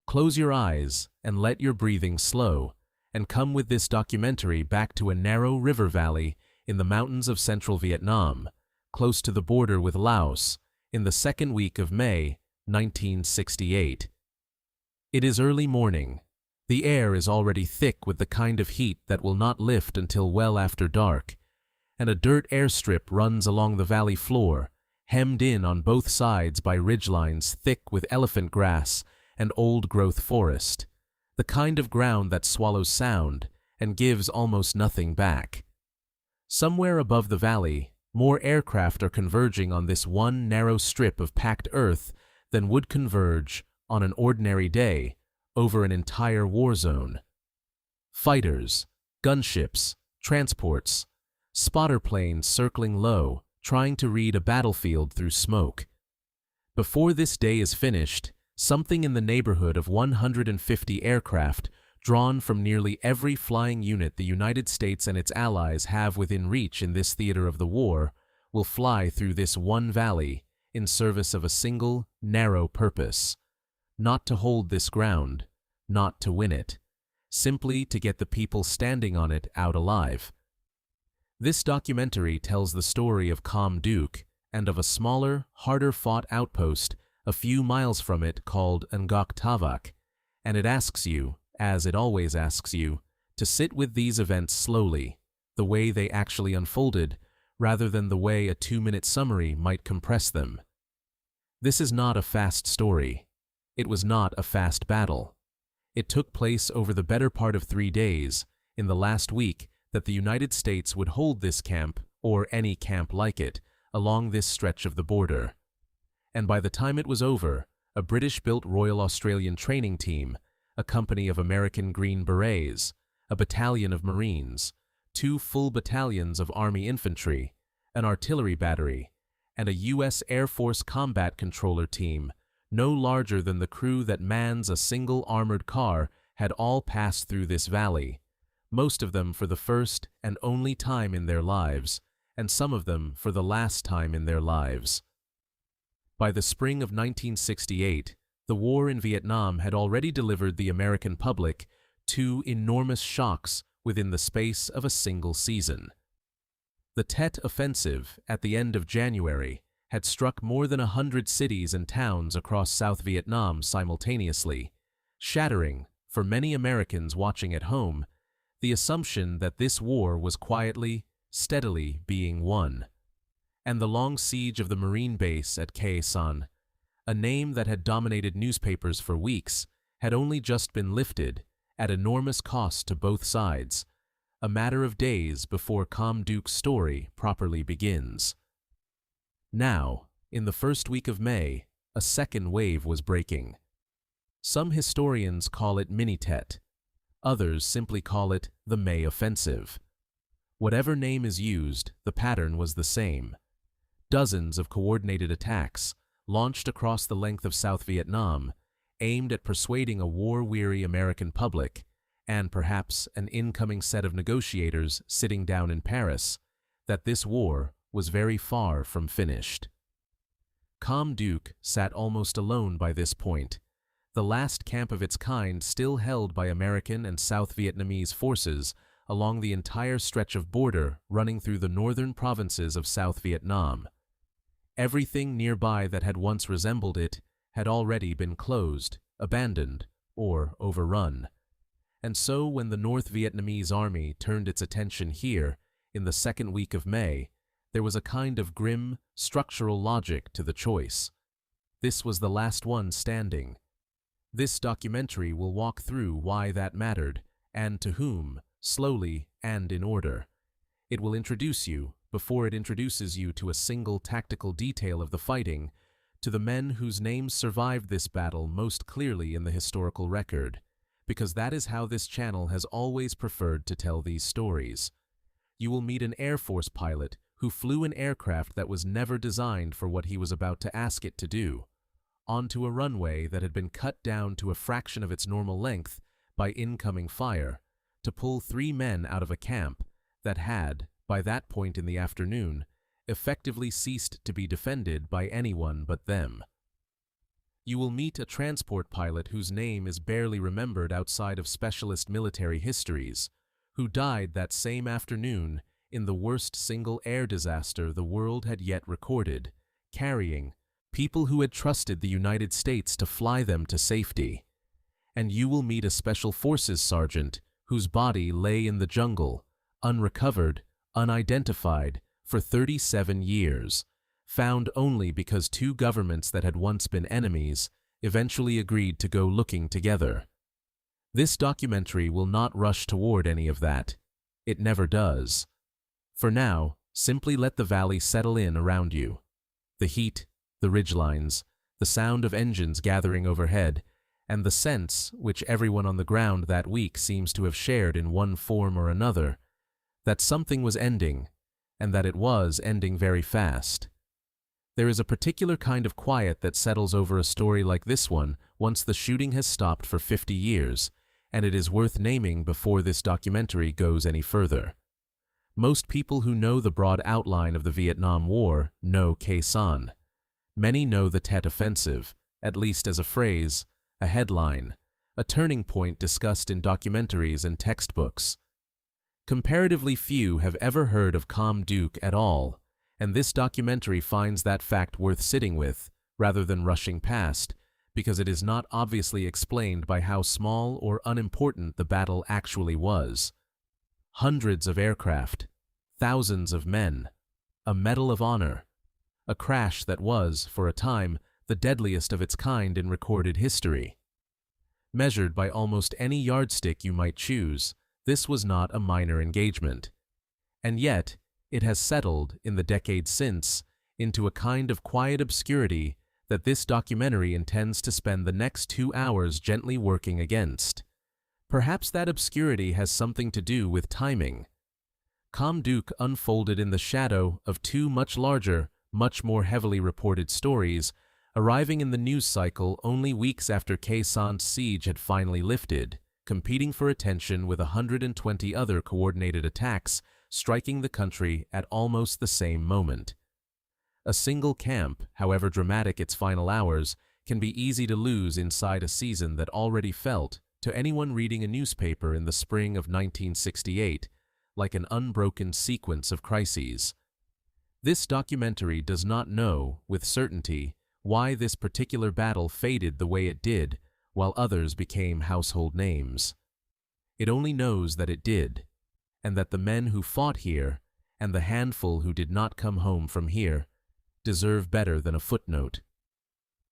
Close your eyes and let your breathing slow, and come with this documentary back to a narrow river valley in the mountains of central Vietnam, close to the border with Laos, in the second week of May, 1968. It is early morning. The air is already thick with the kind of heat that will not lift until well after dark, and a dirt airstrip runs along the valley floor, hemmed in on both sides by ridgelines thick with elephant grass and old-growth forest, the kind of ground that swallows sound and gives almost nothing back. Somewhere above the valley, more aircraft are converging on this one narrow strip of packed earth than would converge, on an ordinary day, over an entire war zone. Fighters, gunships, transports, spotter planes circling low, trying to read a battlefield through smoke. Before this day is finished, something in the neighborhood of 150 aircraft, drawn from nearly every flying unit the United States and its allies have within reach in this theater of the war, will fly through this one valley in service of a single, narrow purpose: not to hold this ground, not to win it, simply to get the people standing on it out alive. This documentary tells the story of Kham Duc and of a smaller, harder-fought outpost a few miles from it called Ngoc Tavak, and it asks you, as it always asks you, to sit with these events slowly, the way they actually unfolded, rather than the way a 2-minute summary might compress them. This is not a fast story. It was not a fast battle. It took place over the better part of 3 days, in the last week that the United States would hold this camp, or any camp like it, along this stretch of the border. And by the time it was over, a British-built Royal Australian training team, a company of American Green Berets, a battalion of Marines, 2 full battalions of Army infantry, an artillery battery, and a U.S. Air Force combat controller team, no larger than the crew that mans a single armored car, had all passed through this valley, most of them for the first and only time in their lives, and some of them for the last time in their lives. By the spring of 1968, the war in Vietnam had already delivered the American public 2 enormous shocks within the space of a single season. The Tet Offensive, at the end of January, had struck more than 100 cities and towns across South Vietnam simultaneously, shattering, for many Americans watching at home, the assumption that this war was quietly, steadily being won. And the long siege of the Marine base at Khe Sanh, a name that had dominated newspapers for weeks, had only just been lifted, at enormous cost to both sides, a matter of days before Kham Duc's story properly begins. Now, in the first week of May, a second wave was breaking. Some historians call it Mini-Tet. Others simply call it the May Offensive. Whatever name is used, the pattern was the same. Dozens of coordinated attacks, launched across the length of South Vietnam, aimed at persuading a war-weary American public, and perhaps an incoming set of negotiators sitting down in Paris, that this war was very far from finished. Kham Duc sat almost alone by this point, the last camp of its kind still held by American and South Vietnamese forces along the entire stretch of border running through the northern provinces of South Vietnam. Everything nearby that had once resembled it had already been closed, abandoned, or overrun. And so when the North Vietnamese army turned its attention here, in the second week of May, there was a kind of grim, structural logic to the choice. This was the last one standing. This documentary will walk through why that mattered, and to whom, slowly and in order. It will introduce you, before it introduces you to a single tactical detail of the fighting, to the men whose names survived this battle most clearly in the historical record, because that is how this channel has always preferred to tell these stories. You will meet an Air Force pilot who flew an aircraft that was never designed for what he was about to ask it to do, onto a runway that had been cut down to a fraction of its normal length by incoming fire, to pull 3 men out of a camp that had, by that point in the afternoon, effectively ceased to be defended by anyone but them. You will meet a transport pilot whose name is barely remembered outside of specialist military histories, who died that same afternoon in the worst single air disaster the world had yet recorded, carrying people who had trusted the United States to fly them to safety. And you will meet a Special Forces sergeant whose body lay in the jungle, unrecovered, unidentified, for 37 years, found only because two governments that had once been enemies eventually agreed to go looking together. This documentary will not rush toward any of that. It never does. For now, simply let the valley settle in around you. The heat, the ridgelines, the sound of engines gathering overhead, and the sense, which everyone on the ground that week seems to have shared in one form or another, that something was ending, and that it was ending very fast. There is a particular kind of quiet that settles over a story like this one once the shooting has stopped for 50 years, and it is worth naming before this documentary goes any further. Most people who know the broad outline of the Vietnam War know Khe Sanh. Many know the Tet Offensive, at least as a phrase, a headline, a turning point discussed in documentaries and textbooks. Comparatively few have ever heard of Kham Duc at all, and this documentary finds that fact worth sitting with, rather than rushing past, because it is not obviously explained by how small or unimportant the battle actually was. Hundreds of aircraft, thousands of men, a Medal of Honor, a crash that was, for a time, the deadliest of its kind in recorded history. Measured by almost any yardstick you might choose, this was not a minor engagement. And yet, it has settled, in the decades since, into a kind of quiet obscurity that this documentary intends to spend the next 2 hours gently working against. Perhaps that obscurity has something to do with timing. Kham Duc unfolded in the shadow of two much larger, much more heavily reported stories, arriving in the news cycle only weeks after Khe Sanh's siege had finally lifted, competing for attention with 120 other coordinated attacks striking the country at almost the same moment. A single camp, however dramatic its final hours, can be easy to lose inside a season that already felt, to anyone reading a newspaper in the spring of 1968, like an unbroken sequence of crises. This documentary does not know, with certainty, why this particular battle faded the way it did, while others became household names. It only knows that it did, and that the men who fought here, and the handful who did not come home from here, deserve better than a footnote.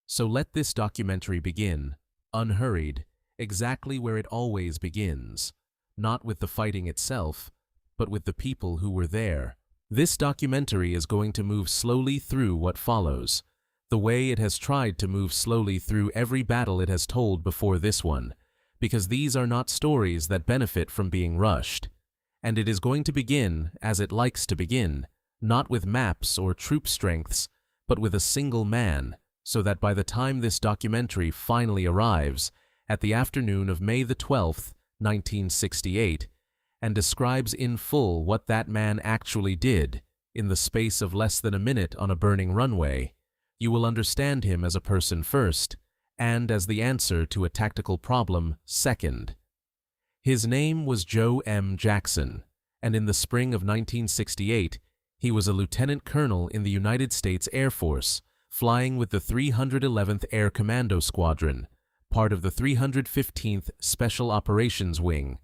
So let this documentary begin, unhurried, exactly where it always begins, not with the fighting itself, but with the people who were there. This documentary is going to move slowly through what follows, the way it has tried to move slowly through every battle it has told before this one, because these are not stories that benefit from being rushed. And it is going to begin, as it likes to begin, not with maps or troop strengths, but with a single man, so that by the time this documentary finally arrives, at the afternoon of May the 12th, 1968, and describes in full what that man actually did, in the space of less than a minute on a burning runway, you will understand him as a person first, and as the answer to a tactical problem second. His name was Joe M. Jackson, and in the spring of 1968, he was a lieutenant colonel in the United States Air Force, flying with the 311th Air Commando Squadron, part of the 315th Special Operations Wing,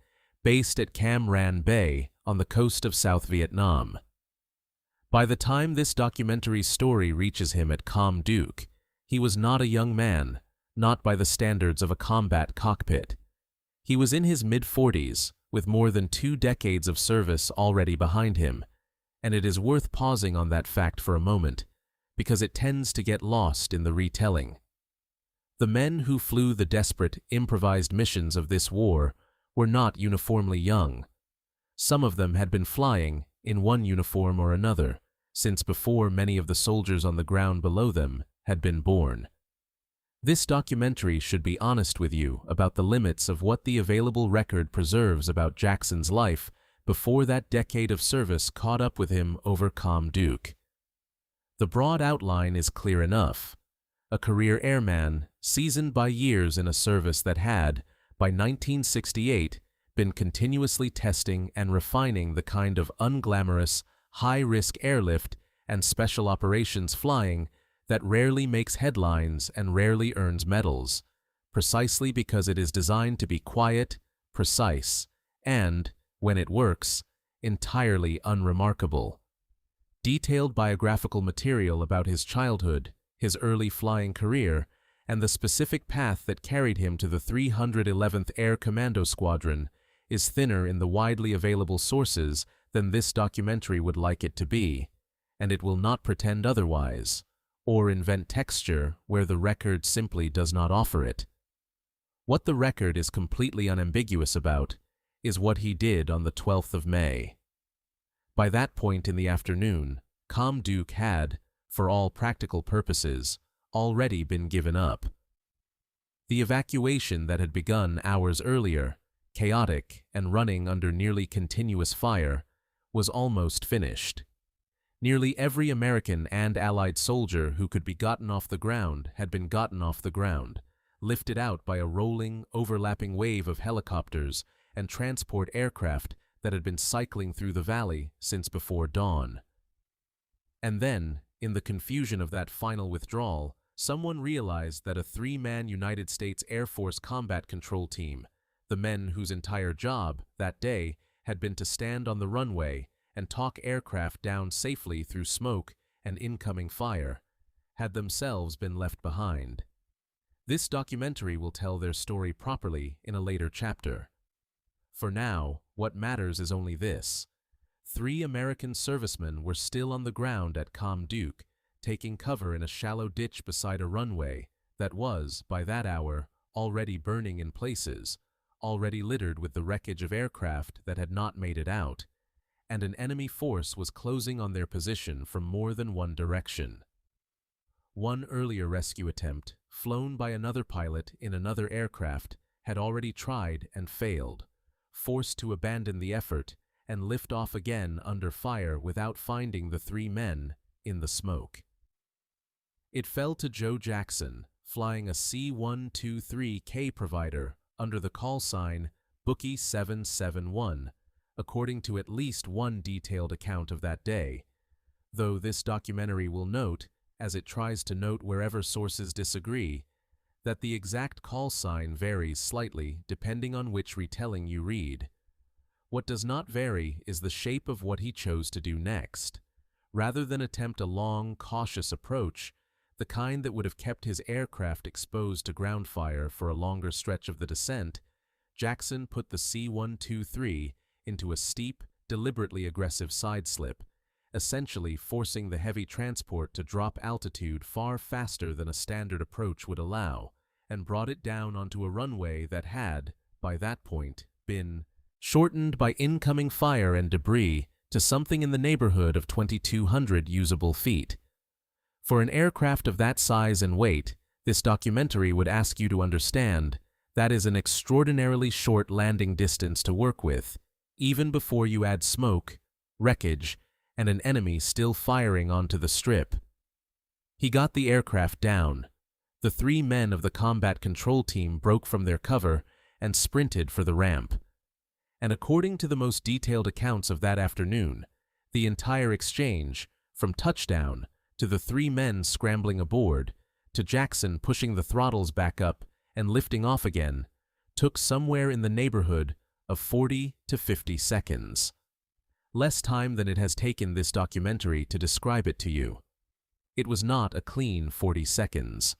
based at Cam Ranh Bay on the coast of South Vietnam. By the time this documentary's story reaches him at Kham Duc, he was not a young man, not by the standards of a combat cockpit. He was in his mid-40s, with more than 2 decades of service already behind him, and it is worth pausing on that fact for a moment, because it tends to get lost in the retelling. The men who flew the desperate, improvised missions of this war were not uniformly young. Some of them had been flying, in one uniform or another, since before many of the soldiers on the ground below them had been born. This documentary should be honest with you about the limits of what the available record preserves about Jackson's life before that decade of service caught up with him over Kham Duc. The broad outline is clear enough. a career airman seasoned by years in a service that had, by 1968, been continuously testing and refining the kind of unglamorous, high-risk airlift and special operations flying that rarely makes headlines and rarely earns medals, precisely because it is designed to be quiet, precise, and, when it works, entirely unremarkable. Detailed biographical material about his childhood, his early flying career, and the specific path that carried him to the 311th Air Commando Squadron is thinner in the widely available sources than this documentary would like it to be, and it will not pretend otherwise, or invent texture where the record simply does not offer it. What the record is completely unambiguous about is what he did on the 12th of May. By that point in the afternoon, Kham Duc had, for all practical purposes, already been given up. The evacuation that had begun hours earlier, chaotic and running under nearly continuous fire, was almost finished. Nearly every American and Allied soldier who could be gotten off the ground had been gotten off the ground, lifted out by a rolling, overlapping wave of helicopters and transport aircraft that had been cycling through the valley since before dawn. And then, in the confusion of that final withdrawal, someone realized that a three-man United States Air Force combat control team, the men whose entire job, that day, had been to stand on the runway and talk aircraft down safely through smoke and incoming fire, had themselves been left behind. This documentary will tell their story properly in a later chapter. For now, what matters is only this. 3 American servicemen were still on the ground at Kham Duc, taking cover in a shallow ditch beside a runway that was, by that hour, already burning in places, already littered with the wreckage of aircraft that had not made it out, and an enemy force was closing on their position from more than one direction. One earlier rescue attempt, flown by another pilot in another aircraft, had already tried and failed, forced to abandon the effort and lift off again under fire without finding the 3 men in the smoke. It fell to Joe Jackson, flying a C-123K provider under the call sign Bookie 771, according to at least one detailed account of that day, though this documentary will note, as it tries to note wherever sources disagree, that the exact call sign varies slightly depending on which retelling you read. What does not vary is the shape of what he chose to do next. Rather than attempt a long, cautious approach, the kind that would have kept his aircraft exposed to ground fire for a longer stretch of the descent, Jackson put the C-123 into a steep, deliberately aggressive side slip, essentially forcing the heavy transport to drop altitude far faster than a standard approach would allow, and brought it down onto a runway that had, by that point, been shortened by incoming fire and debris to something in the neighborhood of 2,200 usable feet. For an aircraft of that size and weight, this documentary would ask you to understand that is an extraordinarily short landing distance to work with, even before you add smoke, wreckage, and an enemy still firing onto the strip. He got the aircraft down. The 3 men of the combat control team broke from their cover and sprinted for the ramp. And according to the most detailed accounts of that afternoon, the entire exchange, from touchdown to the 3 men scrambling aboard, to Jackson pushing the throttles back up and lifting off again, took somewhere in the neighborhood of 40 to 50 seconds. Less time than it has taken this documentary to describe it to you. It was not a clean 40 seconds.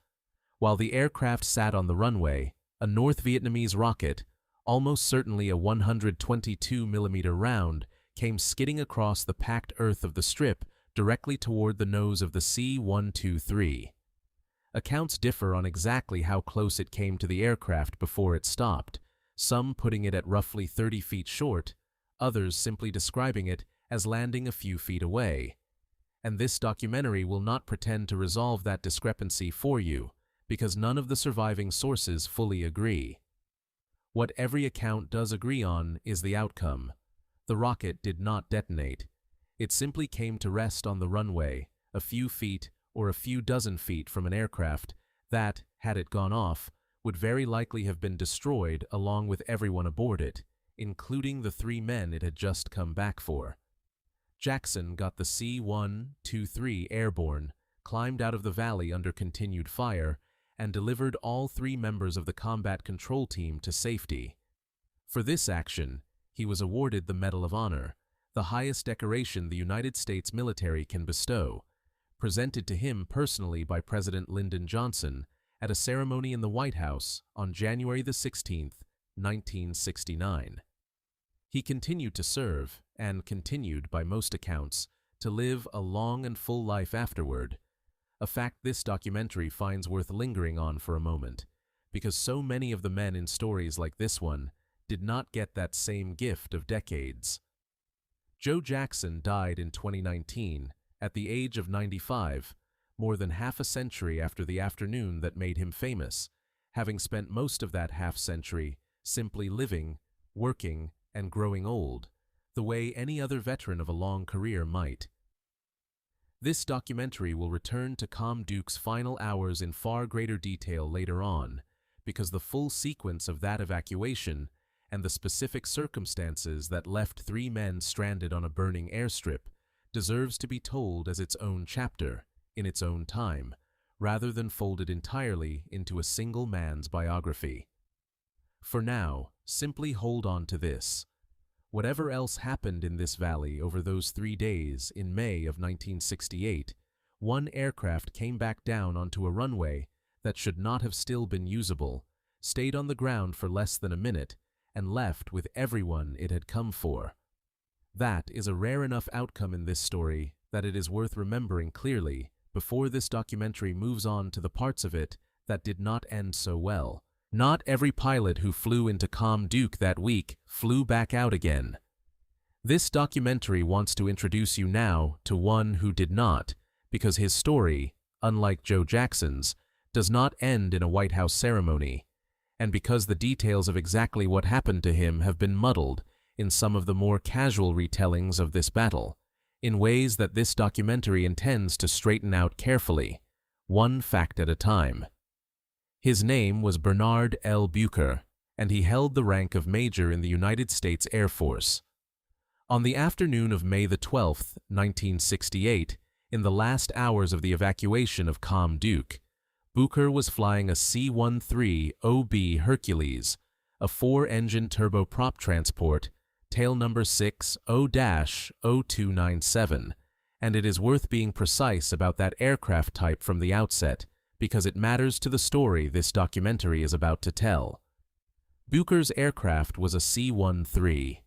While the aircraft sat on the runway, a North Vietnamese rocket, almost certainly a 122mm round, came skidding across the packed earth of the strip directly toward the nose of the C-123. Accounts differ on exactly how close it came to the aircraft before it stopped, some putting it at roughly 30 feet short, others simply describing it as landing a few feet away. And this documentary will not pretend to resolve that discrepancy for you, because none of the surviving sources fully agree. What every account does agree on is the outcome. The rocket did not detonate. It simply came to rest on the runway, a few feet or a few dozen feet from an aircraft that, had it gone off, would very likely have been destroyed along with everyone aboard it, including the 3 men it had just come back for. Jackson got the C-123 airborne, climbed out of the valley under continued fire, and delivered all 3 members of the combat control team to safety. For this action, he was awarded the Medal of Honor, the highest decoration the United States military can bestow, presented to him personally by President Lyndon Johnson at a ceremony in the White House on January 16, 1969. He continued to serve, and continued, by most accounts, to live a long and full life afterward, a fact this documentary finds worth lingering on for a moment, because so many of the men in stories like this one did not get that same gift of decades. Joe Jackson died in 2019, at the age of 95, more than half a century after the afternoon that made him famous, having spent most of that half-century simply living, working, and growing old, the way any other veteran of a long career might. This documentary will return to Kham Duc's final hours in far greater detail later on, because the full sequence of that evacuation and the specific circumstances that left 3 men stranded on a burning airstrip deserves to be told as its own chapter, in its own time, rather than folded entirely into a single man's biography. For now, simply hold on to this. Whatever else happened in this valley over those 3 days in May of 1968, one aircraft came back down onto a runway that should not have still been usable, stayed on the ground for less than a minute, and left with everyone it had come for. That is a rare enough outcome in this story that it is worth remembering clearly before this documentary moves on to the parts of it that did not end so well. Not every pilot who flew into Kham Duc that week flew back out again. This documentary wants to introduce you now to one who did not, because his story, unlike Joe Jackson's, does not end in a White House ceremony, and because the details of exactly what happened to him have been muddled in some of the more casual retellings of this battle, in ways that this documentary intends to straighten out carefully, one fact at a time. His name was Bernard L. Bucher, and he held the rank of Major in the United States Air Force. On the afternoon of May 12, 1968, in the last hours of the evacuation of Kham Duc, Bucher was flying a C-13OB Hercules, a 4-engine turboprop transport, tail number 60-0297, and it is worth being precise about that aircraft type from the outset, because it matters to the story this documentary is about to tell. Bucher's aircraft was a C-13O,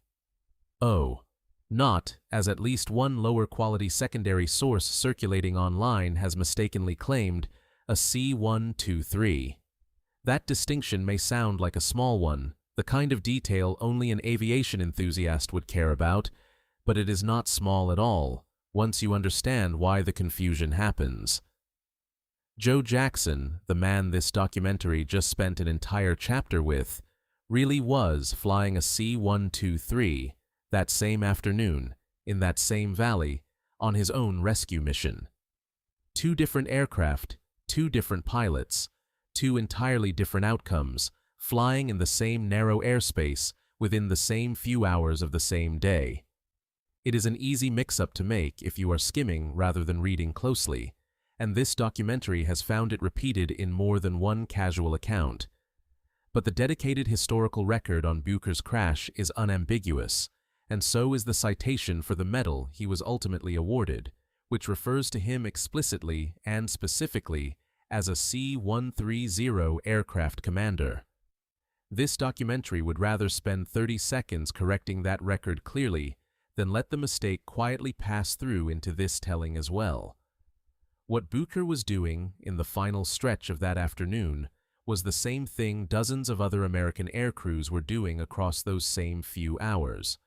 not, as at least one lower-quality secondary source circulating online has mistakenly claimed, a C-123. That distinction may sound like a small one, the kind of detail only an aviation enthusiast would care about, but it is not small at all, once you understand why the confusion happens. Joe Jackson, the man this documentary just spent an entire chapter with, really was flying a C-123 that same afternoon, in that same valley, on his own rescue mission. 2 different aircraft, 2 different pilots, 2 entirely different outcomes, flying in the same narrow airspace within the same few hours of the same day. It is an easy mix-up to make if you are skimming rather than reading closely, and this documentary has found it repeated in more than one casual account. But the dedicated historical record on Bucher's crash is unambiguous, and so is the citation for the medal he was ultimately awarded, which refers to him explicitly and specifically as a C-130 aircraft commander. This documentary would rather spend 30 seconds correcting that record clearly than let the mistake quietly pass through into this telling as well. What Bucher was doing in the final stretch of that afternoon was the same thing dozens of other American air crews were doing across those same few hours,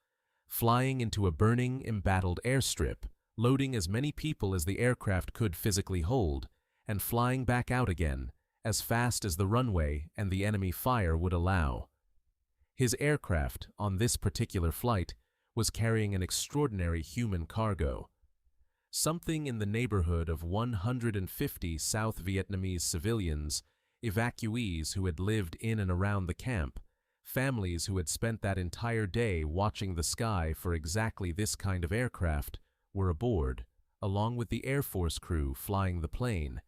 flying into a burning, embattled airstrip, loading as many people as the aircraft could physically hold, and flying back out again, as fast as the runway and the enemy fire would allow. His aircraft, on this particular flight, was carrying an extraordinary human cargo. Something in the neighborhood of 150 South Vietnamese civilians, evacuees who had lived in and around the camp, families who had spent that entire day watching the sky for exactly this kind of aircraft, were aboard, along with the Air Force crew flying the plane,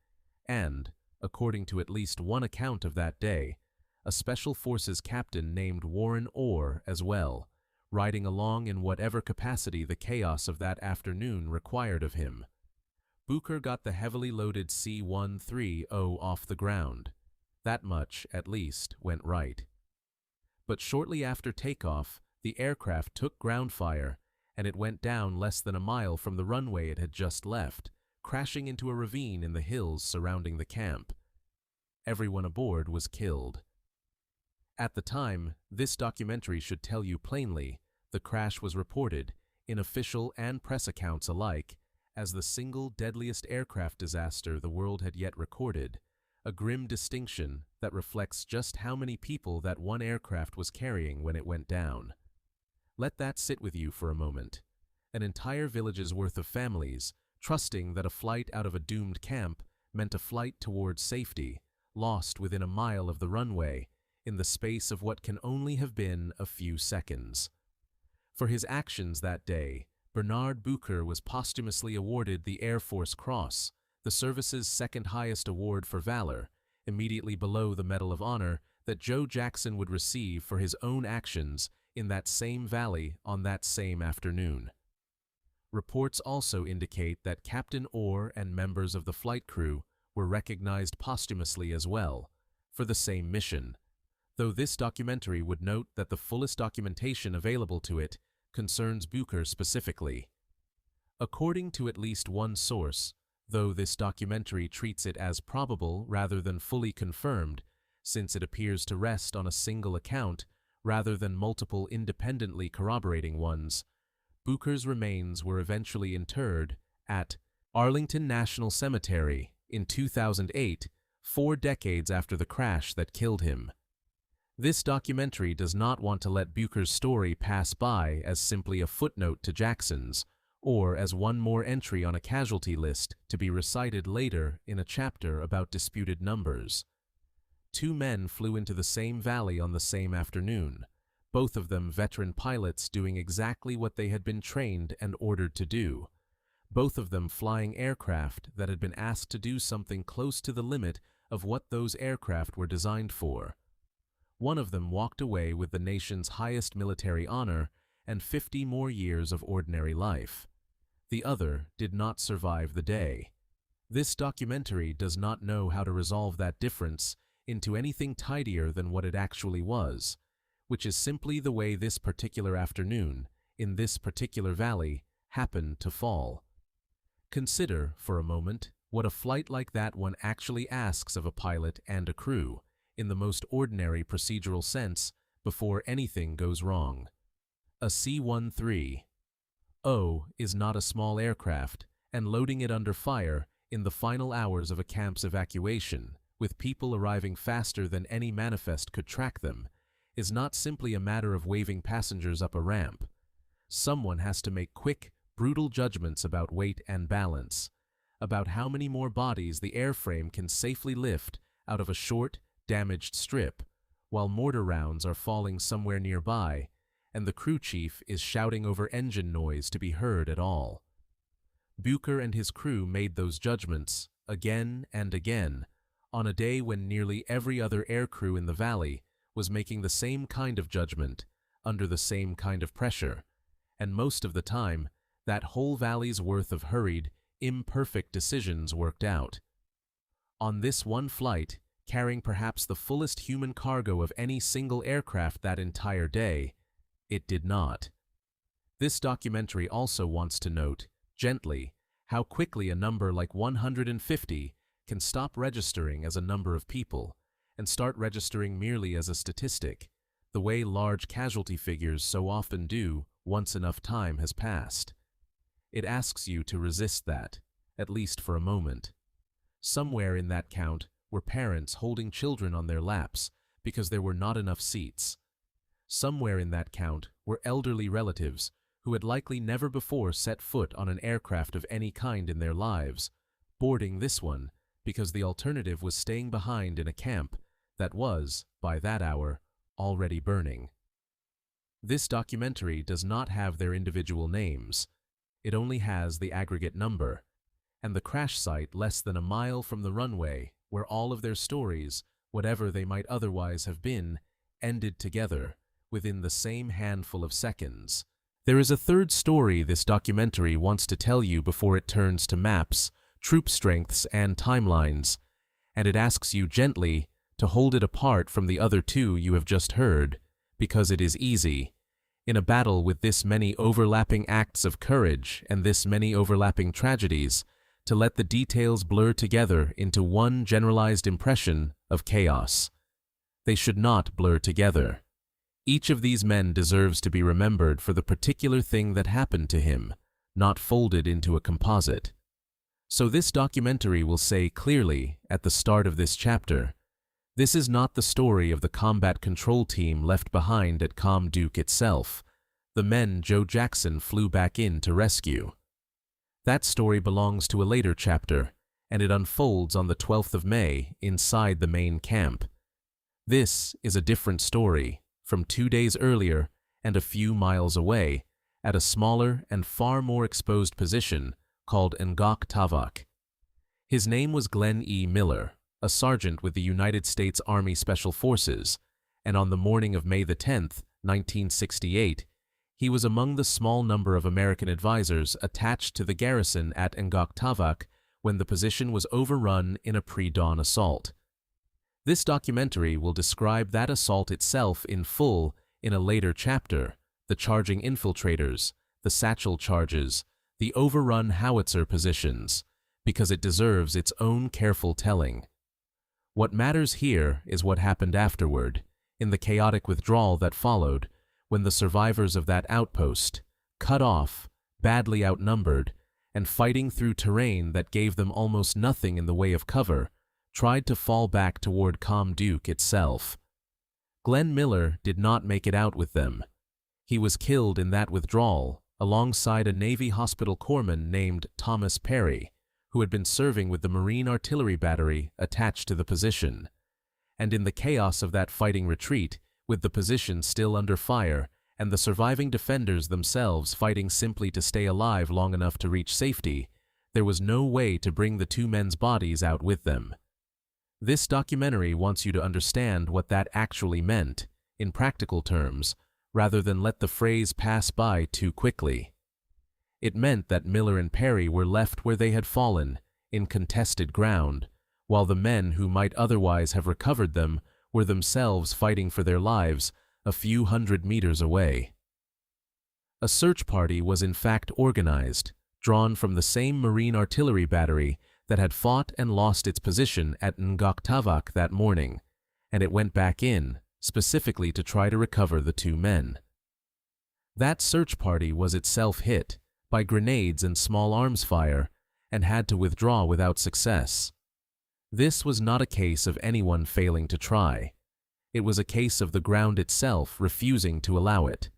and, according to at least one account of that day, a Special Forces captain named Warren Orr as well, riding along in whatever capacity the chaos of that afternoon required of him. Bucher got the heavily loaded C-130 off the ground. That much, at least, went right. But shortly after takeoff, the aircraft took ground fire, and it went down less than a mile from the runway it had just left, crashing into a ravine in the hills surrounding the camp. Everyone aboard was killed. At the time, this documentary should tell you plainly, the crash was reported, in official and press accounts alike, as the single deadliest aircraft disaster the world had yet recorded, a grim distinction that reflects just how many people that one aircraft was carrying when it went down. Let that sit with you for a moment. An entire village's worth of families, trusting that a flight out of a doomed camp meant a flight towards safety, lost within a mile of the runway, in the space of what can only have been a few seconds. For his actions that day, Bernard Bucher was posthumously awarded the Air Force Cross, the service's second highest award for valor, immediately below the Medal of Honor that Joe Jackson would receive for his own actions in that same valley on that same afternoon. Reports also indicate that Captain Orr and members of the flight crew were recognized posthumously as well, for the same mission, though this documentary would note that the fullest documentation available to it concerns Bucher specifically. According to at least one source, though this documentary treats it as probable rather than fully confirmed, since it appears to rest on a single account rather than multiple independently corroborating ones, Bucher's remains were eventually interred at Arlington National Cemetery in 2008, 4 decades after the crash that killed him. This documentary does not want to let Bucher's story pass by as simply a footnote to Jackson's, or as one more entry on a casualty list to be recited later in a chapter about disputed numbers. 2 men flew into the same valley on the same afternoon, both of them veteran pilots doing exactly what they had been trained and ordered to do, both of them flying aircraft that had been asked to do something close to the limit of what those aircraft were designed for. One of them walked away with the nation's highest military honor and 50 more years of ordinary life. The other did not survive the day. This documentary does not know how to resolve that difference into anything tidier than what it actually was, which is simply the way this particular afternoon, in this particular valley, happened to fall. Consider, for a moment, what a flight like that one actually asks of a pilot and a crew, in the most ordinary procedural sense, before anything goes wrong. A C-130 is not a small aircraft, and loading it under fire in the final hours of a camp's evacuation, with people arriving faster than any manifest could track them, is not simply a matter of waving passengers up a ramp. Someone has to make quick, brutal judgments about weight and balance, about how many more bodies the airframe can safely lift out of a short, damaged strip, while mortar rounds are falling somewhere nearby, and the crew chief is shouting over engine noise to be heard at all. Bucher and his crew made those judgments, again and again, on a day when nearly every other aircrew in the valley was making the same kind of judgment, under the same kind of pressure, and most of the time, that whole valley's worth of hurried, imperfect decisions worked out. On this one flight, carrying perhaps the fullest human cargo of any single aircraft that entire day, it did not. This documentary also wants to note, gently, how quickly a number like 150 can stop registering as a number of people and start registering merely as a statistic, the way large casualty figures so often do once enough time has passed. It asks you to resist that, at least for a moment. Somewhere in that count were parents holding children on their laps because there were not enough seats. Somewhere in that count were elderly relatives who who had likely never before set foot on an aircraft of any kind in their lives, boarding this one because the alternative was staying behind in a camp that was, by that hour, already burning. This documentary does not have their individual names. It only has the aggregate number, and the crash site less than a mile from the runway where all of their stories, whatever they might otherwise have been, ended together within the same handful of seconds. There is a third story this documentary wants to tell you before it turns to maps, troop strengths, and timelines, and it asks you gently to hold it apart from the other two you have just heard, because it is easy, in a battle with this many overlapping acts of courage and this many overlapping tragedies, to let the details blur together into one generalized impression of chaos. They should not blur together. Each of these men deserves to be remembered for the particular thing that happened to him, not folded into a composite. So this documentary will say clearly, at the start of this chapter, this is not the story of the combat control team left behind at Kham Duc itself, the men Joe Jackson flew back in to rescue. That story belongs to a later chapter, and it unfolds on the 12th of May inside the main camp. This is a different story, from 2 days earlier and a few miles away, at a smaller and far more exposed position called Ngoc Tavok. His name was Glenn E. Miller, a sergeant with the United States Army Special Forces, and on the morning of May the 10th, 1968, he was among the small number of American advisors attached to the garrison at Ngoc Tavok when the position was overrun in a pre-dawn assault. This documentary will describe that assault itself in full in a later chapter, the charging infiltrators, the satchel charges, the overrun howitzer positions, because it deserves its own careful telling. What matters here is what happened afterward, in the chaotic withdrawal that followed, when the survivors of that outpost, cut off, badly outnumbered, and fighting through terrain that gave them almost nothing in the way of cover, tried to fall back toward Kham Duc itself. Glenn Miller did not make it out with them. He was killed in that withdrawal alongside a Navy hospital corpsman named Thomas Perry, who had been serving with the Marine Artillery Battery attached to the position. And in the chaos of that fighting retreat, with the position still under fire and the surviving defenders themselves fighting simply to stay alive long enough to reach safety, there was no way to bring the two men's bodies out with them. This documentary wants you to understand what that actually meant, in practical terms, rather than let the phrase pass by too quickly. It meant that Miller and Perry were left where they had fallen, in contested ground, while the men who might otherwise have recovered them were themselves fighting for their lives a few hundred meters away. A search party was in fact organized, drawn from the same Marine Artillery Battery that had fought and lost its position at Ngoc Tavok that morning, and it went back in, specifically to try to recover the two men. That search party was itself hit by grenades and small arms fire and had to withdraw without success. This was not a case of anyone failing to try. It was a case of the ground itself refusing to allow it.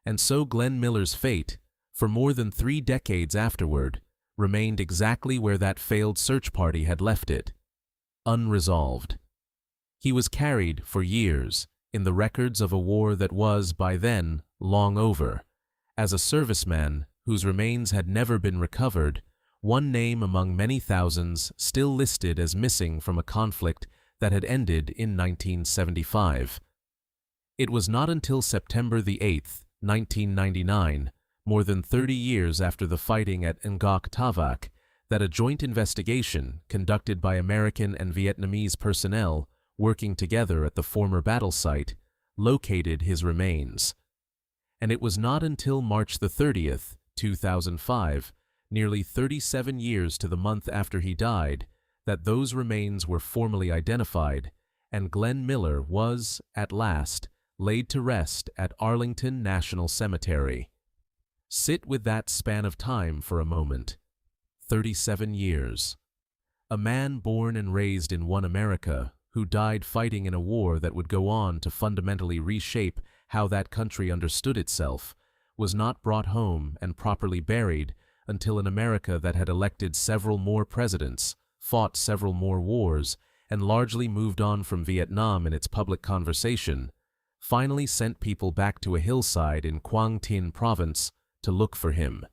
And so Glenn Miller's fate, for more than 3 decades afterward, remained exactly where that failed search party had left it, unresolved. He was carried for years in the records of a war that was, by then, long over, as a serviceman whose remains had never been recovered, one name among many thousands still listed as missing from a conflict that had ended in 1975. It was not until September the 8th, 1999, more than 30 years after the fighting at Ngoc Tavok, that a joint investigation conducted by American and Vietnamese personnel working together at the former battle site located his remains. And it was not until March the 30th, 2005, nearly 37 years to the month after he died, that those remains were formally identified, and Glenn Miller was, at last, laid to rest at Arlington National Cemetery. Sit with that span of time for a moment. 37 years. A man born and raised in one America, who died fighting in a war that would go on to fundamentally reshape how that country understood itself, was not brought home and properly buried until an America that had elected several more presidents, fought several more wars, and largely moved on from Vietnam in its public conversation, finally sent people back to a hillside in Quang Tin province to look for him.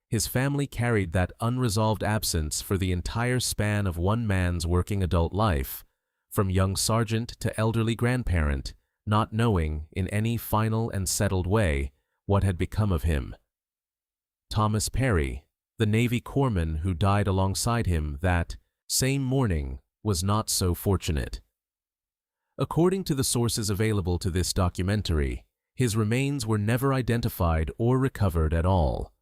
His family carried that unresolved absence for the entire span of one man's working adult life, from young sergeant to elderly grandparent, not knowing, in any final and settled way, what had become of him. Thomas Perry, the Navy corpsman who died alongside him that same morning, was not so fortunate. According to the sources available to this documentary, his remains were never identified or recovered at all.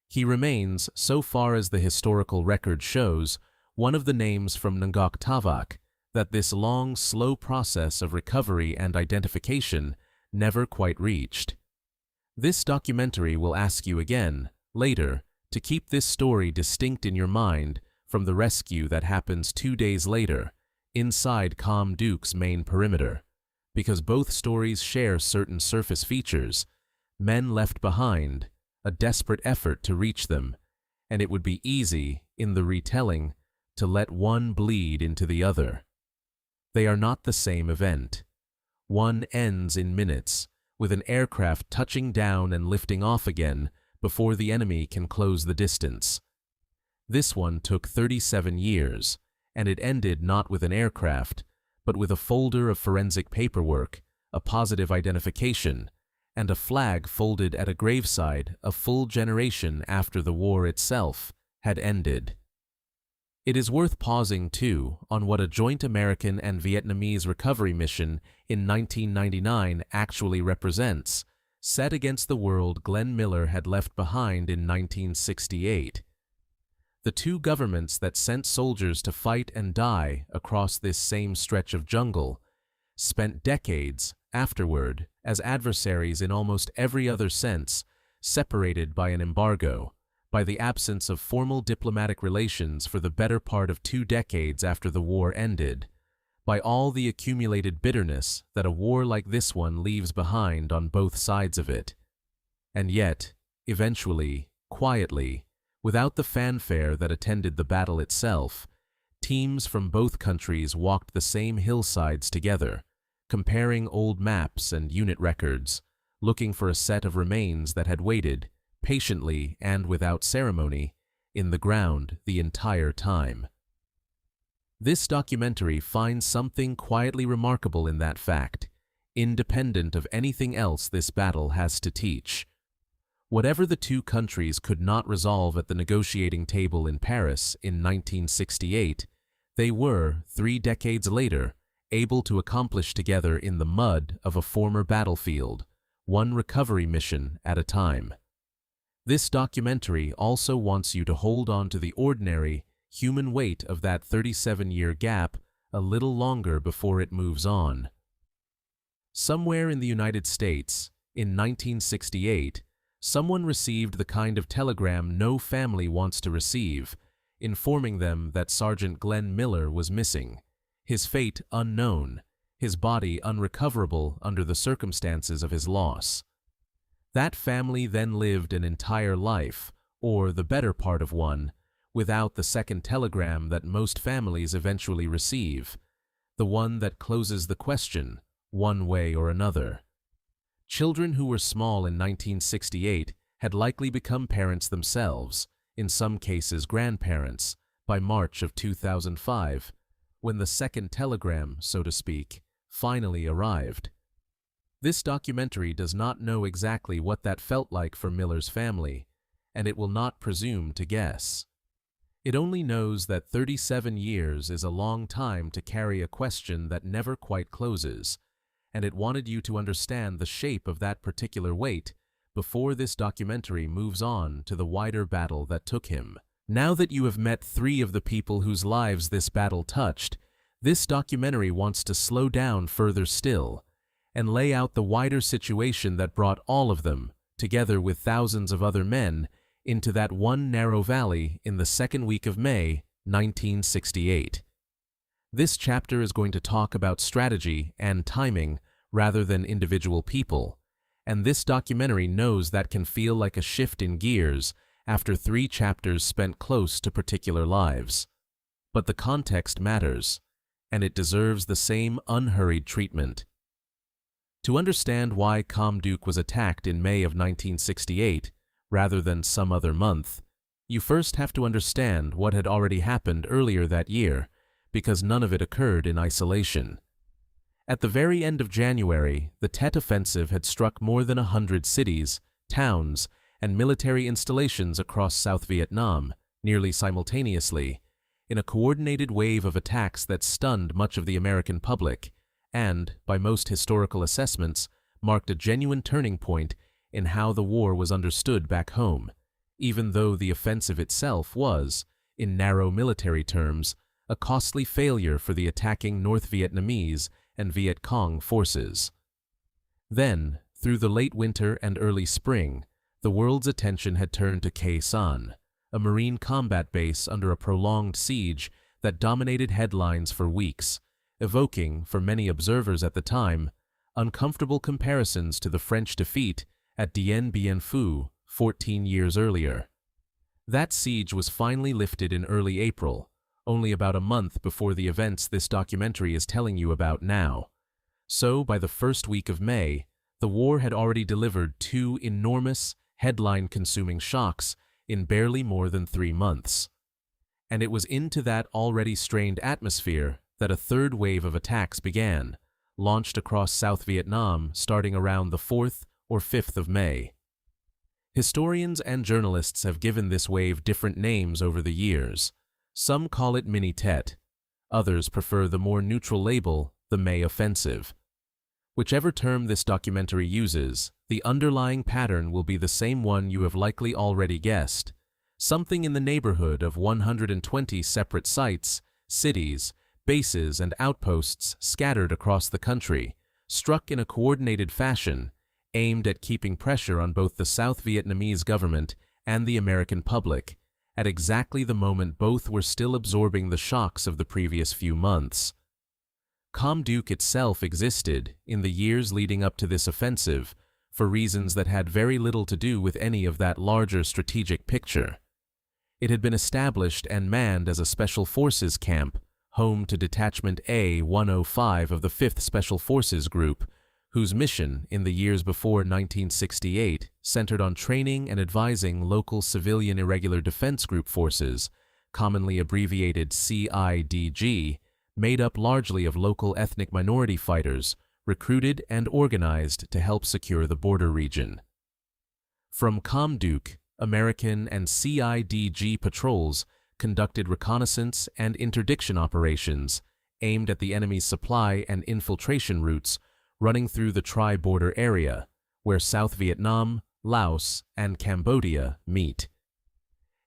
He remains, so far as the historical record shows, one of the names from Ngok Tavak that this long, slow process of recovery and identification never quite reached. This documentary will ask you again, later, to keep this story distinct in your mind from the rescue that happens 2 days later, inside Kham Duc's main perimeter, because both stories share certain surface features, men left behind, a desperate effort to reach them, and it would be easy, in the retelling, to let one bleed into the other. They are not the same event. One ends in minutes, with an aircraft touching down and lifting off again before the enemy can close the distance. This one took 37 years, and it ended not with an aircraft, but with a folder of forensic paperwork, a positive identification, and a flag folded at a graveside a full generation after the war itself had ended. It is worth pausing, too, on what a joint American and Vietnamese recovery mission in 1999 actually represents, set against the world Glenn Miller had left behind in 1968. The two governments that sent soldiers to fight and die across this same stretch of jungle spent decades afterward as adversaries in almost every other sense, separated by an embargo, by the absence of formal diplomatic relations for the better part of 2 decades after the war ended, by all the accumulated bitterness that a war like this one leaves behind on both sides of it. And yet, eventually, quietly, without the fanfare that attended the battle itself, teams from both countries walked the same hillsides together, comparing old maps and unit records, looking for a set of remains that had waited, patiently and without ceremony, in the ground the entire time. This documentary finds something quietly remarkable in that fact, independent of anything else this battle has to teach. Whatever the two countries could not resolve at the negotiating table in Paris in 1968, they were, 3 decades later, able to accomplish together in the mud of a former battlefield, one recovery mission at a time. This documentary also wants you to hold on to the ordinary, human weight of that 37-year gap a little longer before it moves on. Somewhere in the United States, in 1968, someone received the kind of telegram no family wants to receive, informing them that Sergeant Glenn Miller was missing, his fate unknown, his body unrecoverable under the circumstances of his loss. That family then lived an entire life, or the better part of one, without the second telegram that most families eventually receive, the one that closes the question, one way or another. Children who were small in 1968 had likely become parents themselves, in some cases grandparents, by March of 2005, when the second telegram, so to speak, finally arrived. This documentary does not know exactly what that felt like for Miller's family, and it will not presume to guess. It only knows that 37 years is a long time to carry a question that never quite closes, and it wanted you to understand the shape of that particular weight before this documentary moves on to the wider battle that took him. Now that you have met 3 of the people whose lives this battle touched, this documentary wants to slow down further still and lay out the wider situation that brought all of them, together with thousands of other men, into that one narrow valley in the second week of May, 1968. This chapter is going to talk about strategy and timing rather than individual people, and this documentary knows that can feel like a shift in gears after 3 chapters spent close to particular lives. But the context matters, and it deserves the same unhurried treatment. To understand why Kham Duc was attacked in May of 1968, rather than some other month, you first have to understand what had already happened earlier that year, because none of it occurred in isolation. At the very end of January, the Tet Offensive had struck more than 100 cities, towns, and military installations across South Vietnam, nearly simultaneously, in a coordinated wave of attacks that stunned much of the American public, and, by most historical assessments, marked a genuine turning point in how the war was understood back home, even though the offensive itself was, in narrow military terms, a costly failure for the attacking North Vietnamese and Viet Cong forces. Then, through the late winter and early spring, the world's attention had turned to Khe Sanh, a Marine combat base under a prolonged siege that dominated headlines for weeks, evoking, for many observers at the time, uncomfortable comparisons to the French defeat at Dien Bien Phu 14 years earlier. That siege was finally lifted in early April, only about a month before the events this documentary is telling you about now. So, by the first week of May, the war had already delivered 2 enormous, headline-consuming shocks in barely more than 3 months. And it was into that already strained atmosphere that a third wave of attacks began, launched across South Vietnam starting around the 4th or 5th of May. Historians and journalists have given this wave different names over the years. Some call it Mini Tet. Others prefer the more neutral label, the May Offensive. Whichever term this documentary uses, the underlying pattern will be the same one you have likely already guessed. Something in the neighborhood of 120 separate sites, cities, bases, and outposts scattered across the country, struck in a coordinated fashion, aimed at keeping pressure on both the South Vietnamese government and the American public, at exactly the moment both were still absorbing the shocks of the previous few months. Kham Duc itself existed, in the years leading up to this offensive, for reasons that had very little to do with any of that larger strategic picture. It had been established and manned as a Special Forces camp, home to Detachment A-105 of the 5th Special Forces Group, whose mission, in the years before 1968, centered on training and advising local civilian irregular defense group forces, commonly abbreviated CIDG, made up largely of local ethnic minority fighters, recruited and organized to help secure the border region. From Kham Duc, American and CIDG patrols conducted reconnaissance and interdiction operations aimed at the enemy's supply and infiltration routes running through the tri-border area, where South Vietnam, Laos, and Cambodia meet.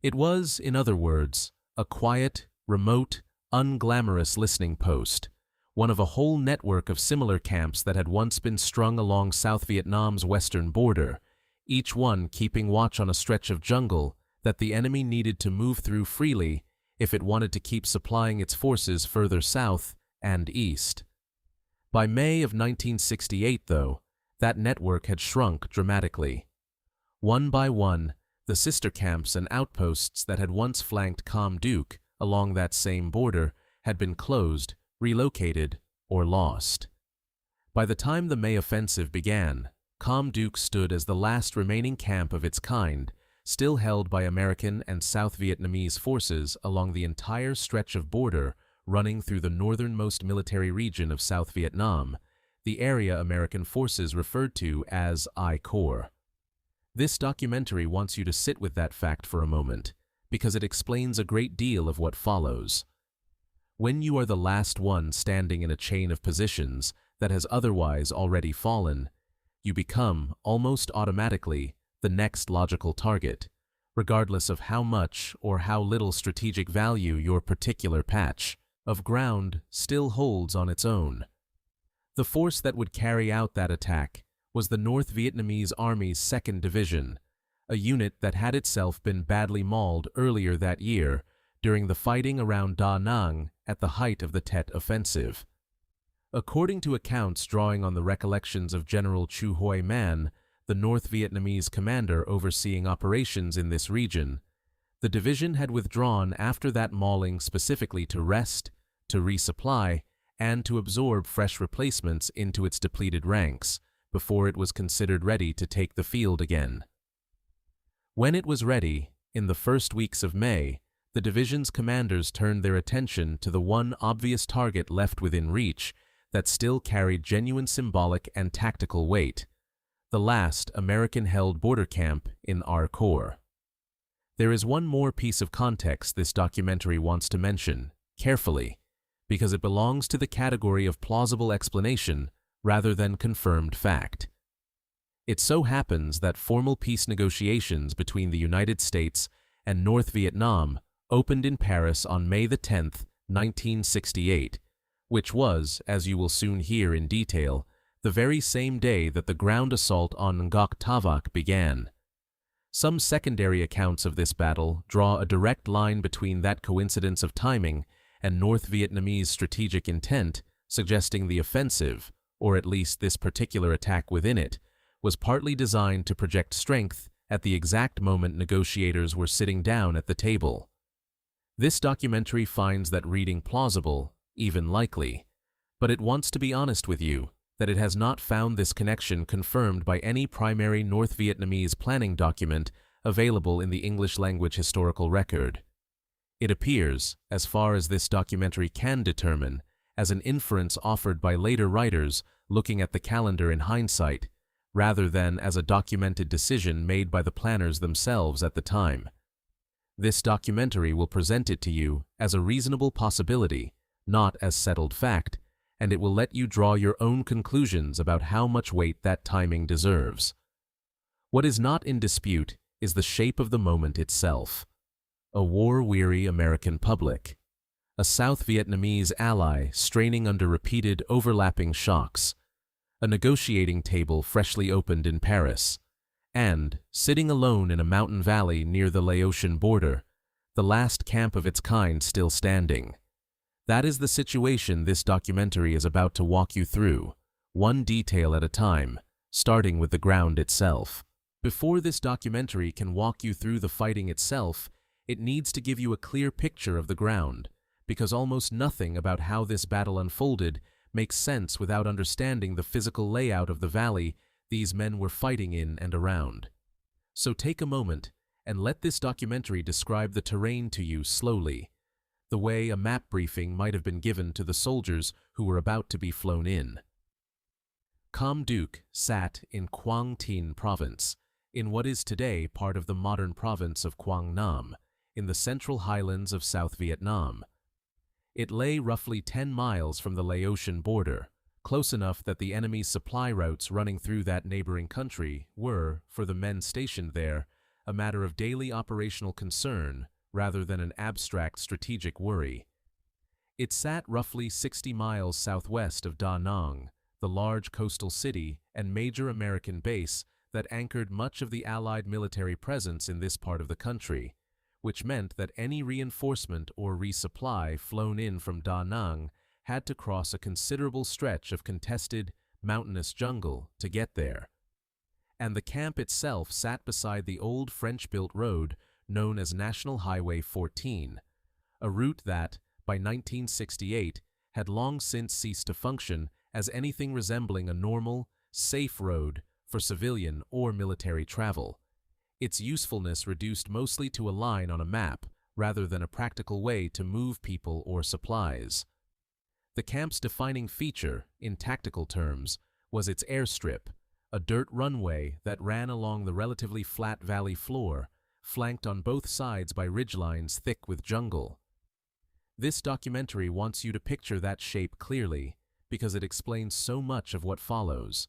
It was, in other words, a quiet, remote, unglamorous listening post, one of a whole network of similar camps that had once been strung along South Vietnam's western border, each one keeping watch on a stretch of jungle that the enemy needed to move through freely if it wanted to keep supplying its forces further south and east. By May of 1968, though, that network had shrunk dramatically. One by one, the sister camps and outposts that had once flanked Kham Duc along that same border had been closed, relocated, or lost. By the time the May offensive began, Kham Duc stood as the last remaining camp of its kind, still held by American and South Vietnamese forces along the entire stretch of border running through the northernmost military region of South Vietnam, the area American forces referred to as I Corps. This documentary wants you to sit with that fact for a moment, because it explains a great deal of what follows. When you are the last one standing in a chain of positions that has otherwise already fallen, you become, almost automatically, the next logical target, regardless of how much or how little strategic value your particular patch of ground still holds on its own. The force that would carry out that attack was the North Vietnamese Army's 2nd Division, a unit that had itself been badly mauled earlier that year during the fighting around Da Nang at the height of the Tet Offensive. According to accounts drawing on the recollections of General Chu Hoi Man, the North Vietnamese commander overseeing operations in this region, the division had withdrawn after that mauling specifically to rest, to resupply, and to absorb fresh replacements into its depleted ranks before it was considered ready to take the field again. When it was ready, in the first weeks of May, the division's commanders turned their attention to the one obvious target left within reach that still carried genuine symbolic and tactical weight: the last American-held border camp in our corps. There is one more piece of context this documentary wants to mention, carefully, because it belongs to the category of plausible explanation rather than confirmed fact. It so happens that formal peace negotiations between the United States and North Vietnam opened in Paris on May 10, 1968, which was, as you will soon hear in detail, the very same day that the ground assault on Ngoc Tavoc began. Some secondary accounts of this battle draw a direct line between that coincidence of timing and North Vietnamese strategic intent, suggesting the offensive, or at least this particular attack within it, was partly designed to project strength at the exact moment negotiators were sitting down at the table. This documentary finds that reading plausible, even likely, but it wants to be honest with you that it has not found this connection confirmed by any primary North Vietnamese planning document available in the English-language historical record. It appears, as far as this documentary can determine, as an inference offered by later writers looking at the calendar in hindsight, rather than as a documented decision made by the planners themselves at the time. This documentary will present it to you as a reasonable possibility, not as settled fact, and it will let you draw your own conclusions about how much weight that timing deserves. What is not in dispute is the shape of the moment itself. A war-weary American public, a South Vietnamese ally straining under repeated overlapping shocks, a negotiating table freshly opened in Paris, and, sitting alone in a mountain valley near the Laotian border, the last camp of its kind still standing. That is the situation this documentary is about to walk you through, one detail at a time, starting with the ground itself. Before this documentary can walk you through the fighting itself, it needs to give you a clear picture of the ground, because almost nothing about how this battle unfolded makes sense without understanding the physical layout of the valley these men were fighting in and around. So take a moment and let this documentary describe the terrain to you slowly, the way a map briefing might have been given to the soldiers who were about to be flown in. Kham Duc sat in Quang Tin Province, in what is today part of the modern province of Quang Nam, in the central highlands of South Vietnam. It lay roughly 10 miles from the Laotian border, close enough that the enemy's supply routes running through that neighboring country were, for the men stationed there, a matter of daily operational concern rather than an abstract strategic worry. It sat roughly 60 miles southwest of Da Nang, the large coastal city and major American base that anchored much of the Allied military presence in this part of the country, which meant that any reinforcement or resupply flown in from Da Nang had to cross a considerable stretch of contested, mountainous jungle to get there. And the camp itself sat beside the old French-built road known as National Highway 14, a route that, by 1968, had long since ceased to function as anything resembling a normal, safe road for civilian or military travel, its usefulness reduced mostly to a line on a map rather than a practical way to move people or supplies. The camp's defining feature, in tactical terms, was its airstrip, a dirt runway that ran along the relatively flat valley floor, flanked on both sides by ridgelines thick with jungle. This documentary wants you to picture that shape clearly, because it explains so much of what follows.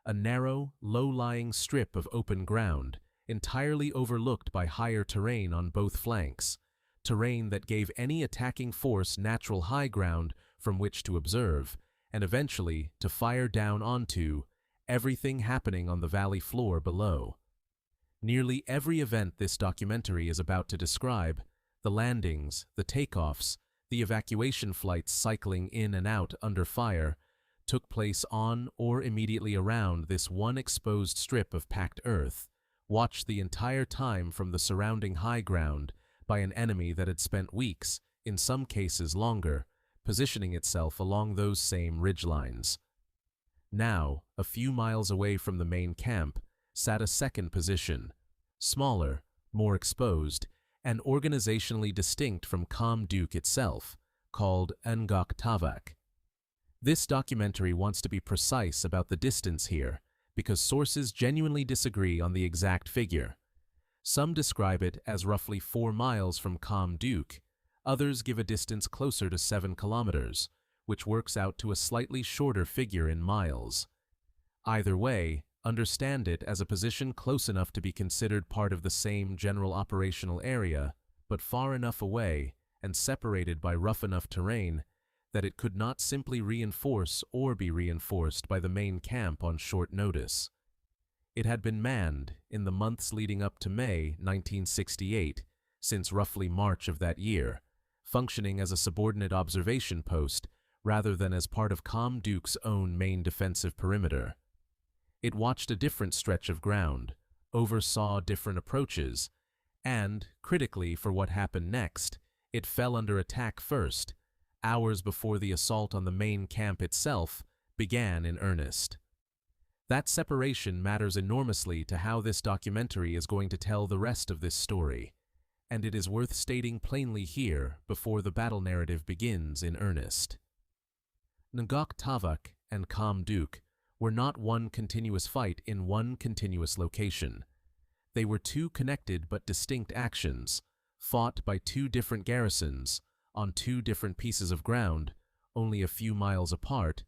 A narrow, low-lying strip of open ground, entirely overlooked by higher terrain on both flanks, terrain that gave any attacking force natural high ground from which to observe, and eventually to fire down onto, everything happening on the valley floor below. Nearly every event this documentary is about to describe, the landings, the takeoffs, the evacuation flights cycling in and out under fire, took place on or immediately around this one exposed strip of packed earth, watched the entire time from the surrounding high ground by an enemy that had spent weeks, in some cases longer, positioning itself along those same ridgelines. Now, a few miles away from the main camp, sat a second position, smaller, more exposed, and organizationally distinct from Kham Duc itself, called Ngoc Tavak. This documentary wants to be precise about the distance here, because sources genuinely disagree on the exact figure. Some describe it as roughly 4 miles from Kham Duc, others give a distance closer to 7 kilometers, which works out to a slightly shorter figure in miles. Either way, understand it as a position close enough to be considered part of the same general operational area, but far enough away and separated by rough enough terrain that it could not simply reinforce or be reinforced by the main camp on short notice. It had been manned in the months leading up to May 1968, since roughly March of that year, functioning as a subordinate observation post rather than as part of Kham Duc's own main defensive perimeter. It watched a different stretch of ground, oversaw different approaches, and, critically for what happened next, it fell under attack first, hours before the assault on the main camp itself began in earnest. That separation matters enormously to how this documentary is going to tell the rest of this story, and it is worth stating plainly here before the battle narrative begins in earnest. Ngoc Tavak and Kham Duc were not one continuous fight in one continuous location. They were two connected but distinct actions, fought by two different garrisons, on two different pieces of ground, only a few miles apart,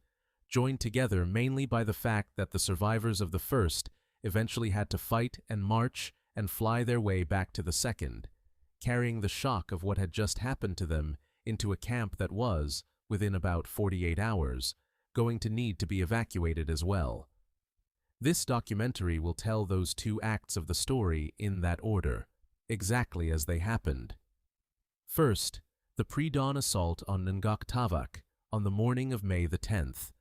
joined together mainly by the fact that the survivors of the first eventually had to fight and march and fly their way back to the second, carrying the shock of what had just happened to them into a camp that was, within about 48 hours, going to need to be evacuated as well. This documentary will tell those two acts of the story in that order, exactly as they happened. First, the pre-dawn assault on Ngoc Tavak on the morning of May the 10th.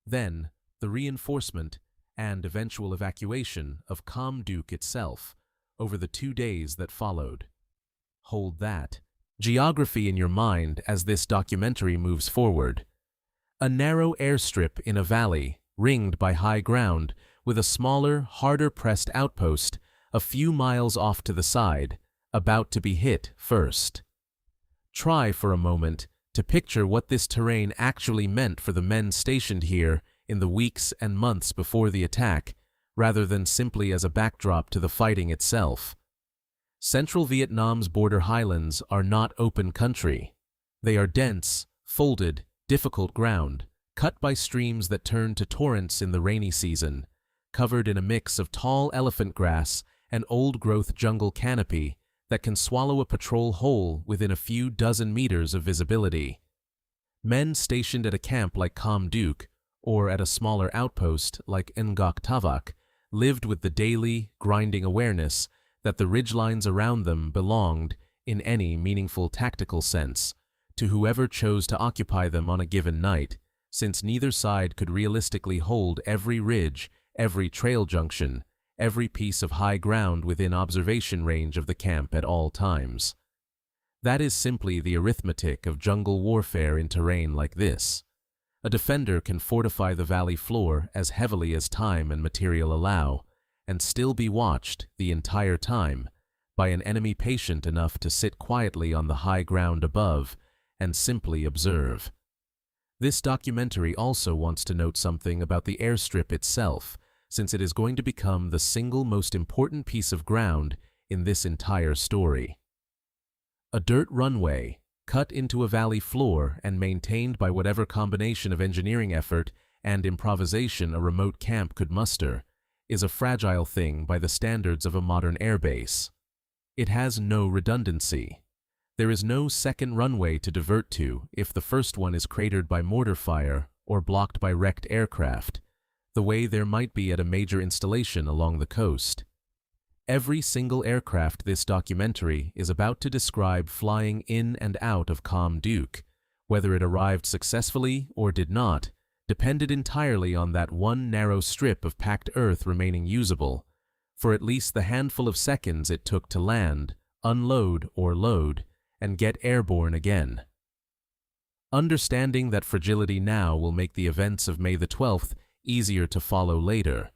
Then, the reinforcement and eventual evacuation of Kham Duc itself over the 2 days that followed. Hold that geography in your mind as this documentary moves forward. A narrow airstrip in a valley, ringed by high ground, with a smaller, harder-pressed outpost a few miles off to the side, about to be hit first. Try for a moment to picture what this terrain actually meant for the men stationed here in the weeks and months before the attack, rather than simply as a backdrop to the fighting itself. Central Vietnam's border highlands are not open country. They are dense, folded, difficult ground, cut by streams that turn to torrents in the rainy season, covered in a mix of tall elephant grass and old-growth jungle canopy that can swallow a patrol whole within a few dozen meters of visibility. Men stationed at a camp like Kham Duc, or at a smaller outpost like Ngoc Tavak, lived with the daily, grinding awareness that the ridgelines around them belonged, in any meaningful tactical sense, to whoever chose to occupy them on a given night, since neither side could realistically hold every ridge, every trail junction, every piece of high ground within observation range of the camp at all times. That is simply the arithmetic of jungle warfare in terrain like this. A defender can fortify the valley floor as heavily as time and material allow, and still be watched the entire time by an enemy patient enough to sit quietly on the high ground above and simply observe. This documentary also wants to note something about the airstrip itself, since it is going to become the single most important piece of ground in this entire story. A dirt runway, cut into a valley floor and maintained by whatever combination of engineering effort and improvisation a remote camp could muster, is a fragile thing by the standards of a modern airbase. It has no redundancy. There is no second runway to divert to if the first one is cratered by mortar fire or blocked by wrecked aircraft, the way there might be at a major installation along the coast. Every single aircraft this documentary is about to describe flying in and out of Kham Duc, whether it arrived successfully or did not, depended entirely on that one narrow strip of packed earth remaining usable, for at least the handful of seconds it took to land, unload or load, and get airborne again. Understanding that fragility now will make the events of May the 12th easier to follow later,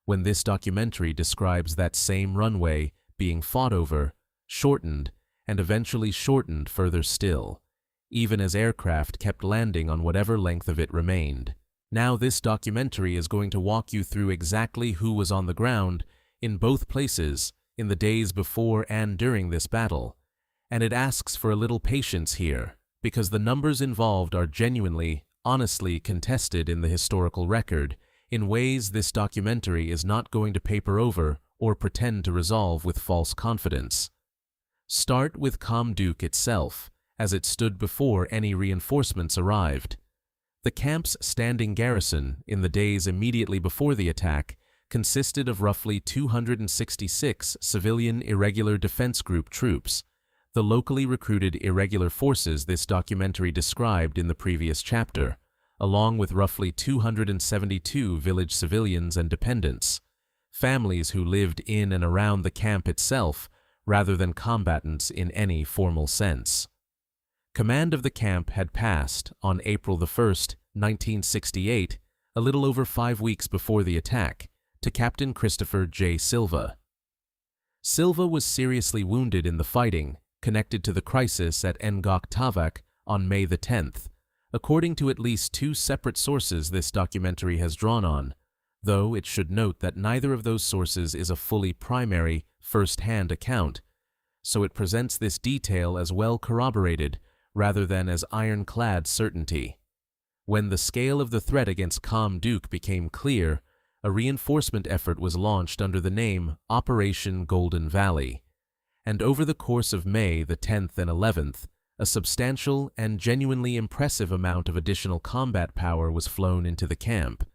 when this documentary describes that same runway being fought over, shortened, and eventually shortened further still, even as aircraft kept landing on whatever length of it remained. Now this documentary is going to walk you through exactly who was on the ground in both places in the days before and during this battle, and it asks for a little patience here, because the numbers involved are genuinely, honestly contested in the historical record in ways this documentary is not going to paper over or pretend to resolve with false confidence. Start with Kham Duc itself, as it stood before any reinforcements arrived. The camp's standing garrison in the days immediately before the attack consisted of roughly 266 civilian irregular defense group troops, the locally recruited irregular forces this documentary described in the previous chapter, along with roughly 272 village civilians and dependents, families who lived in and around the camp itself rather than combatants in any formal sense. Command of the camp had passed on April 1, 1968, a little over 5 weeks before the attack, to Captain Christopher J. Silva. Silva was seriously wounded in the fighting connected to the crisis at Ngoc Tavak on May the 10th, according to at least 2 separate sources this documentary has drawn on, though it should note that neither of those sources is a fully primary, first-hand account, so it presents this detail as well corroborated rather than as ironclad certainty. When the scale of the threat against Kham Duc became clear, a reinforcement effort was launched under the name Operation Golden Valley, and over the course of May the 10th and 11th, a substantial and genuinely impressive amount of additional combat power was flown into the camp.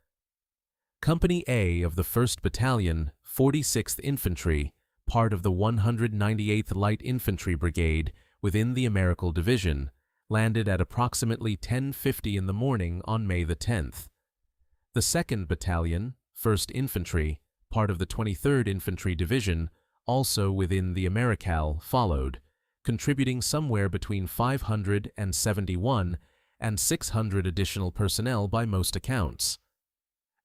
Company A of the 1st Battalion, 46th Infantry, part of the 198th Light Infantry Brigade within the Americal Division, landed at approximately 10:50 in the morning on May the 10th. The 2nd Battalion, 1st Infantry, part of the 23rd Infantry Division, also within the Americal, followed, contributing somewhere between 571 and 600 additional personnel by most accounts.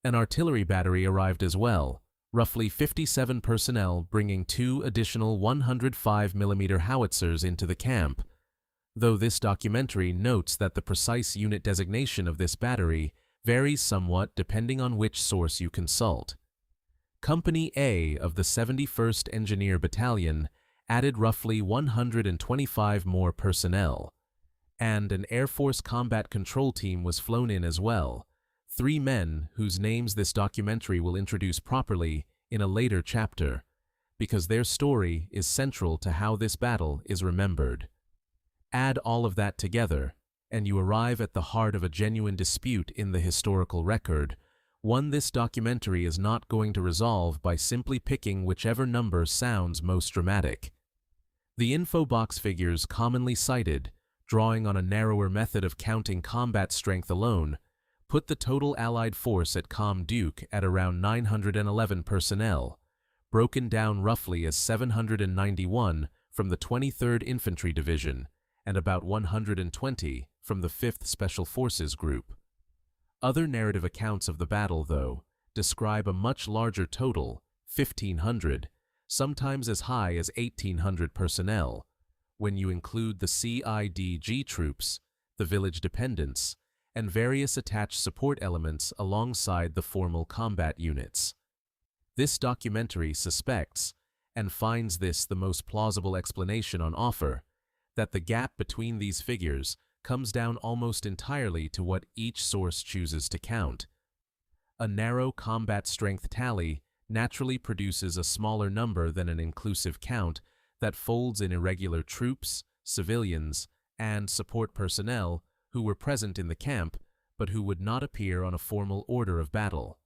An artillery battery arrived as well, roughly 57 personnel bringing 2 additional 105mm howitzers into the camp, though this documentary notes that the precise unit designation of this battery varies somewhat depending on which source you consult. Company A of the 71st Engineer Battalion added roughly 125 more personnel, and an Air Force Combat Control Team was flown in as well, 3 men whose names this documentary will introduce properly in a later chapter, because their story is central to how this battle is remembered. Add all of that together, and you arrive at the heart of a genuine dispute in the historical record, one this documentary is not going to resolve by simply picking whichever number sounds most dramatic. The info box figures commonly cited, drawing on a narrower method of counting combat strength alone, put the total Allied force at Kham Duc at around 911 personnel, broken down roughly as 791 from the 23rd Infantry Division and about 120 from the 5th Special Forces Group. Other narrative accounts of the battle, though, describe a much larger total, 1,500, sometimes as high as 1,800 personnel, when you include the CIDG troops, the village dependents, and various attached support elements alongside the formal combat units. This documentary suspects, and finds this the most plausible explanation on offer, that the gap between these figures comes down almost entirely to what each source chooses to count. A narrow combat strength tally naturally produces a smaller number than an inclusive count that folds in irregular troops, civilians, and support personnel who were present in the camp but who would not appear on a formal order of battle.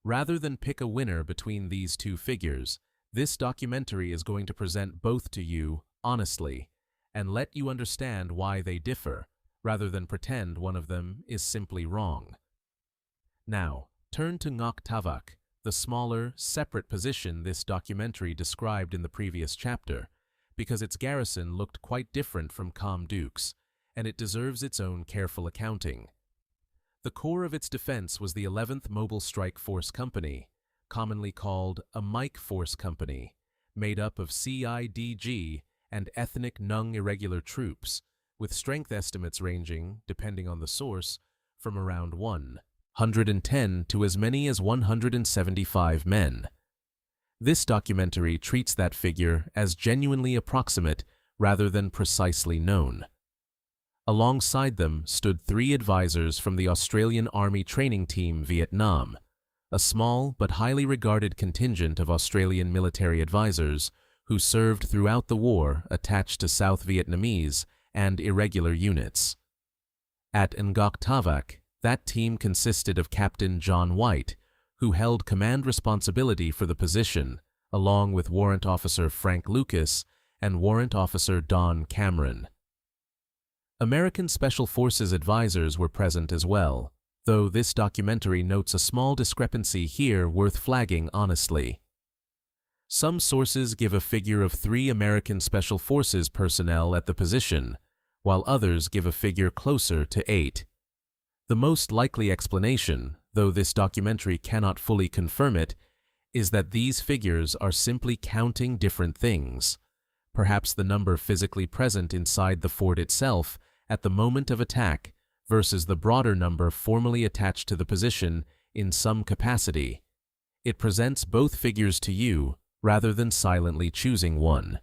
Rather than pick a winner between these two figures, this documentary is going to present both to you honestly and let you understand why they differ, rather than pretend one of them is simply wrong. Now, turn to Ngoc Tavak, the smaller, separate position this documentary described in the previous chapter, because its garrison looked quite different from Kham Duc's, and it deserves its own careful accounting. The core of its defense was the 11th Mobile Strike Force Company, commonly called a Mike Force Company, made up of CIDG and ethnic Nung irregular troops, with strength estimates ranging, depending on the source, from around 110 to as many as 175 men. This documentary treats that figure as genuinely approximate rather than precisely known. Alongside them stood 3 advisors from the Australian Army Training Team Vietnam, a small but highly regarded contingent of Australian military advisors who served throughout the war attached to South Vietnamese and irregular units. At Ngoc Tavak, that team consisted of Captain John White, who held command responsibility for the position, along with Warrant Officer Frank Lucas and Warrant Officer Don Cameron. American Special Forces advisors were present as well, though this documentary notes a small discrepancy here worth flagging honestly. Some sources give a figure of 3 American Special Forces personnel at the position, while others give a figure closer to 8. The most likely explanation, though this documentary cannot fully confirm it, is that these figures are simply counting different things, perhaps the number physically present inside the fort itself at the moment of attack versus the broader number formally attached to the position in some capacity. It presents both figures to you rather than silently choosing one.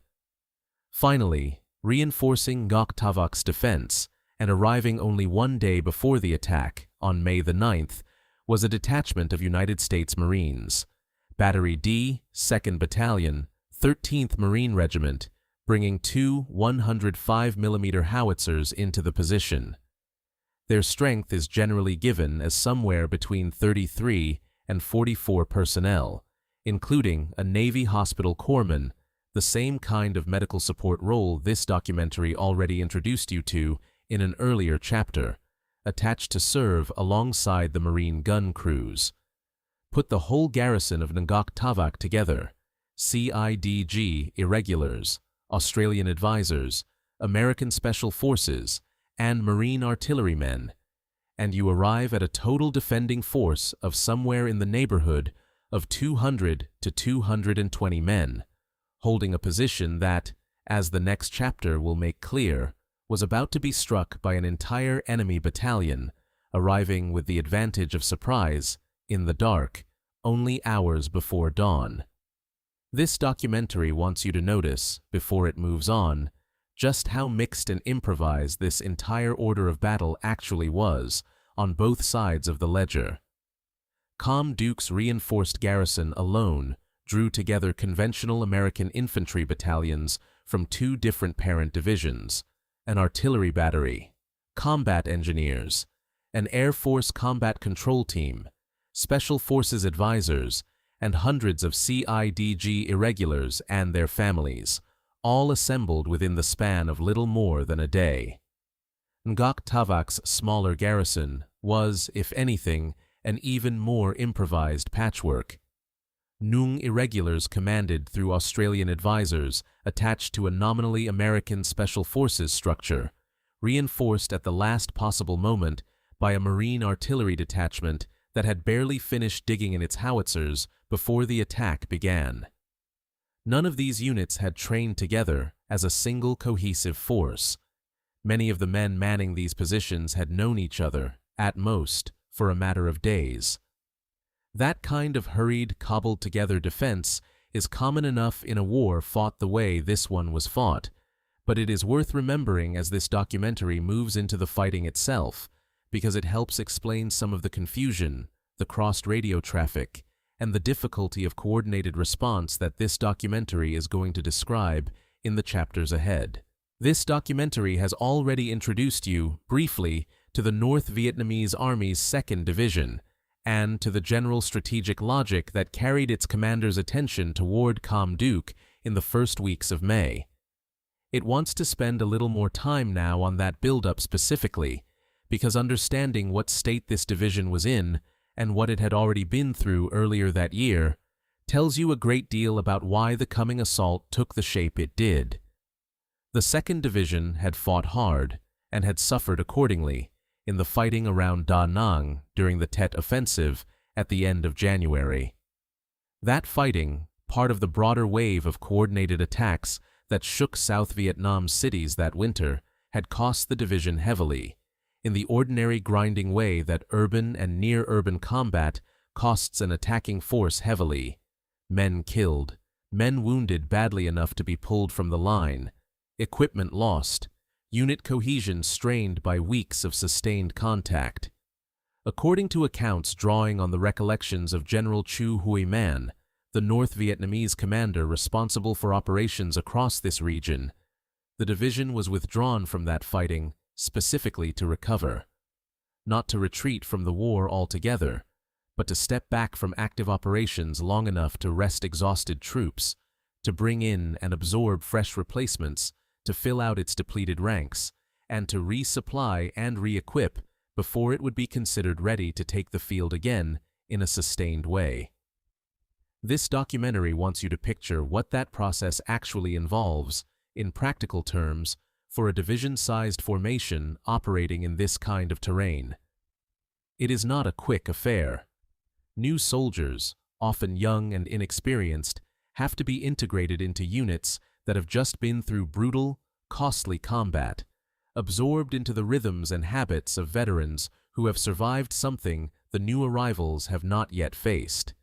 Finally, reinforcing Ngoc Tavak's defense and arriving only 1 day before the attack, on May the 9th, was a detachment of United States Marines, Battery D, 2nd Battalion, 13th Marine Regiment, bringing 2 105mm howitzers into the position. Their strength is generally given as somewhere between 33 and 44 personnel, including a Navy hospital corpsman, the same kind of medical support role this documentary already introduced you to in an earlier chapter, attached to serve alongside the Marine gun crews. Put the whole garrison of Ngoc Tavak together, CIDG irregulars, Australian advisors, American Special Forces, and Marine artillerymen, and you arrive at a total defending force of somewhere in the neighborhood of 200 to 220 men, holding a position that, as the next chapter will make clear, was about to be struck by an entire enemy battalion, arriving with the advantage of surprise, in the dark, only hours before dawn. This documentary wants you to notice, before it moves on, just how mixed and improvised this entire order of battle actually was on both sides of the ledger. Kham Duc's reinforced garrison alone drew together conventional American infantry battalions from 2 different parent divisions, an artillery battery, combat engineers, an Air Force combat control team, Special Forces advisors, and hundreds of CIDG irregulars and their families, all assembled within the span of little more than a day. Ngoc Tavak's smaller garrison was, if anything, an even more improvised patchwork. Nung irregulars commanded through Australian advisors attached to a nominally American Special Forces structure, reinforced at the last possible moment by a Marine artillery detachment that had barely finished digging in its howitzers before the attack began. None of these units had trained together as a single cohesive force. Many of the men manning these positions had known each other, at most, for a matter of days. That kind of hurried, cobbled-together defense is common enough in a war fought the way this one was fought, but it is worth remembering as this documentary moves into the fighting itself, because it helps explain some of the confusion, the crossed radio traffic, and the difficulty of coordinated response that this documentary is going to describe in the chapters ahead. This documentary has already introduced you, briefly, to the North Vietnamese Army's 2nd Division, and to the general strategic logic that carried its commander's attention toward Kham Duc in the first weeks of May. It wants to spend a little more time now on that build-up specifically, because understanding what state this division was in, and what it had already been through earlier that year, tells you a great deal about why the coming assault took the shape it did. The 2nd Division had fought hard and had suffered accordingly in the fighting around Da Nang during the Tet Offensive at the end of January. That fighting, part of the broader wave of coordinated attacks that shook South Vietnam's cities that winter, had cost the division heavily, in the ordinary grinding way that urban and near-urban combat costs an attacking force heavily. Men killed, men wounded badly enough to be pulled from the line, equipment lost, unit cohesion strained by weeks of sustained contact. According to accounts drawing on the recollections of General Chu Huy Man, the North Vietnamese commander responsible for operations across this region, the division was withdrawn from that fighting specifically to recover. Not to retreat from the war altogether, but to step back from active operations long enough to rest exhausted troops, to bring in and absorb fresh replacements, to fill out its depleted ranks, and to resupply and re-equip before it would be considered ready to take the field again in a sustained way. This documentary wants you to picture what that process actually involves, in practical terms, for a division-sized formation operating in this kind of terrain. It is not a quick affair. New soldiers, often young and inexperienced, have to be integrated into units that have just been through brutal, costly combat, absorbed into the rhythms and habits of veterans who have survived something the new arrivals have not yet faced.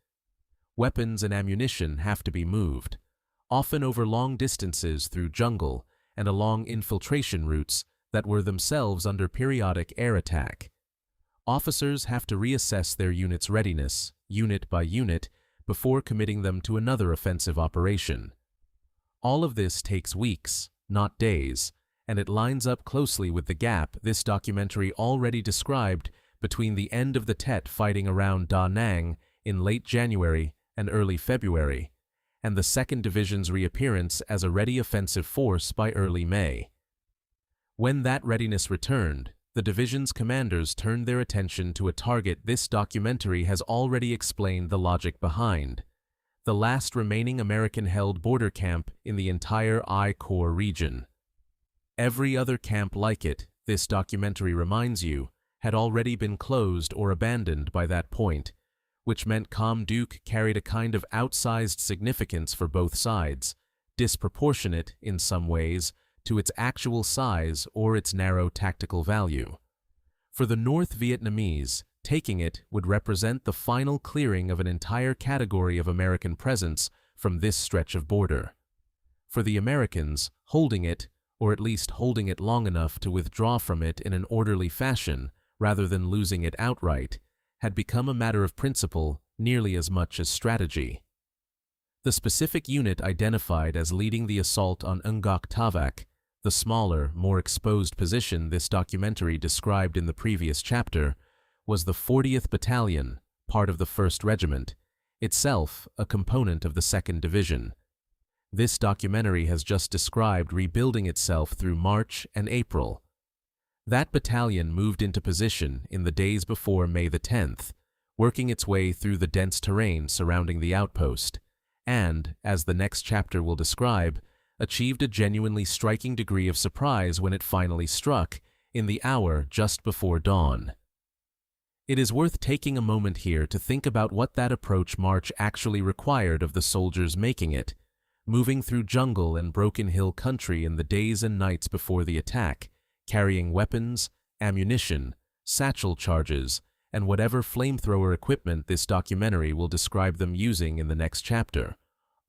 Weapons and ammunition have to be moved, often over long distances through jungle and along infiltration routes that were themselves under periodic air attack. Officers have to reassess their unit's readiness, unit by unit, before committing them to another offensive operation. All of this takes weeks, not days, and it lines up closely with the gap this documentary already described between the end of the Tet fighting around Da Nang in late January and early February, and the 2nd Division's reappearance as a ready offensive force by early May. When that readiness returned, the division's commanders turned their attention to a target this documentary has already explained the logic behind: the last remaining American-held border camp in the entire I Corps region. Every other camp like it, this documentary reminds you, had already been closed or abandoned by that point, which meant Kham Duc carried a kind of outsized significance for both sides, disproportionate, in some ways, to its actual size or its narrow tactical value. For the North Vietnamese, taking it would represent the final clearing of an entire category of American presence from this stretch of border. For the Americans, holding it, or at least holding it long enough to withdraw from it in an orderly fashion rather than losing it outright, had become a matter of principle nearly as much as strategy. The specific unit identified as leading the assault on Ngoc Tavac, the smaller, more exposed position this documentary described in the previous chapter, was the 40th Battalion, part of the 1st Regiment, itself a component of the 2nd Division. This documentary has just described rebuilding itself through March and April. That battalion moved into position in the days before May the 10th, working its way through the dense terrain surrounding the outpost, and, as the next chapter will describe, achieved a genuinely striking degree of surprise when it finally struck, in the hour just before dawn. It is worth taking a moment here to think about what that approach march actually required of the soldiers making it, moving through jungle and broken hill country in the days and nights before the attack, carrying weapons, ammunition, satchel charges, and whatever flamethrower equipment this documentary will describe them using in the next chapter,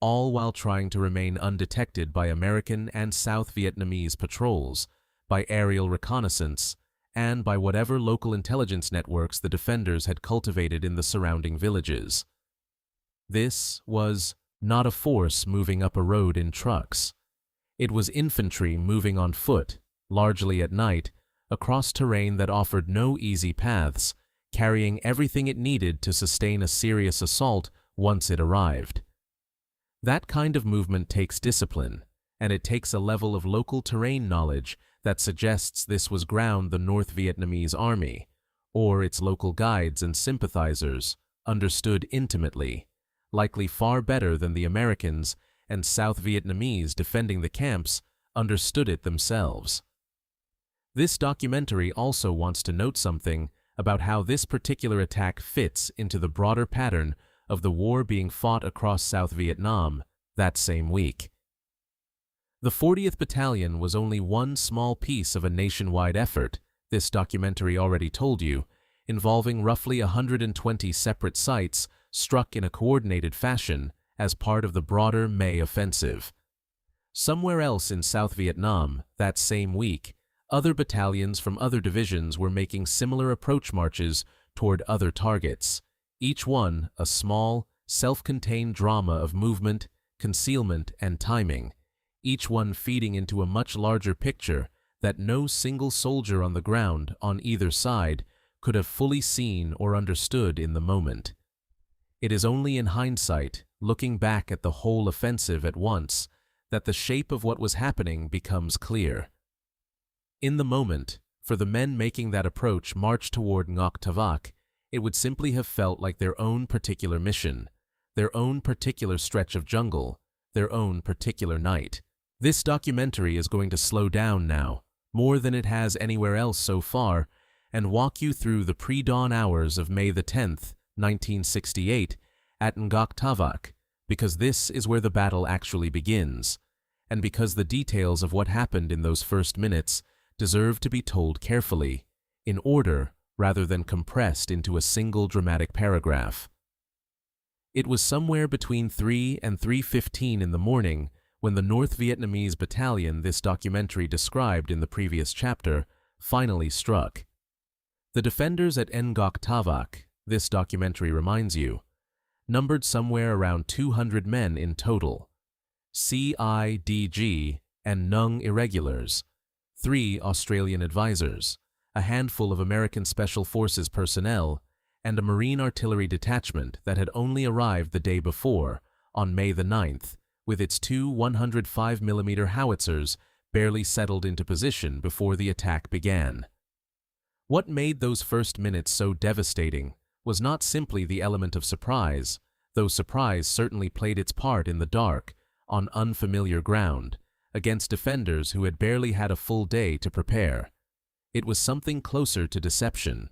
all while trying to remain undetected by American and South Vietnamese patrols, by aerial reconnaissance, and by whatever local intelligence networks the defenders had cultivated in the surrounding villages. This was not a force moving up a road in trucks. It was infantry moving on foot, largely at night, across terrain that offered no easy paths, carrying everything it needed to sustain a serious assault once it arrived. That kind of movement takes discipline, and it takes a level of local terrain knowledge that suggests this was ground the North Vietnamese army, or its local guides and sympathizers, understood intimately, likely far better than the Americans and South Vietnamese defending the camps understood it themselves. This documentary also wants to note something about how this particular attack fits into the broader pattern of the war being fought across South Vietnam that same week. The 40th Battalion was only one small piece of a nationwide effort, this documentary already told you, involving roughly 120 separate sites struck in a coordinated fashion as part of the broader May offensive. Somewhere else in South Vietnam, that same week, other battalions from other divisions were making similar approach marches toward other targets, each one a small, self-contained drama of movement, concealment, and timing, each one feeding into a much larger picture that no single soldier on the ground on either side could have fully seen or understood in the moment. It is only in hindsight, looking back at the whole offensive at once, that the shape of what was happening becomes clear. In the moment, for the men making that approach march toward Ngoc Tavac, it would simply have felt like their own particular mission, their own particular stretch of jungle, their own particular night. This documentary is going to slow down now, more than it has anywhere else so far, and walk you through the pre-dawn hours of May the 10th, 1968, at Ngoc Tavac, because this is where the battle actually begins, and because the details of what happened in those first minutes deserve to be told carefully, in order rather than compressed into a single dramatic paragraph. It was somewhere between 3 and 3:15 in the morning when the North Vietnamese battalion this documentary described in the previous chapter finally struck. The defenders at Ngoc Tavac, this documentary reminds you, numbered somewhere around 200 men in total, CIDG and Nung irregulars, 3 Australian advisors, a handful of American Special Forces personnel, and a Marine artillery detachment that had only arrived the day before, on May the 9th, with its 2 105mm howitzers barely settled into position before the attack began. What made those first minutes so devastating was not simply the element of surprise, though surprise certainly played its part in the dark, on unfamiliar ground, against defenders who had barely had a full day to prepare. It was something closer to deception.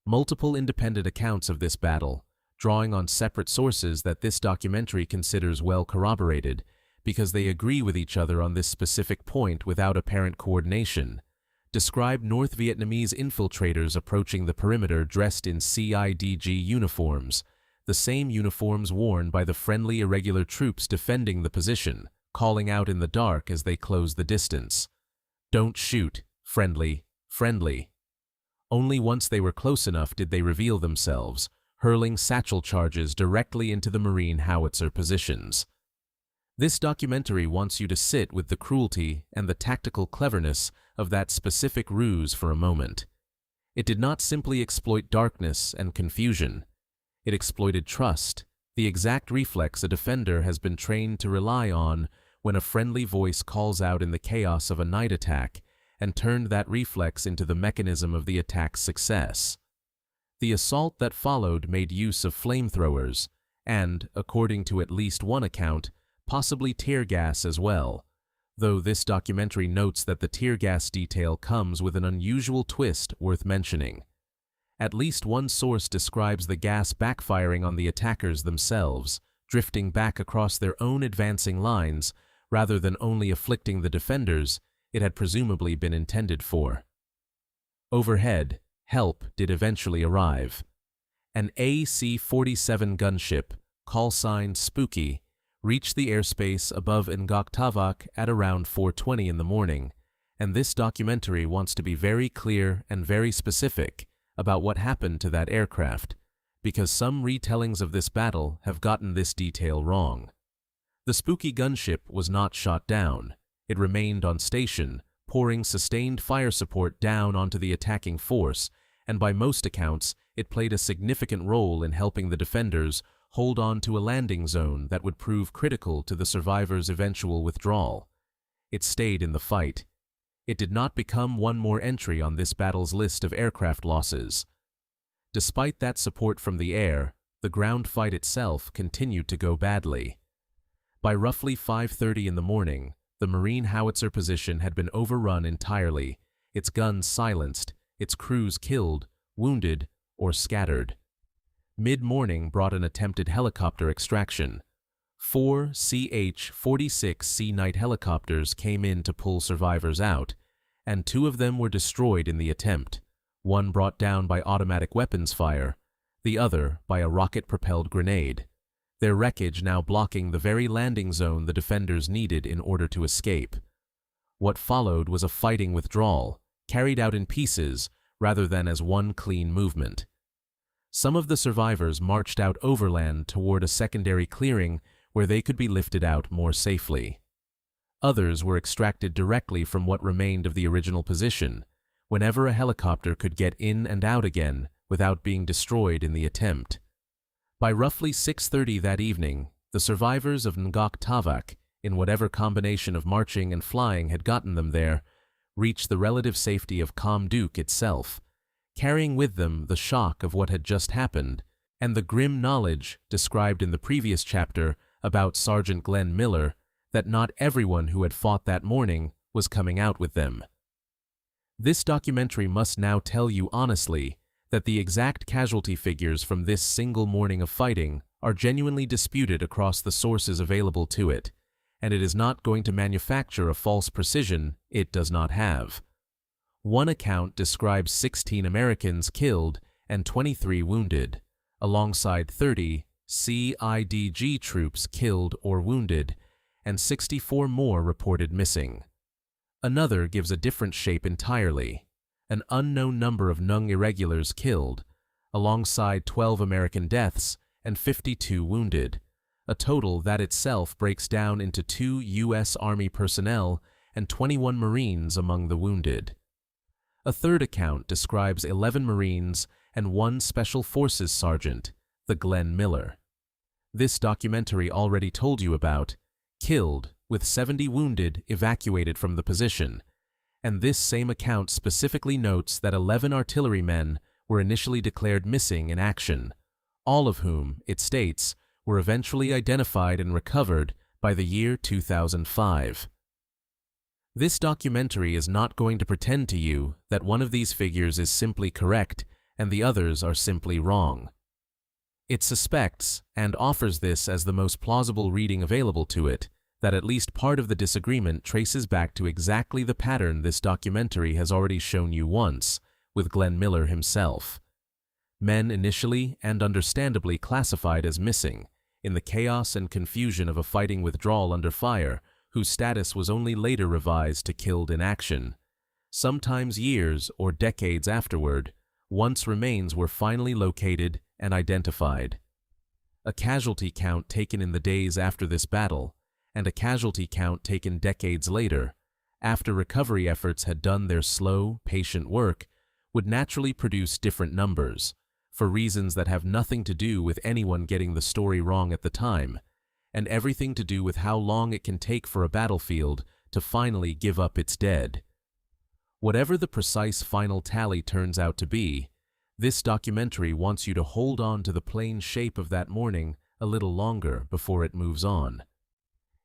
Multiple independent accounts of this battle, drawing on separate sources that this documentary considers well corroborated, because they agree with each other on this specific point without apparent coordination, describe North Vietnamese infiltrators approaching the perimeter dressed in CIDG uniforms, the same uniforms worn by the friendly irregular troops defending the position, calling out in the dark as they closed the distance. "Don't shoot, friendly, friendly." Only once they were close enough did they reveal themselves, hurling satchel charges directly into the Marine howitzer positions. This documentary wants you to sit with the cruelty and the tactical cleverness of that specific ruse for a moment. It did not simply exploit darkness and confusion. It exploited trust, the exact reflex a defender has been trained to rely on when a friendly voice calls out in the chaos of a night attack, and turned that reflex into the mechanism of the attack's success. The assault that followed made use of flamethrowers, and, according to at least one account, possibly tear gas as well, though this documentary notes that the tear gas detail comes with an unusual twist worth mentioning. At least one source describes the gas backfiring on the attackers themselves, drifting back across their own advancing lines, rather than only afflicting the defenders it had presumably been intended for. Overhead, help did eventually arrive. An AC-47 gunship, call-signed Spooky, reached the airspace above Ngoc Tavac at around 4:20 in the morning, and this documentary wants to be very clear and very specific about what happened to that aircraft, because some retellings of this battle have gotten this detail wrong. The Spooky gunship was not shot down. It remained on station, pouring sustained fire support down onto the attacking force, and by most accounts, it played a significant role in helping the defenders hold on to a landing zone that would prove critical to the survivors' eventual withdrawal. It stayed in the fight. It did not become one more entry on this battle's list of aircraft losses. Despite that support from the air, the ground fight itself continued to go badly. By roughly 5:30 in the morning, the Marine howitzer position had been overrun entirely, its guns silenced, its crews killed, wounded, or scattered. Mid-morning brought an attempted helicopter extraction. 4 CH-46C night helicopters came in to pull survivors out, and 2 of them were destroyed in the attempt, one brought down by automatic weapons fire, the other by a rocket-propelled grenade, their wreckage now blocking the very landing zone the defenders needed in order to escape. What followed was a fighting withdrawal, carried out in pieces rather than as one clean movement. Some of the survivors marched out overland toward a secondary clearing where they could be lifted out more safely. Others were extracted directly from what remained of the original position, whenever a helicopter could get in and out again without being destroyed in the attempt. By roughly 6:30 that evening, the survivors of Ngoc Tavak, in whatever combination of marching and flying had gotten them there, reached the relative safety of Kham Duc itself, carrying with them the shock of what had just happened and the grim knowledge described in the previous chapter about Sergeant Glenn Miller that not everyone who had fought that morning was coming out with them. This documentary must now tell you honestly that the exact casualty figures from this single morning of fighting are genuinely disputed across the sources available to it, and it is not going to manufacture a false precision it does not have. One account describes 16 Americans killed and 23 wounded, alongside 30 CIDG troops killed or wounded, and 64 more reported missing. Another gives a different shape entirely, an unknown number of Nung irregulars killed, alongside 12 American deaths and 52 wounded, a total that itself breaks down into 2 U.S. Army personnel and 21 Marines among the wounded. A third account describes 11 Marines and 1 Special Forces sergeant, the Glenn Miller. This documentary already told you about, killed, with 70 wounded evacuated from the position, and this same account specifically notes that 11 artillerymen were initially declared missing in action, all of whom, it states, were eventually identified and recovered by the year 2005. This documentary is not going to pretend to you that one of these figures is simply correct and the others are simply wrong. It suspects, and offers this as the most plausible reading available to it, that at least part of the disagreement traces back to exactly the pattern this documentary has already shown you once, with Glenn Miller himself. Men initially and understandably classified as missing, in the chaos and confusion of a fighting withdrawal under fire, whose status was only later revised to killed in action. Sometimes years or decades afterward, once remains were finally located and identified. A casualty count taken in the days after this battle, and a casualty count taken decades later, after recovery efforts had done their slow, patient work, would naturally produce different numbers, for reasons that have nothing to do with anyone getting the story wrong at the time, and everything to do with how long it can take for a battlefield to finally give up its dead. Whatever the precise final tally turns out to be, this documentary wants you to hold on to the plain shape of that morning a little longer before it moves on.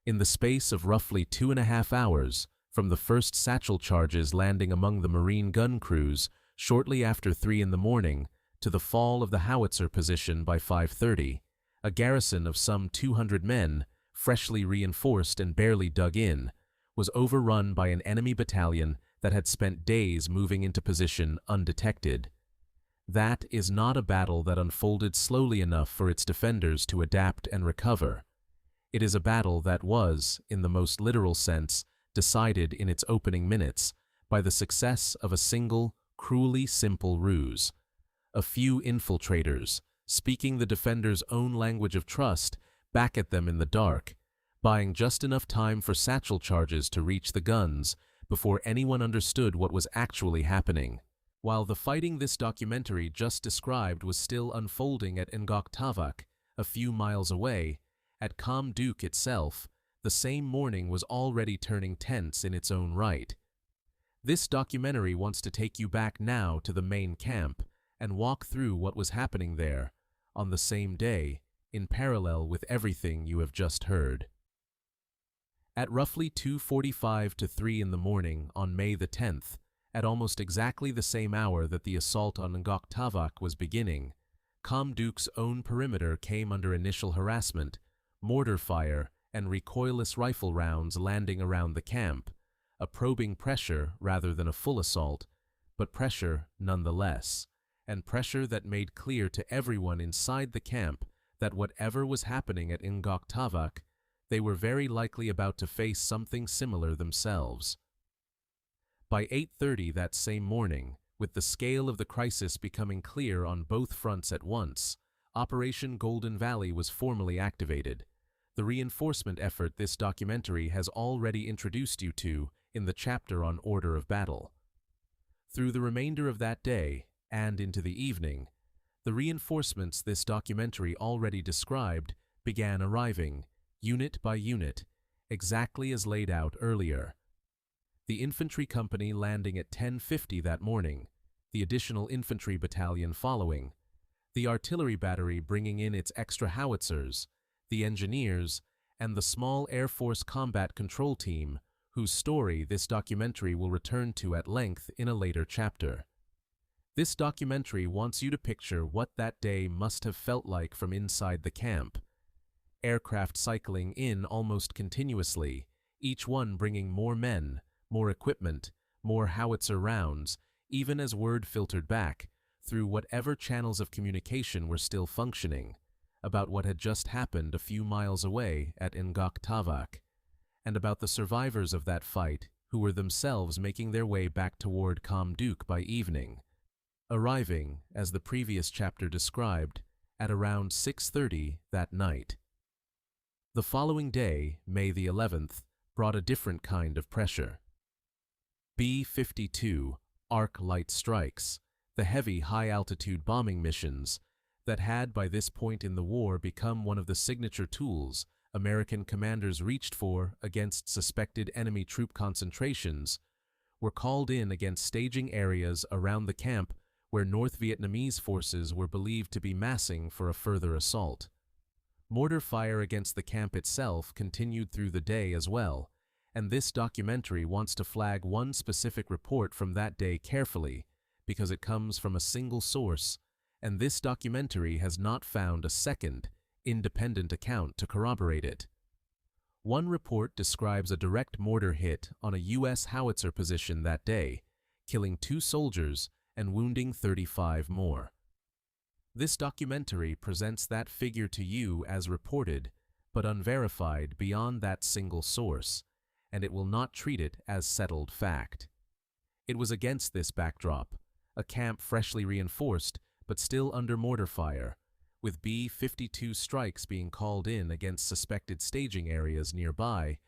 In the space of roughly 2.5 hours, from the first satchel charges landing among the Marine gun crews shortly after 3 in the morning to the fall of the howitzer position by 5:30, a garrison of some 200 men, freshly reinforced and barely dug in, was overrun by an enemy battalion that had spent days moving into position undetected. That is not a battle that unfolded slowly enough for its defenders to adapt and recover. It is a battle that was, in the most literal sense, decided in its opening minutes by the success of a single, cruelly simple ruse. A few infiltrators, speaking the defenders' own language of trust, back at them in the dark, buying just enough time for satchel charges to reach the guns before anyone understood what was actually happening. While the fighting this documentary just described was still unfolding at Ngoc Tavak, a few miles away, at Kham Duc itself, the same morning was already turning tense in its own right. This documentary wants to take you back now to the main camp and walk through what was happening there, on the same day, in parallel with everything you have just heard. At roughly 2:45 to 3 in the morning on May the 10th, at almost exactly the same hour that the assault on Ngoc Tavak was beginning, Kham Duc's own perimeter came under initial harassment, mortar fire and recoilless rifle rounds landing around the camp, a probing pressure rather than a full assault, but pressure nonetheless, and pressure that made clear to everyone inside the camp that whatever was happening at Ngoc Tavak, they were very likely about to face something similar themselves. By 8:30 that same morning, with the scale of the crisis becoming clear on both fronts at once, Operation Golden Valley was formally activated, the reinforcement effort this documentary has already introduced you to in the chapter on order of battle. Through the remainder of that day, and into the evening, the reinforcements this documentary already described began arriving, unit by unit, exactly as laid out earlier. The infantry company landing at 10:50 that morning, the additional infantry battalion following, the artillery battery bringing in its extra howitzers, the engineers, and the small Air Force combat control team, whose story this documentary will return to at length in a later chapter. This documentary wants you to picture what that day must have felt like from inside the camp. Aircraft cycling in almost continuously, each one bringing more men, more equipment, more howitzer rounds, even as word filtered back, through whatever channels of communication were still functioning, about what had just happened a few miles away at Ngoc Tavak, and about the survivors of that fight who were themselves making their way back toward Kham Duc by evening, arriving, as the previous chapter described, at around 6:30 that night. The following day, May the 11th, brought a different kind of pressure. B-52 arc light strikes, the heavy high-altitude bombing missions that had by this point in the war become one of the signature tools American commanders reached for against suspected enemy troop concentrations, were called in against staging areas around the camp where North Vietnamese forces were believed to be massing for a further assault. Mortar fire against the camp itself continued through the day as well, and this documentary wants to flag one specific report from that day carefully because it comes from a single source, and this documentary has not found a second, independent account to corroborate it. One report describes a direct mortar hit on a U.S. howitzer position that day, killing 2 soldiers and wounding 35 more. This documentary presents that figure to you as reported, but unverified beyond that single source, and it will not treat it as settled fact. It was against this backdrop, a camp freshly reinforced but still under mortar fire, with B-52 strikes being called in against suspected staging areas nearby,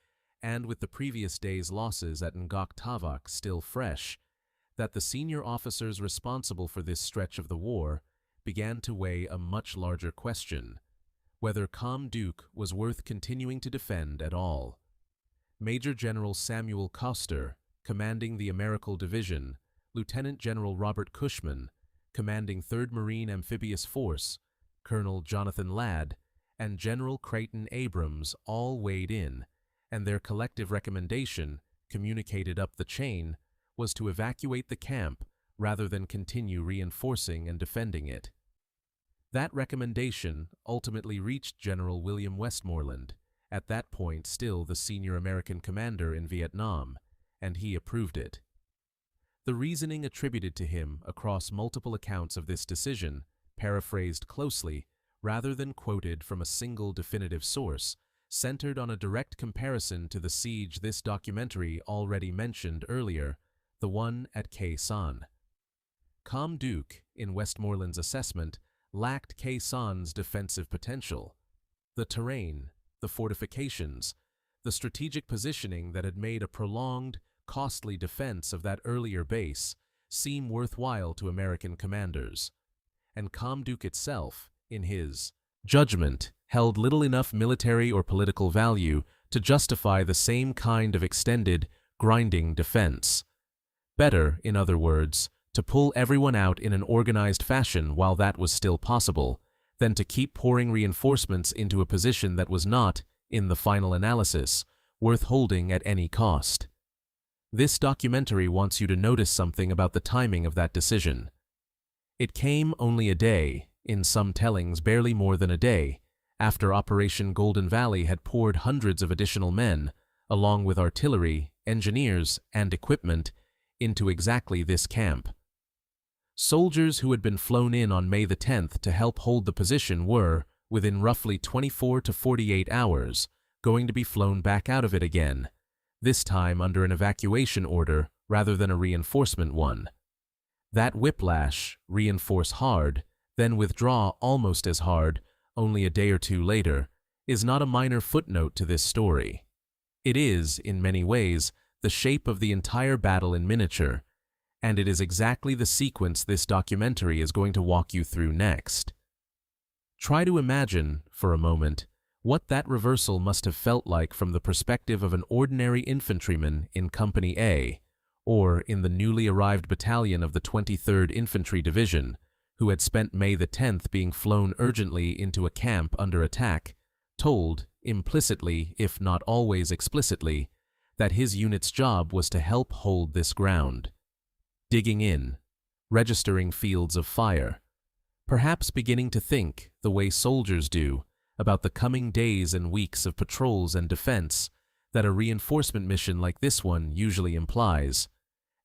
and with the previous day's losses at Ngoc Tavak still fresh, that the senior officers responsible for this stretch of the war began to weigh a much larger question: whether Kham Duc was worth continuing to defend at all. Major General Samuel Coster, commanding the Americal Division, Lieutenant General Robert Cushman, commanding 3rd Marine Amphibious Force, Colonel Jonathan Ladd, and General Creighton Abrams all weighed in, and their collective recommendation, communicated up the chain, was to evacuate the camp rather than continue reinforcing and defending it. That recommendation ultimately reached General William Westmoreland, at that point still the senior American commander in Vietnam, and he approved it. The reasoning attributed to him across multiple accounts of this decision, paraphrased closely, rather than quoted from a single definitive source, centered on a direct comparison to the siege this documentary already mentioned earlier, the one at Khe Sanh. Kham Duc, in Westmoreland's assessment, lacked Khe Sanh's defensive potential. The terrain, the fortifications, the strategic positioning that had made a prolonged, costly defense of that earlier base seem worthwhile to American commanders. And Kham Duc itself, in his judgment, held little enough military or political value to justify the same kind of extended, grinding defense. Better, in other words, to pull everyone out in an organized fashion while that was still possible, than to keep pouring reinforcements into a position that was not, in the final analysis, worth holding at any cost. This documentary wants you to notice something about the timing of that decision. It came only a day, in some tellings barely more than a day, after Operation Golden Valley had poured hundreds of additional men, along with artillery, engineers, and equipment, into exactly this camp. Soldiers who had been flown in on May the 10th to help hold the position were, within roughly 24 to 48 hours, going to be flown back out of it again, this time under an evacuation order rather than a reinforcement one. That whiplash, reinforce hard, then withdraw almost as hard, only a day or two later, is not a minor footnote to this story. It is, in many ways, the shape of the entire battle in miniature, and it is exactly the sequence this documentary is going to walk you through next. Try to imagine, for a moment, what that reversal must have felt like from the perspective of an ordinary infantryman in Company A, or in the newly arrived battalion of the 23rd Infantry Division, who had spent May the 10th being flown urgently into a camp under attack, told, implicitly if not always explicitly, that his unit's job was to help hold this ground. Digging in, registering fields of fire, perhaps beginning to think, the way soldiers do, about the coming days and weeks of patrols and defense that a reinforcement mission like this one usually implies,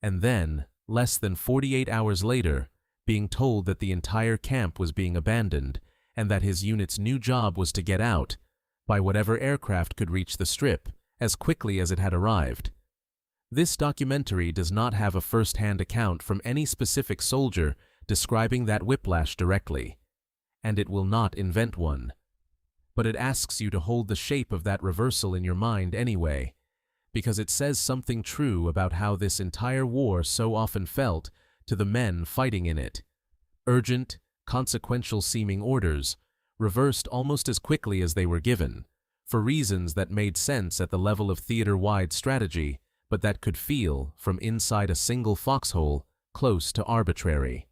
and then, less than 48 hours later, being told that the entire camp was being abandoned and that his unit's new job was to get out, by whatever aircraft could reach the strip, as quickly as it had arrived. This documentary does not have a first-hand account from any specific soldier describing that whiplash directly, and it will not invent one. But it asks you to hold the shape of that reversal in your mind anyway, because it says something true about how this entire war so often felt to the men fighting in it. Urgent, consequential-seeming orders, reversed almost as quickly as they were given, for reasons that made sense at the level of theater-wide strategy, but that could feel, from inside a single foxhole, close to arbitrary.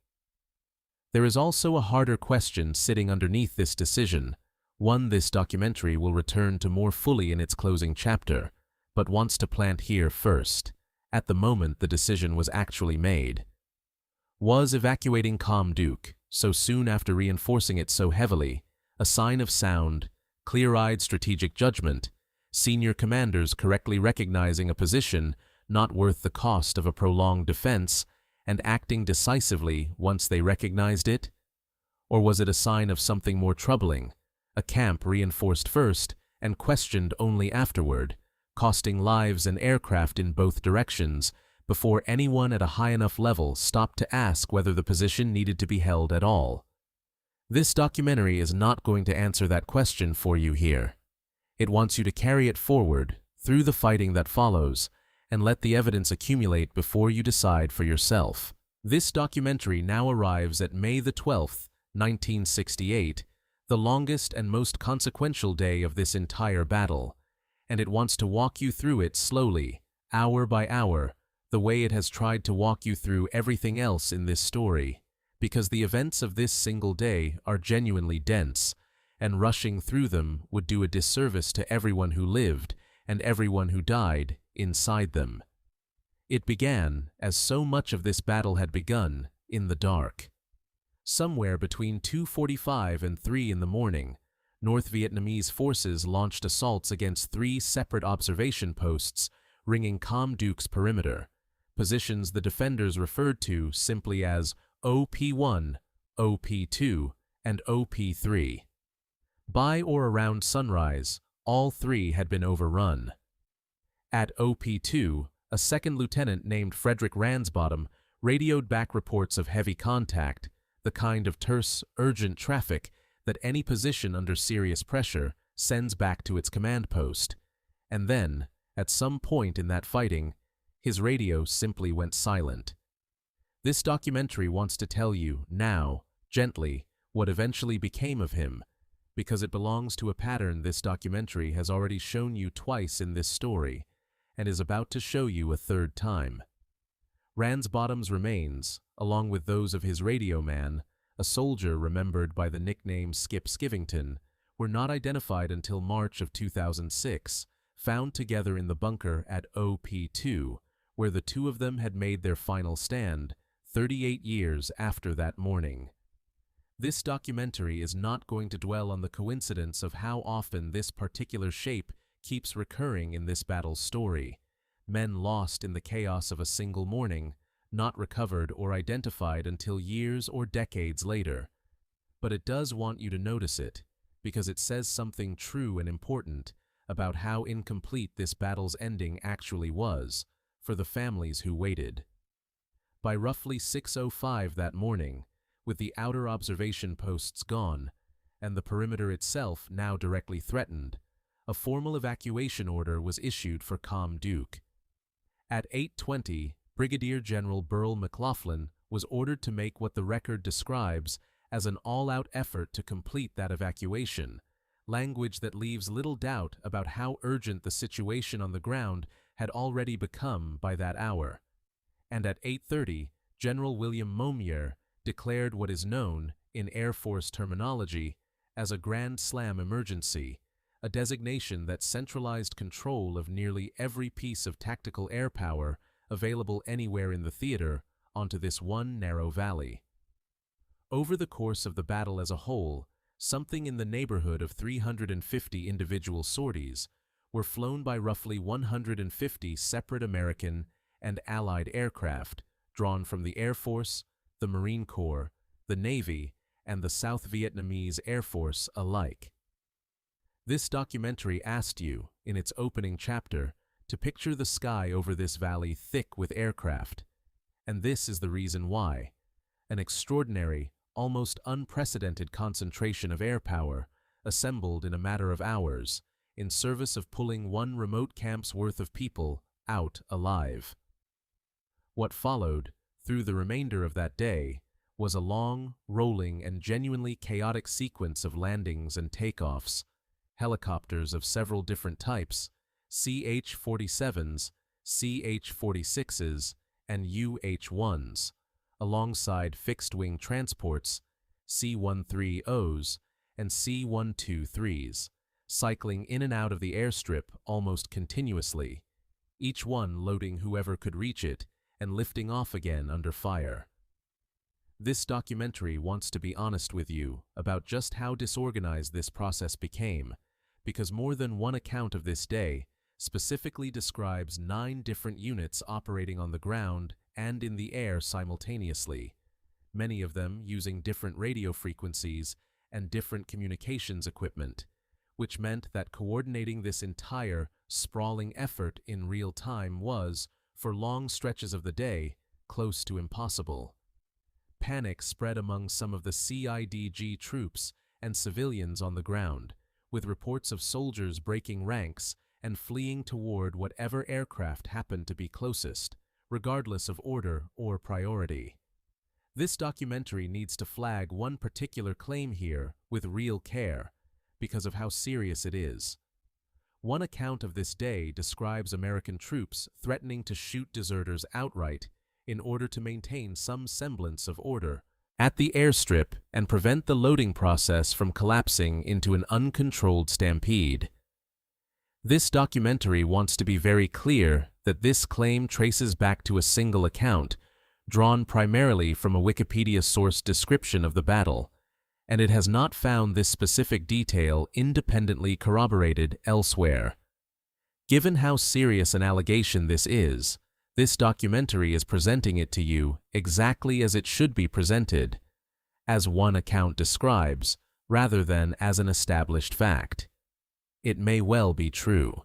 There is also a harder question sitting underneath this decision, one this documentary will return to more fully in its closing chapter, but wants to plant here first, at the moment the decision was actually made. Was evacuating Kham Duc, so soon after reinforcing it so heavily, a sign of sound, clear-eyed strategic judgment, senior commanders correctly recognizing a position not worth the cost of a prolonged defense and acting decisively once they recognized it? Or was it a sign of something more troubling, a camp reinforced first and questioned only afterward, costing lives and aircraft in both directions before anyone at a high enough level stopped to ask whether the position needed to be held at all? This documentary is not going to answer that question for you here. It wants you to carry it forward, through the fighting that follows, and let the evidence accumulate before you decide for yourself. This documentary now arrives at May the 12th, 1968, the longest and most consequential day of this entire battle, and it wants to walk you through it slowly, hour by hour, the way it has tried to walk you through everything else in this story, because the events of this single day are genuinely dense, and rushing through them would do a disservice to everyone who lived and everyone who died inside them. It began, as so much of this battle had begun, in the dark. Somewhere between 2:45 and 3 in the morning, North Vietnamese forces launched assaults against 3 separate observation posts ringing Kham Duc's perimeter, positions the defenders referred to simply as OP1, OP2, and OP3. By or around sunrise, all 3 had been overrun. At OP2, a second lieutenant named Frederick Ransbottom radioed back reports of heavy contact, the kind of terse, urgent traffic that any position under serious pressure sends back to its command post. And then, at some point in that fighting, his radio simply went silent. This documentary wants to tell you, now, gently, what eventually became of him, because it belongs to a pattern this documentary has already shown you twice in this story, and is about to show you a third time. Ransbottom's remains, along with those of his radio man, a soldier remembered by the nickname Skip Skivington, were not identified until March of 2006, found together in the bunker at OP2, where the two of them had made their final stand, 38 years after that morning. This documentary is not going to dwell on the coincidence of how often this particular shape keeps recurring in this battle's story. Men lost in the chaos of a single morning, not recovered or identified until years or decades later. But it does want you to notice it, because it says something true and important about how incomplete this battle's ending actually was for the families who waited. By roughly 6:05 that morning, with the outer observation posts gone, and the perimeter itself now directly threatened, a formal evacuation order was issued for Kham Duc. At 8:20, Brigadier General Burl McLaughlin was ordered to make what the record describes as an all-out effort to complete that evacuation, language that leaves little doubt about how urgent the situation on the ground had already become by that hour. And at 8:30, General William Maumier declared what is known, in Air Force terminology, as a Grand Slam emergency, a designation that centralized control of nearly every piece of tactical air power available anywhere in the theater onto this one narrow valley. Over the course of the battle as a whole, something in the neighborhood of 350 individual sorties were flown by roughly 150 separate American and Allied aircraft drawn from the Air Force, the Marine Corps, the Navy, and the South Vietnamese Air Force alike. This documentary asked you, in its opening chapter, to picture the sky over this valley thick with aircraft. And this is the reason why. An extraordinary, almost unprecedented concentration of air power, assembled in a matter of hours, in service of pulling one remote camp's worth of people out alive. What followed, through the remainder of that day, was a long, rolling, and genuinely chaotic sequence of landings and takeoffs, helicopters of several different types, CH-47s, CH-46s, and UH-1s, alongside fixed-wing transports, C-130s, and C-123s, cycling in and out of the airstrip almost continuously, each one loading whoever could reach it and lifting off again under fire. This documentary wants to be honest with you about just how disorganized this process became, because more than one account of this day specifically describes 9 different units operating on the ground and in the air simultaneously, many of them using different radio frequencies and different communications equipment, which meant that coordinating this entire, sprawling effort in real time was, for long stretches of the day, close to impossible. Panic spread among some of the CIDG troops and civilians on the ground, with reports of soldiers breaking ranks and fleeing toward whatever aircraft happened to be closest, regardless of order or priority. This documentary needs to flag one particular claim here with real care, because of how serious it is. One account of this day describes American troops threatening to shoot deserters outright in order to maintain some semblance of order at the airstrip and prevent the loading process from collapsing into an uncontrolled stampede. This documentary wants to be very clear that this claim traces back to a single account, drawn primarily from a Wikipedia source description of the battle, and it has not found this specific detail independently corroborated elsewhere. Given how serious an allegation this is, this documentary is presenting it to you exactly as it should be presented, as one account describes, rather than as an established fact. It may well be true.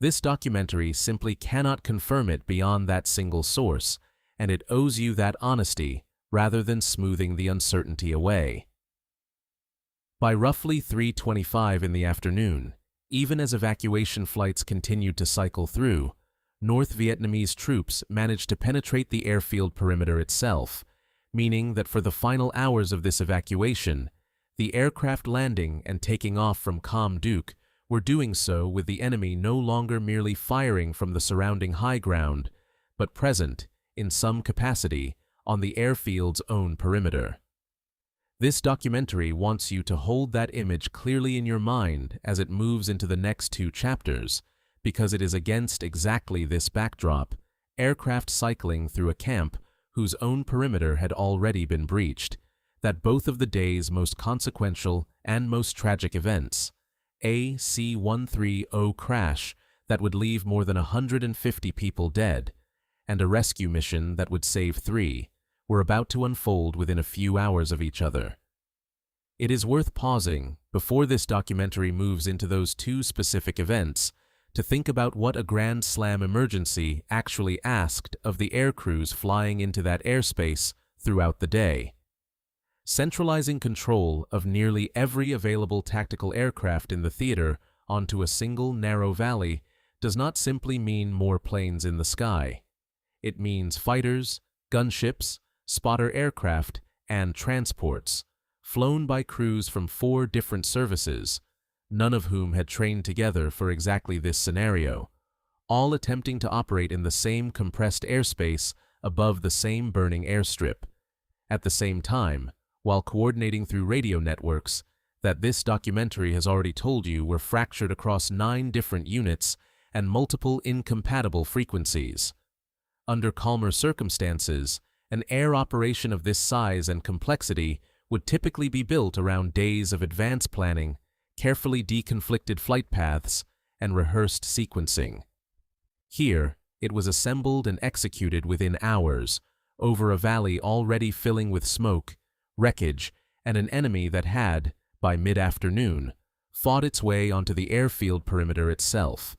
This documentary simply cannot confirm it beyond that single source, and it owes you that honesty rather than smoothing the uncertainty away. By roughly 3:25 in the afternoon, even as evacuation flights continued to cycle through, North Vietnamese troops managed to penetrate the airfield perimeter itself, meaning that for the final hours of this evacuation, the aircraft landing and taking off from Kham Duc were doing so with the enemy no longer merely firing from the surrounding high ground, but present in some capacity, on the airfield's own perimeter. This documentary wants you to hold that image clearly in your mind as it moves into the next two chapters, because it is against exactly this backdrop, aircraft cycling through a camp whose own perimeter had already been breached, that both of the day's most consequential and most tragic events, a C-130 crash that would leave more than 150 people dead, and a rescue mission that would save 3, were about to unfold within a few hours of each other. It is worth pausing, before this documentary moves into those two specific events, to think about what a Grand Slam emergency actually asked of the air crews flying into that airspace throughout the day. Centralizing control of nearly every available tactical aircraft in the theater onto a single narrow valley does not simply mean more planes in the sky. It means fighters, gunships, spotter aircraft, and transports, flown by crews from 4 different services, none of whom had trained together for exactly this scenario, all attempting to operate in the same compressed airspace above the same burning airstrip. At the same time, while coordinating through radio networks that this documentary has already told you were fractured across 9 different units and multiple incompatible frequencies. Under calmer circumstances, an air operation of this size and complexity would typically be built around days of advance planning, carefully deconflicted flight paths, and rehearsed sequencing. Here, it was assembled and executed within hours, over a valley already filling with smoke, wreckage, and an enemy that had, by mid-afternoon, fought its way onto the airfield perimeter itself.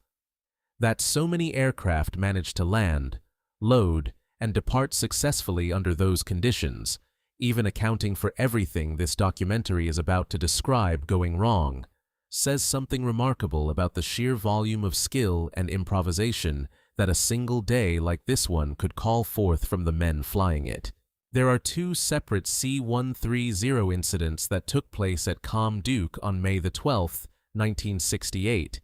That so many aircraft managed to land, load, and depart successfully under those conditions, even accounting for everything this documentary is about to describe going wrong, says something remarkable about the sheer volume of skill and improvisation that a single day like this one could call forth from the men flying it. There are 2 separate C-130 incidents that took place at Kham Duc on May 12, 1968,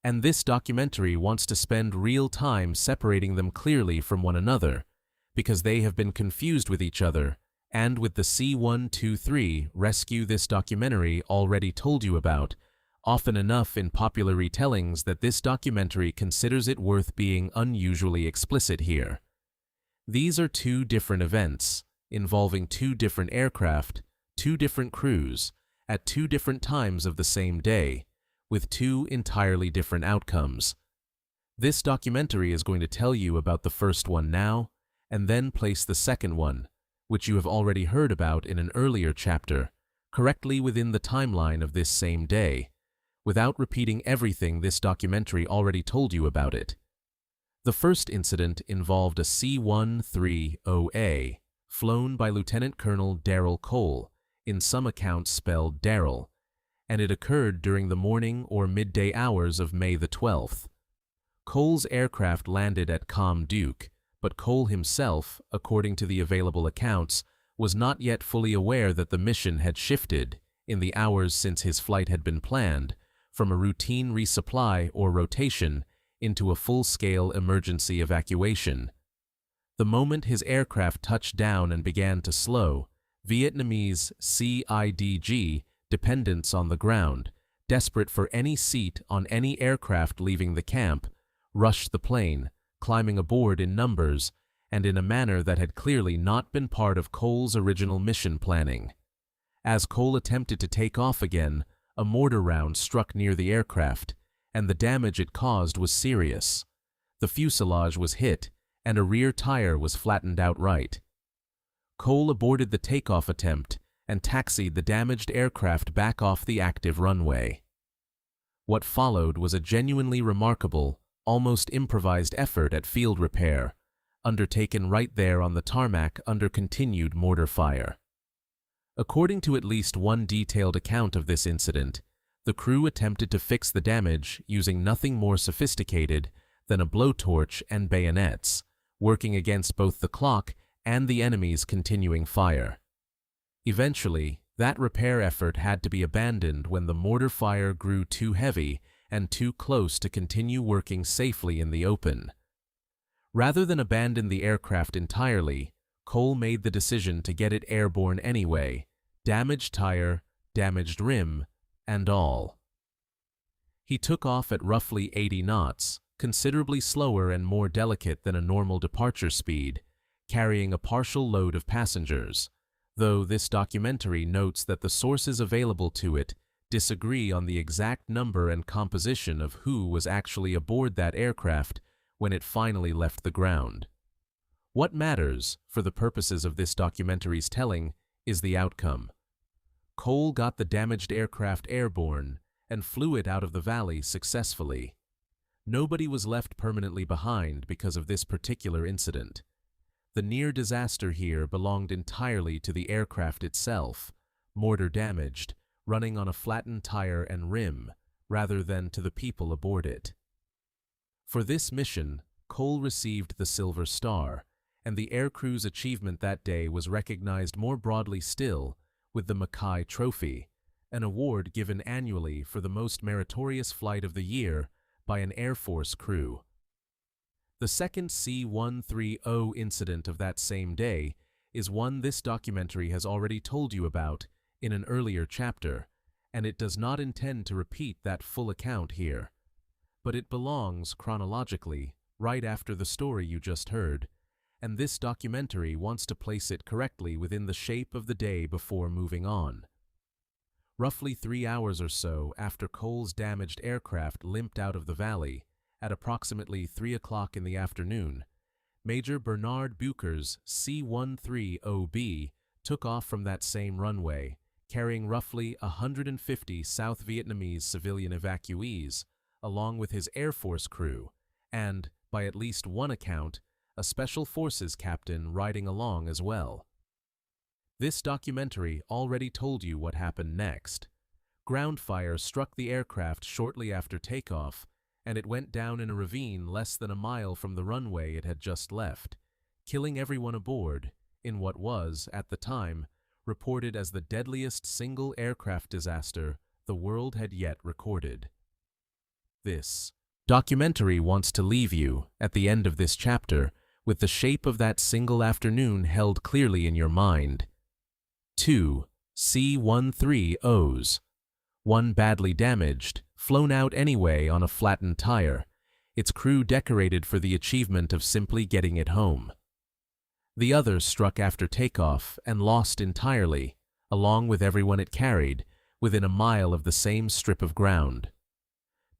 and this documentary wants to spend real time separating them clearly from one another, because they have been confused with each other, and with the C-123 rescue this documentary already told you about, often enough in popular retellings that this documentary considers it worth being unusually explicit here. These are 2 different events, involving 2 different aircraft, 2 different crews, at 2 different times of the same day, with 2 entirely different outcomes. This documentary is going to tell you about the first one now, and then place the second one, which you have already heard about in an earlier chapter, correctly within the timeline of this same day, without repeating everything this documentary already told you about it. The first incident involved a C-130A, flown by Lieutenant Colonel Darrell Cole, in some accounts spelled Darrell, and it occurred during the morning or midday hours of May the 12th. Cole's aircraft landed at Kham Duc, but Cole himself, according to the available accounts, was not yet fully aware that the mission had shifted, in the hours since his flight had been planned, from a routine resupply or rotation into a full-scale emergency evacuation. The moment his aircraft touched down and began to slow, Vietnamese CIDG dependents on the ground, desperate for any seat on any aircraft leaving the camp, rushed the plane, climbing aboard in numbers, and in a manner that had clearly not been part of Cole's original mission planning. As Cole attempted to take off again, a mortar round struck near the aircraft, and the damage it caused was serious. The fuselage was hit, and a rear tire was flattened outright. Cole aborted the takeoff attempt and taxied the damaged aircraft back off the active runway. What followed was a genuinely remarkable, almost improvised effort at field repair, undertaken right there on the tarmac under continued mortar fire. According to at least one detailed account of this incident, the crew attempted to fix the damage using nothing more sophisticated than a blowtorch and bayonets, working against both the clock and the enemy's continuing fire. Eventually, that repair effort had to be abandoned when the mortar fire grew too heavy and too close to continue working safely in the open. Rather than abandon the aircraft entirely, Cole made the decision to get it airborne anyway, damaged tire, damaged rim, and all. He took off at roughly 80 knots, considerably slower and more delicate than a normal departure speed, carrying a partial load of passengers, though this documentary notes that the sources available to it disagree on the exact number and composition of who was actually aboard that aircraft when it finally left the ground. What matters, for the purposes of this documentary's telling, is the outcome. Cole got the damaged aircraft airborne and flew it out of the valley successfully. Nobody was left permanently behind because of this particular incident. The near disaster here belonged entirely to the aircraft itself, mortar damaged, running on a flattened tire and rim, rather than to the people aboard it. For this mission, Cole received the Silver Star, and the aircrew's achievement that day was recognized more broadly still with the Mackay Trophy, an award given annually for the most meritorious flight of the year by an Air Force crew. The second C-130 incident of that same day is one this documentary has already told you about in an earlier chapter, and it does not intend to repeat that full account here. But it belongs, chronologically, right after the story you just heard, and this documentary wants to place it correctly within the shape of the day before moving on. Roughly 3 hours or so after Cole's damaged aircraft limped out of the valley, at approximately 3 o'clock in the afternoon, Major Bernard Bucher's C-130B took off from that same runway, carrying roughly 150 South Vietnamese civilian evacuees, along with his Air Force crew, and, by at least one account, a Special Forces captain riding along as well. This documentary already told you what happened next. Ground fire struck the aircraft shortly after takeoff, and it went down in a ravine less than a mile from the runway it had just left, killing everyone aboard in what was, at the time, reported as the deadliest single aircraft disaster the world had yet recorded. This documentary wants to leave you, at the end of this chapter, with the shape of that single afternoon held clearly in your mind. 2 C-130s. One badly damaged, flown out anyway on a flattened tire, its crew decorated for the achievement of simply getting it home. The other struck after takeoff and lost entirely, along with everyone it carried, within a mile of the same strip of ground.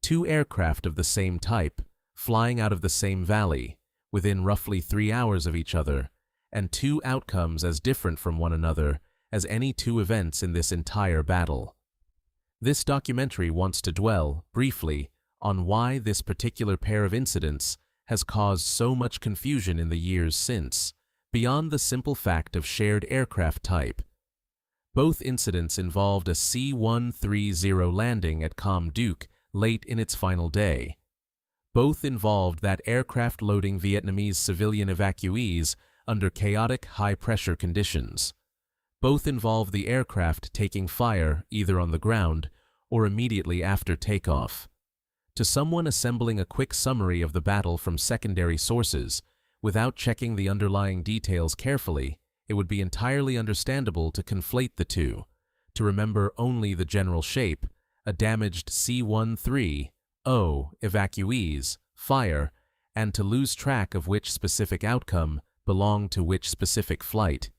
2 aircraft of the same type, flying out of the same valley, within roughly 3 hours of each other, and 2 outcomes as different from one another as any 2 events in this entire battle. This documentary wants to dwell, briefly, on why this particular pair of incidents has caused so much confusion in the years since, beyond the simple fact of shared aircraft type. Both incidents involved a C-130 landing at Kham Duc late in its final day. Both involved that aircraft loading Vietnamese civilian evacuees under chaotic high-pressure conditions. Both involved the aircraft taking fire either on the ground or immediately after takeoff. To someone assembling a quick summary of the battle from secondary sources, without checking the underlying details carefully, it would be entirely understandable to conflate the two, to remember only the general shape, a damaged C-130 evacuees, fire, and to lose track of which specific outcome belonged to which specific flight.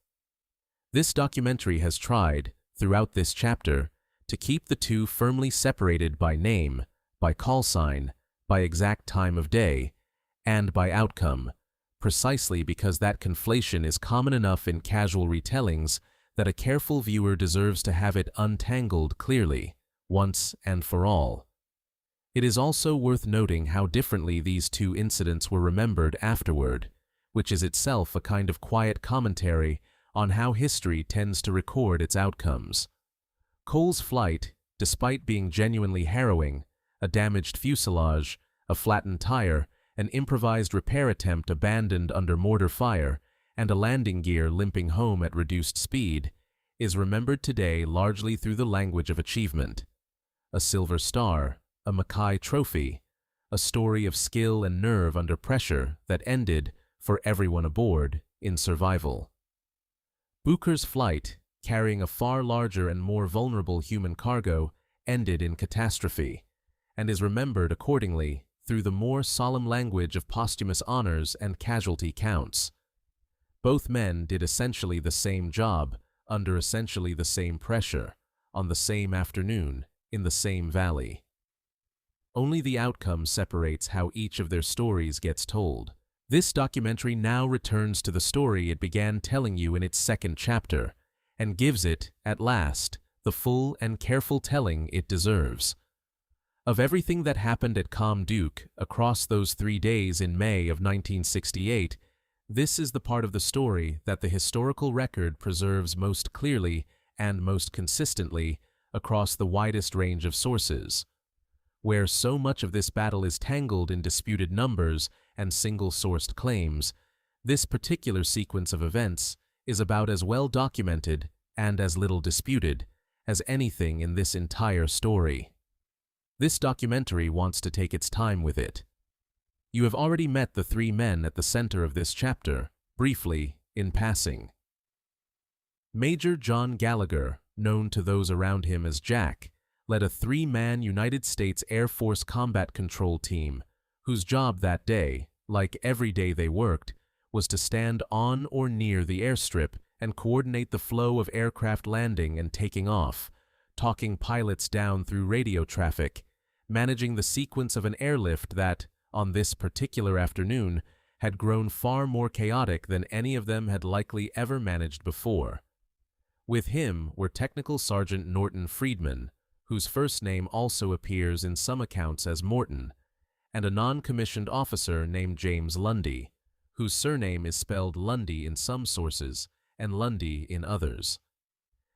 This documentary has tried, throughout this chapter, to keep the two firmly separated by name, by call sign, by exact time of day, and by outcome, precisely because that conflation is common enough in casual retellings that a careful viewer deserves to have it untangled clearly, once and for all. It is also worth noting how differently these 2 incidents were remembered afterward, which is itself a kind of quiet commentary on how history tends to record its outcomes. Cole's flight, despite being genuinely harrowing, a damaged fuselage, a flattened tire, an improvised repair attempt abandoned under mortar fire, and a landing gear limping home at reduced speed, is remembered today largely through the language of achievement. A Silver Star, a Mackay Trophy, a story of skill and nerve under pressure that ended, for everyone aboard, in survival. Bucher's flight, carrying a far larger and more vulnerable human cargo, ended in catastrophe, and is remembered accordingly through the more solemn language of posthumous honors and casualty counts. Both men did essentially the same job, under essentially the same pressure, on the same afternoon, in the same valley. Only the outcome separates how each of their stories gets told. This documentary now returns to the story it began telling you in its second chapter, and gives it, at last, the full and careful telling it deserves. Of everything that happened at Kham Duc across those 3 days in May of 1968, this is the part of the story that the historical record preserves most clearly and most consistently across the widest range of sources. Where so much of this battle is tangled in disputed numbers and single-sourced claims, this particular sequence of events is about as well documented and as little disputed as anything in this entire story. This documentary wants to take its time with it. You have already met the 3 men at the center of this chapter, briefly, in passing. Major John Gallagher, known to those around him as Jack, led a 3-man United States Air Force combat control team, whose job that day, like every day they worked, was to stand on or near the airstrip and coordinate the flow of aircraft landing and taking off, talking pilots down through radio traffic, managing the sequence of an airlift that, on this particular afternoon, had grown far more chaotic than any of them had likely ever managed before. With him were Technical Sergeant Norton Friedman, whose first name also appears in some accounts as Morton, and a non-commissioned officer named James Lundy, whose surname is spelled Lundy in some sources and Lundy in others.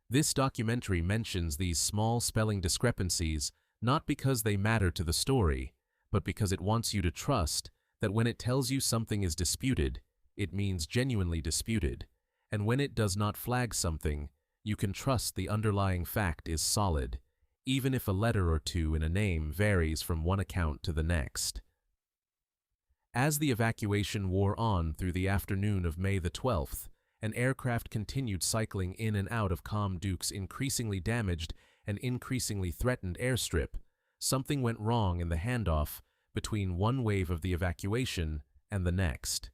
This documentary mentions these small spelling discrepancies not because they matter to the story, but because it wants you to trust that when it tells you something is disputed, it means genuinely disputed, and when it does not flag something, you can trust the underlying fact is solid, even if a letter or two in a name varies from one account to the next. As the evacuation wore on through the afternoon of May the 12th, an aircraft continued cycling in and out of Kham Duc's increasingly damaged and increasingly threatened airstrip, something went wrong in the handoff between one wave of the evacuation and the next.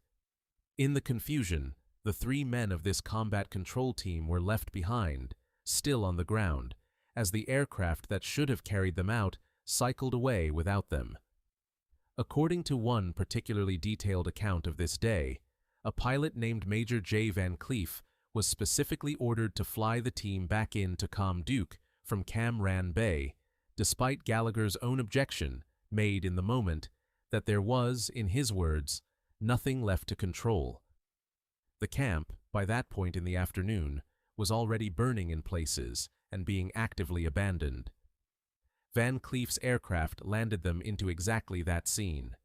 In the confusion, the 3 men of this combat control team were left behind, still on the ground, as the aircraft that should have carried them out cycled away without them. According to one particularly detailed account of this day, a pilot named Major J. Van Cleef was specifically ordered to fly the team back into Kham Duc from Cam Ranh Bay, despite Gallagher's own objection, made in the moment, that there was, in his words, nothing left to control. The camp, by that point in the afternoon, was already burning in places and being actively abandoned. Van Cleef's aircraft landed them into exactly that scene.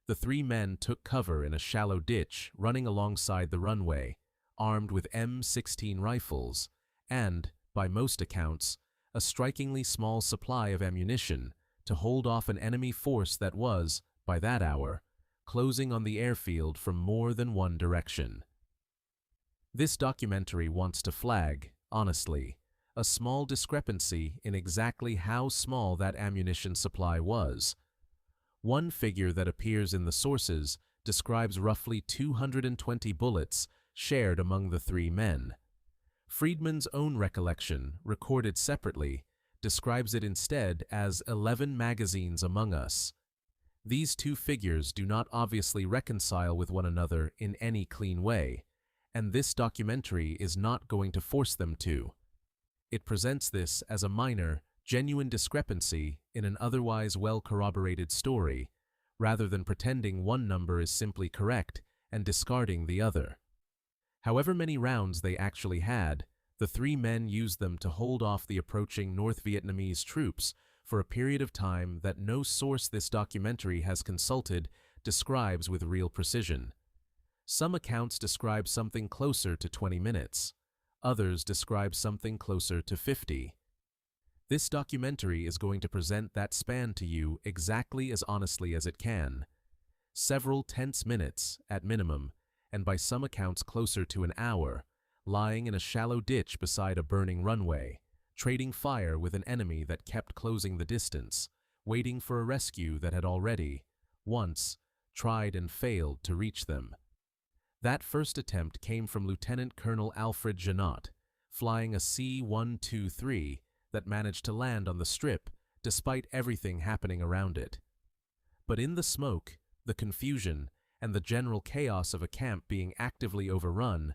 The 3 men took cover in a shallow ditch running alongside the runway, armed with M16 rifles, and, by most accounts, a strikingly small supply of ammunition to hold off an enemy force that was, by that hour, closing on the airfield from more than one direction. This documentary wants to flag, honestly, a small discrepancy in exactly how small that ammunition supply was. One figure that appears in the sources describes roughly 220 bullets shared among the 3 men. Friedman's own recollection, recorded separately, describes it instead as 11 magazines among us. These 2 figures do not obviously reconcile with one another in any clean way, and this documentary is not going to force them to. It presents this as a minor, genuine discrepancy in an otherwise well-corroborated story, rather than pretending one number is simply correct and discarding the other. However many rounds they actually had, the 3 men used them to hold off the approaching North Vietnamese troops for a period of time that no source this documentary has consulted describes with real precision. Some accounts describe something closer to 20 minutes. Others describe something closer to 50. This documentary is going to present that span to you exactly as honestly as it can. Several tense minutes, at minimum, and by some accounts closer to an hour, lying in a shallow ditch beside a burning runway, trading fire with an enemy that kept closing the distance, waiting for a rescue that had already, once, tried and failed to reach them. That first attempt came from Lieutenant Colonel Alfred Janot, flying a C-123 that managed to land on the strip despite everything happening around it. But in the smoke, the confusion, and the general chaos of a camp being actively overrun,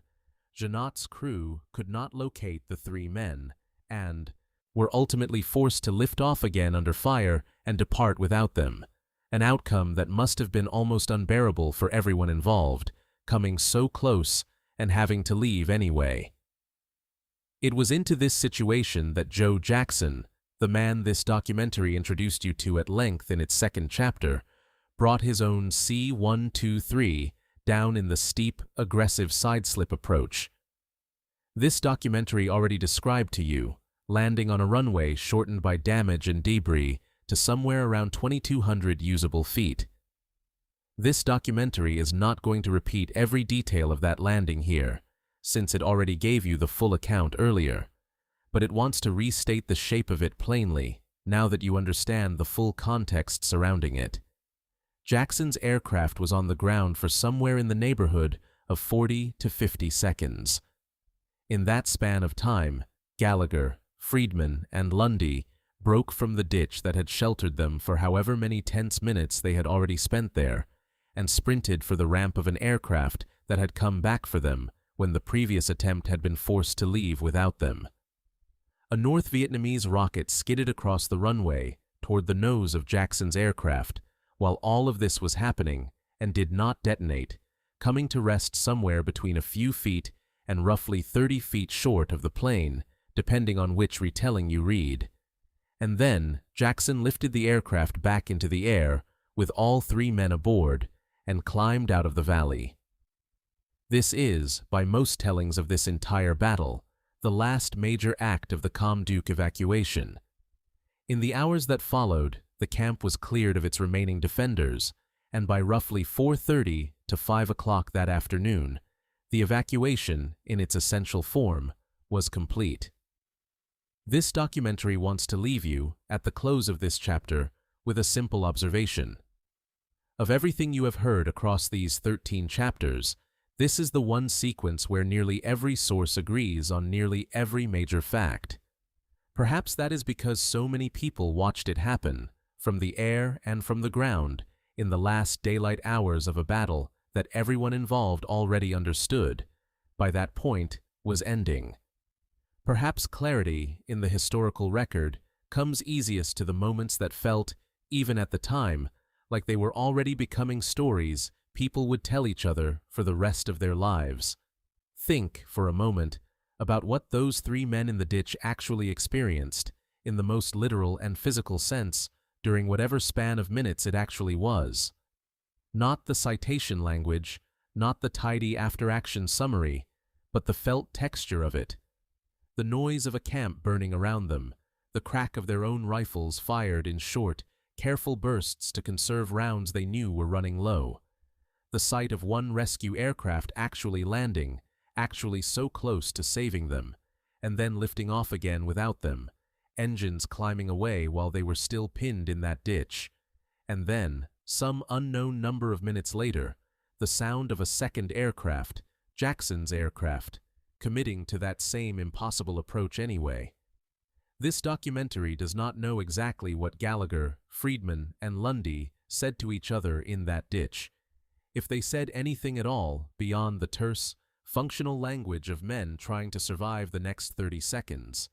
Janot's crew could not locate the three men, and were ultimately forced to lift off again under fire and depart without them, an outcome that must have been almost unbearable for everyone involved, coming so close and having to leave anyway. It was into this situation that Joe Jackson, the man this documentary introduced you to at length in its second chapter, brought his own C-123 down in the steep, aggressive sideslip approach. This documentary already described to you, landing on a runway shortened by damage and debris to somewhere around 2,200 usable feet. This documentary is not going to repeat every detail of that landing here, since it already gave you the full account earlier, but it wants to restate the shape of it plainly, now that you understand the full context surrounding it. Jackson's aircraft was on the ground for somewhere in the neighborhood of 40 to 50 seconds. In that span of time, Gallagher, Friedman, and Lundy broke from the ditch that had sheltered them for however many tense minutes they had already spent there, and sprinted for the ramp of an aircraft that had come back for them when the previous attempt had been forced to leave without them. A North Vietnamese rocket skidded across the runway toward the nose of Jackson's aircraft, while all of this was happening, and did not detonate, coming to rest somewhere between a few feet and roughly 30 feet short of the plane, depending on which retelling you read. And then Jackson lifted the aircraft back into the air with all three men aboard and climbed out of the valley. This is, by most tellings of this entire battle, the last major act of the Kham Duc evacuation. In the hours that followed, the camp was cleared of its remaining defenders, and by roughly 4:30 to 5 o'clock that afternoon, the evacuation, in its essential form, was complete. This documentary wants to leave you, at the close of this chapter, with a simple observation. Of everything you have heard across these 13 chapters, this is the one sequence where nearly every source agrees on nearly every major fact. Perhaps that is because so many people watched it happen, from the air and from the ground, in the last daylight hours of a battle that everyone involved already understood, by that point, was ending. Perhaps clarity in the historical record comes easiest to the moments that felt, even at the time, like they were already becoming stories people would tell each other for the rest of their lives. Think, for a moment, about what those three men in the ditch actually experienced, in the most literal and physical sense, during whatever span of minutes it actually was. Not the citation language, not the tidy after-action summary, but the felt texture of it. The noise of a camp burning around them, the crack of their own rifles fired in short, careful bursts to conserve rounds they knew were running low. The sight of one rescue aircraft actually landing, actually so close to saving them, and then lifting off again without them, engines climbing away while they were still pinned in that ditch. And then, some unknown number of minutes later, the sound of a second aircraft, Jackson's aircraft, committing to that same impossible approach anyway. This documentary does not know exactly what Gallagher, Friedman, and Lundy said to each other in that ditch, if they said anything at all beyond the terse, functional language of men trying to survive the next 30 seconds.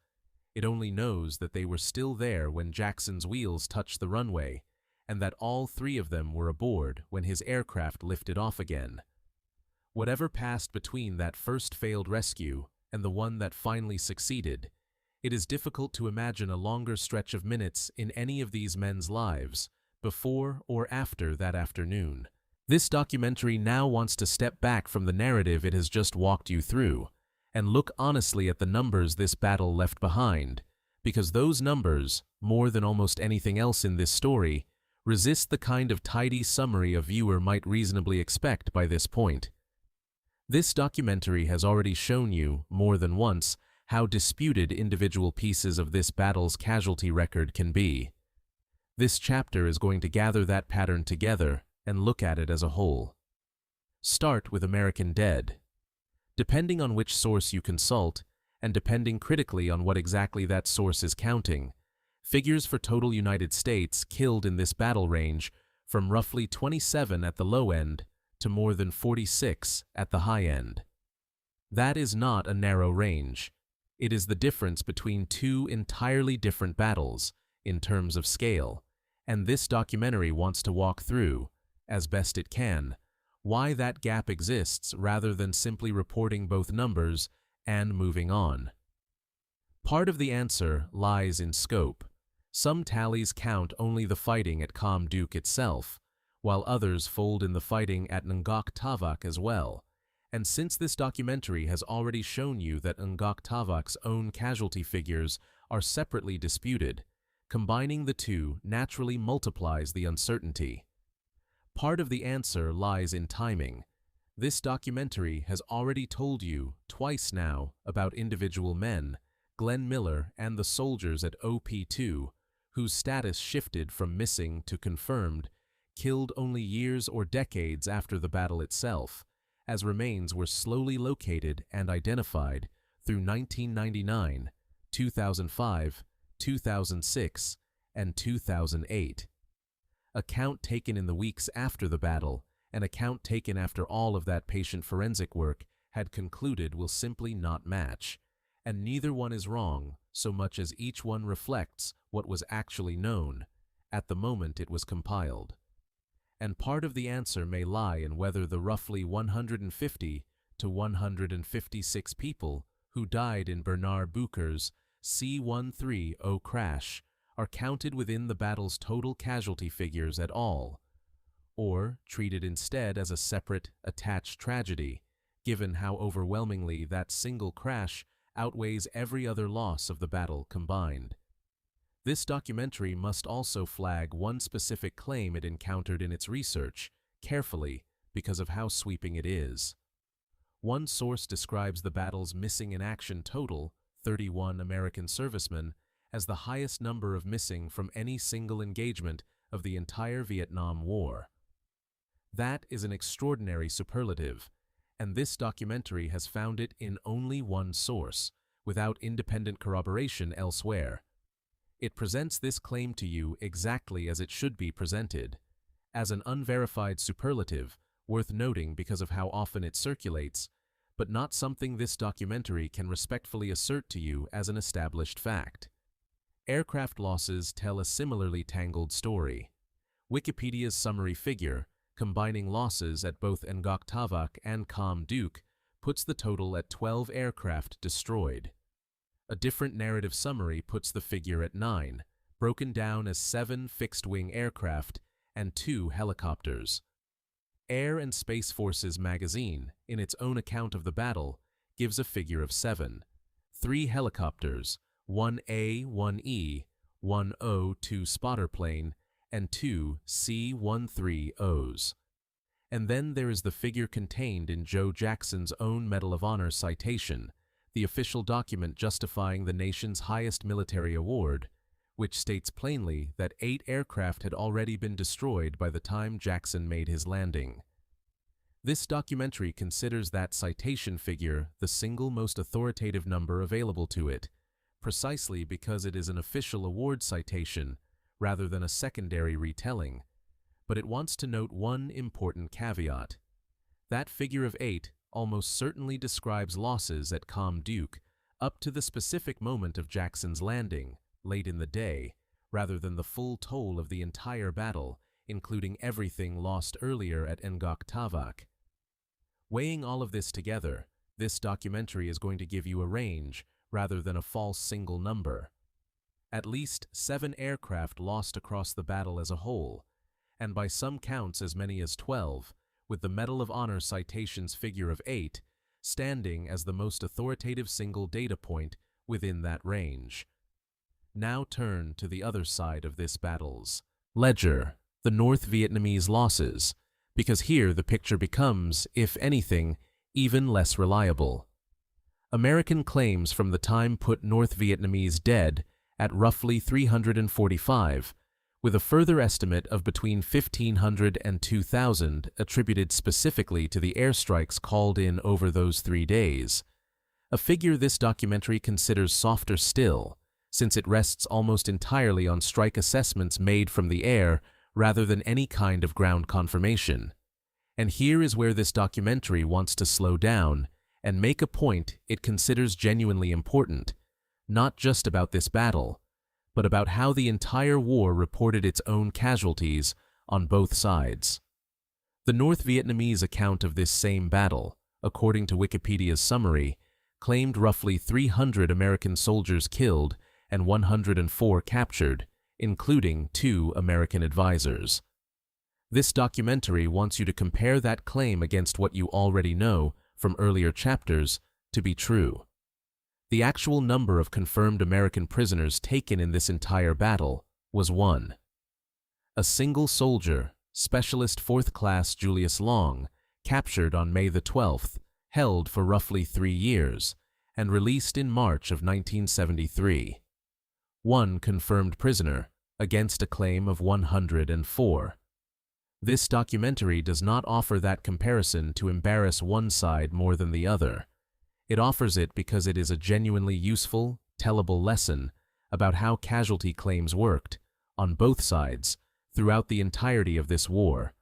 It only knows that they were still there when Jackson's wheels touched the runway, and that all three of them were aboard when his aircraft lifted off again. Whatever passed between that first failed rescue and the one that finally succeeded, it is difficult to imagine a longer stretch of minutes in any of these men's lives, before or after that afternoon. This documentary now wants to step back from the narrative it has just walked you through, and look honestly at the numbers this battle left behind, because those numbers, more than almost anything else in this story, resist the kind of tidy summary a viewer might reasonably expect by this point. This documentary has already shown you, more than once, how disputed individual pieces of this battle's casualty record can be. This chapter is going to gather that pattern together and look at it as a whole. Start with American dead. Depending on which source you consult, and depending critically on what exactly that source is counting, figures for total United States killed in this battle range from roughly 27 at the low end to more than 46 at the high end. That is not a narrow range. It is the difference between two entirely different battles in terms of scale, and this documentary wants to walk through, as best it can, why that gap exists rather than simply reporting both numbers and moving on. Part of the answer lies in scope. Some tallies count only the fighting at Kham Duc itself, while others fold in the fighting at Ngoc Tavok as well. And since this documentary has already shown you that Ngoc Tavok's own casualty figures are separately disputed, combining the two naturally multiplies the uncertainty. Part of the answer lies in timing. This documentary has already told you twice now about individual men, Glenn Miller and the soldiers at OP2, whose status shifted from missing to confirmed, killed only years or decades after the battle itself, as remains were slowly located and identified through 1999, 2005, 2006, and 2008. A count taken in the weeks after the battle, and a count taken after all of that patient forensic work had concluded will simply not match, and neither one is wrong so much as each one reflects what was actually known at the moment it was compiled. And part of the answer may lie in whether the roughly 150 to 156 people who died in Bernard Bucher's C-130 crash are counted within the battle's total casualty figures at all, or treated instead as a separate, attached tragedy, given how overwhelmingly that single crash outweighs every other loss of the battle combined. This documentary must also flag one specific claim it encountered in its research, carefully, because of how sweeping it is. One source describes the battle's missing in action total, 31 American servicemen, as the highest number of missing from any single engagement of the entire Vietnam War. That is an extraordinary superlative, and this documentary has found it in only one source, without independent corroboration elsewhere. It presents this claim to you exactly as it should be presented, as an unverified superlative, worth noting because of how often it circulates, but not something this documentary can respectfully assert to you as an established fact. Aircraft losses tell a similarly tangled story. Wikipedia's summary figure, combining losses at both Ngoc Tavok and Kham Duc, puts the total at 12 aircraft destroyed. A different narrative summary puts the figure at 9, broken down as 7 fixed-wing aircraft and 2 helicopters. Air and Space Forces magazine, in its own account of the battle, gives a figure of 7, 3 helicopters, 1 A, 1 E, 1 O, 2 spotter plane, and 2 C-130Os. And then there is the figure contained in Joe Jackson's own Medal of Honor citation, the official document justifying the nation's highest military award, which states plainly that 8 aircraft had already been destroyed by the time Jackson made his landing. This documentary considers that citation figure the single most authoritative number available to it, precisely because it is an official award citation rather than a secondary retelling, but it wants to note one important caveat. That figure of 8 almost certainly describes losses at Kham Duc up to the specific moment of Jackson's landing, late in the day, rather than the full toll of the entire battle, including everything lost earlier at Ngoc Tavok. Weighing all of this together, this documentary is going to give you a range rather than a false single number. At least 7 aircraft lost across the battle as a whole, and by some counts as many as 12, with the Medal of Honor citation's figure of 8 standing as the most authoritative single data point within that range. Now turn to the other side of this battle's ledger, the North Vietnamese losses, because here the picture becomes, if anything, even less reliable. American claims from the time put North Vietnamese dead at roughly 345, with a further estimate of between 1,500 and 2,000 attributed specifically to the airstrikes called in over those 3 days. A figure this documentary considers softer still, since it rests almost entirely on strike assessments made from the air rather than any kind of ground confirmation. And here is where this documentary wants to slow down and make a point it considers genuinely important, not just about this battle, but about how the entire war reported its own casualties on both sides. The North Vietnamese account of this same battle, according to Wikipedia's summary, claimed roughly 300 American soldiers killed and 104 captured, including 2 American advisors. This documentary wants you to compare that claim against what you already know from earlier chapters to be true. The actual number of confirmed American prisoners taken in this entire battle was 1. A single soldier, Specialist 4th Class Julius Long, captured on May the 12th, held for roughly 3 years, and released in March of 1973. 1 confirmed prisoner against a claim of 104. This documentary does not offer that comparison to embarrass one side more than the other. It offers it because it is a genuinely useful, tellable lesson about how casualty claims worked, on both sides, throughout the entirety of this war,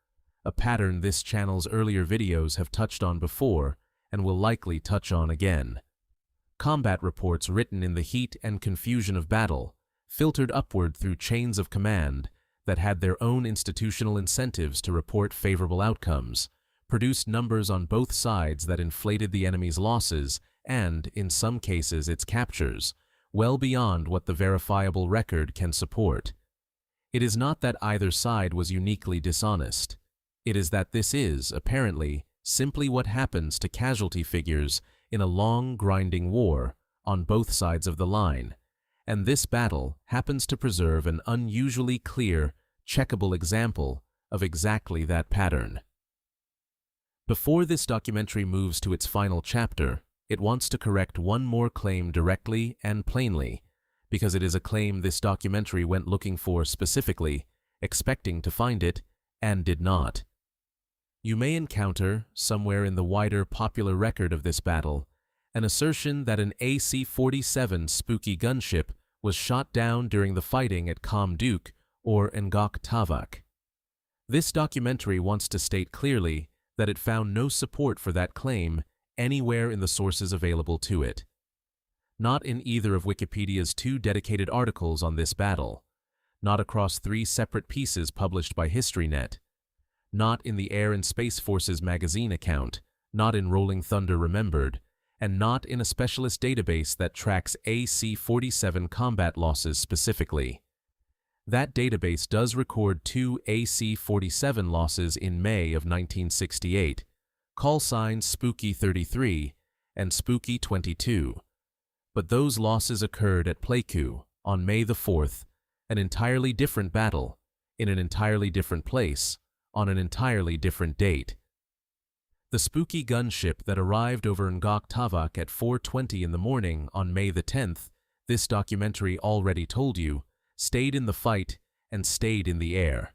a pattern this channel's earlier videos have touched on before and will likely touch on again. Combat reports written in the heat and confusion of battle, filtered upward through chains of command that had their own institutional incentives to report favorable outcomes, produced numbers on both sides that inflated the enemy's losses and, in some cases, its captures, well beyond what the verifiable record can support. It is not that either side was uniquely dishonest. It is that this is, apparently, simply what happens to casualty figures in a long, grinding war on both sides of the line, and this battle happens to preserve an unusually clear, checkable example of exactly that pattern. Before this documentary moves to its final chapter, it wants to correct one more claim directly and plainly, because it is a claim this documentary went looking for specifically, expecting to find it, and did not. You may encounter, somewhere in the wider popular record of this battle, an assertion that an AC-47 spooky gunship was shot down during the fighting at Kham Duc or Ngoc Tavak. This documentary wants to state clearly that it found no support for that claim anywhere in the sources available to it. Not in either of Wikipedia's 2 dedicated articles on this battle, not across 3 separate pieces published by HistoryNet, not in the Air and Space Forces magazine account, not in Rolling Thunder Remembered, and not in a specialist database that tracks AC-47 combat losses specifically. That database does record 2 AC-47 losses in May of 1968, call signs Spooky 33 and Spooky 22. But those losses occurred at Pleiku on May the 4th, an entirely different battle, in an entirely different place, on an entirely different date. The spooky gunship that arrived over Ngoc Tavak at 4:20 in the morning on May the 10th, this documentary already told you, stayed in the fight and stayed in the air.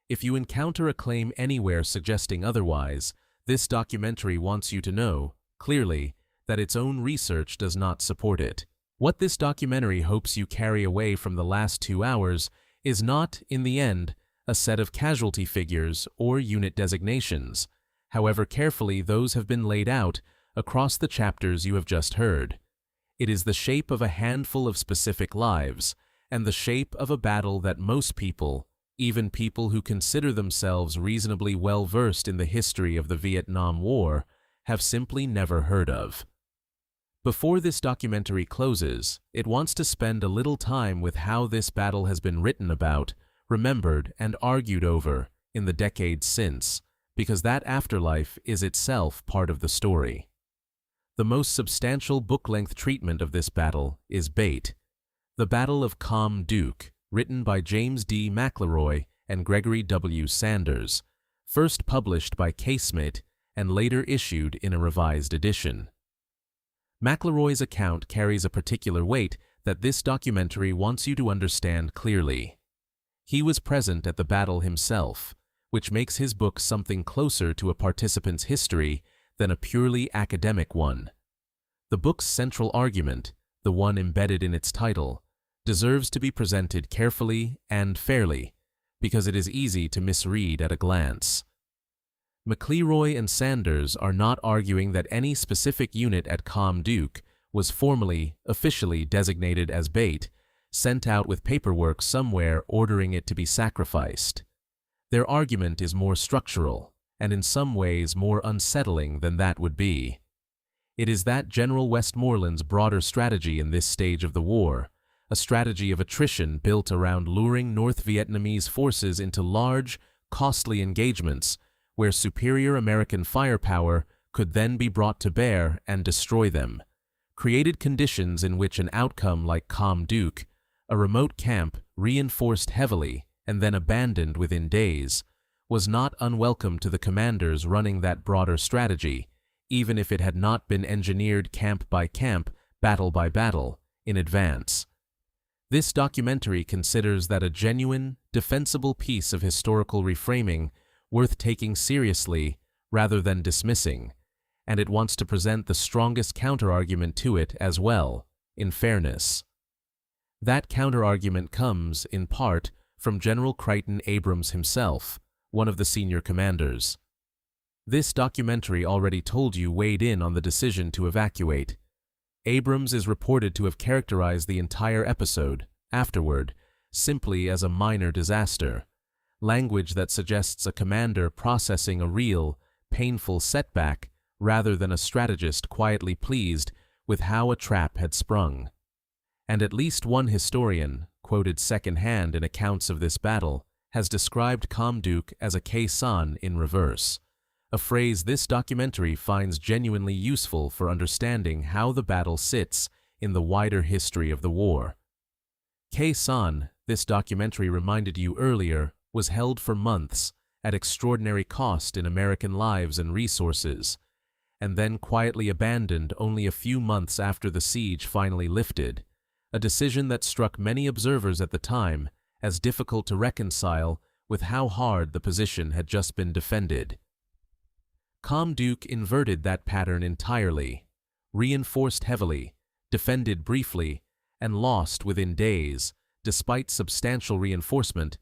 If you encounter a claim anywhere suggesting otherwise, this documentary wants you to know, clearly, that its own research does not support it. What this documentary hopes you carry away from the last 2 hours is not, in the end, a set of casualty figures or unit designations, however carefully those have been laid out across the chapters you have just heard. It is the shape of a handful of specific lives, and the shape of a battle that most people, even people who consider themselves reasonably well-versed in the history of the Vietnam War, have simply never heard of. Before this documentary closes, it wants to spend a little time with how this battle has been written about, remembered, and argued over in the decades since, because that afterlife is itself part of the story. The most substantial book-length treatment of this battle is Bait, The Battle of Kham Duc, written by James D. McElroy and Gregory W. Sanders, first published by Casement and later issued in a revised edition. McElroy's account carries a particular weight that this documentary wants you to understand clearly. He was present at the battle himself, which makes his book something closer to a participant's history than a purely academic one. The book's central argument, the one embedded in its title, deserves to be presented carefully and fairly, because it is easy to misread at a glance. McElroy and Sanders are not arguing that any specific unit at Kham Duc was formally, officially designated as bait, sent out with paperwork somewhere ordering it to be sacrificed. Their argument is more structural, and in some ways more unsettling than that would be. It is that General Westmoreland's broader strategy in this stage of the war, a strategy of attrition built around luring North Vietnamese forces into large, costly engagements where superior American firepower could then be brought to bear and destroy them, created conditions in which an outcome like Kham Duc, a remote camp reinforced heavily and then abandoned within days, was not unwelcome to the commanders running that broader strategy, even if it had not been engineered camp by camp, battle by battle, in advance. This documentary considers that a genuine, defensible piece of historical reframing worth taking seriously rather than dismissing, and it wants to present the strongest counterargument to it as well, in fairness. That counterargument comes, in part, from General Crichton Abrams himself, one of the senior commanders. This documentary already told you weighed in on the decision to evacuate. Abrams is reported to have characterized the entire episode, afterward, simply as a minor disaster, language that suggests a commander processing a real, painful setback rather than a strategist quietly pleased with how a trap had sprung. And at least one historian, quoted second-hand in accounts of this battle, has described Kham Duc as a caisson in reverse, a phrase this documentary finds genuinely useful for understanding how the battle sits in the wider history of the war. Caisson, this documentary reminded you earlier, was held for months at extraordinary cost in American lives and resources, and then quietly abandoned only a few months after the siege finally lifted, a decision that struck many observers at the time as difficult to reconcile with how hard the position had just been defended. Kham Duc inverted that pattern entirely, reinforced heavily, defended briefly, and lost within days, despite substantial reinforcement,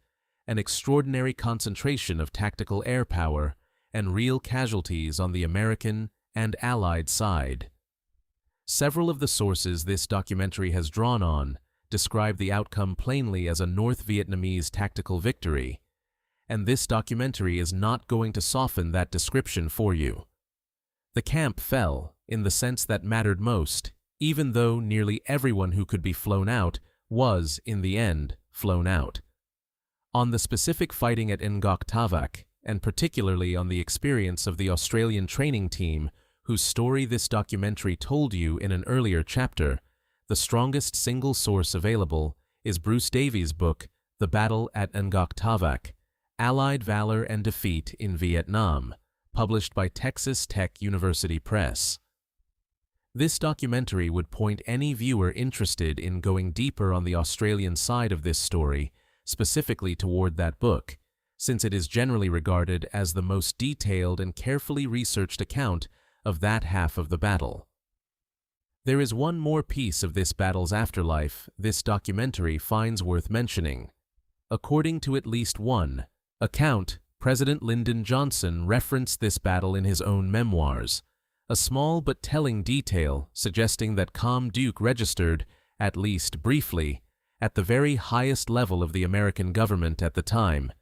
an extraordinary concentration of tactical air power and real casualties on the American and Allied side. Several of the sources this documentary has drawn on describe the outcome plainly as a North Vietnamese tactical victory, and this documentary is not going to soften that description for you. The camp fell in the sense that mattered most, even though nearly everyone who could be flown out was, in the end, flown out. On the specific fighting at Ngoc Tavac, and particularly on the experience of the Australian training team whose story this documentary told you in an earlier chapter, the strongest single source available is Bruce Davies' book, The Battle at Ngoc Tavac, Allied Valor and Defeat in Vietnam, published by Texas Tech University Press. This documentary would point any viewer interested in going deeper on the Australian side of this story specifically toward that book, since it is generally regarded as the most detailed and carefully researched account of that half of the battle. There is one more piece of this battle's afterlife this documentary finds worth mentioning. According to at least one account, President Lyndon Johnson referenced this battle in his own memoirs, a small but telling detail suggesting that Kham Duc registered, at least briefly, at the very highest level of the American government at the time,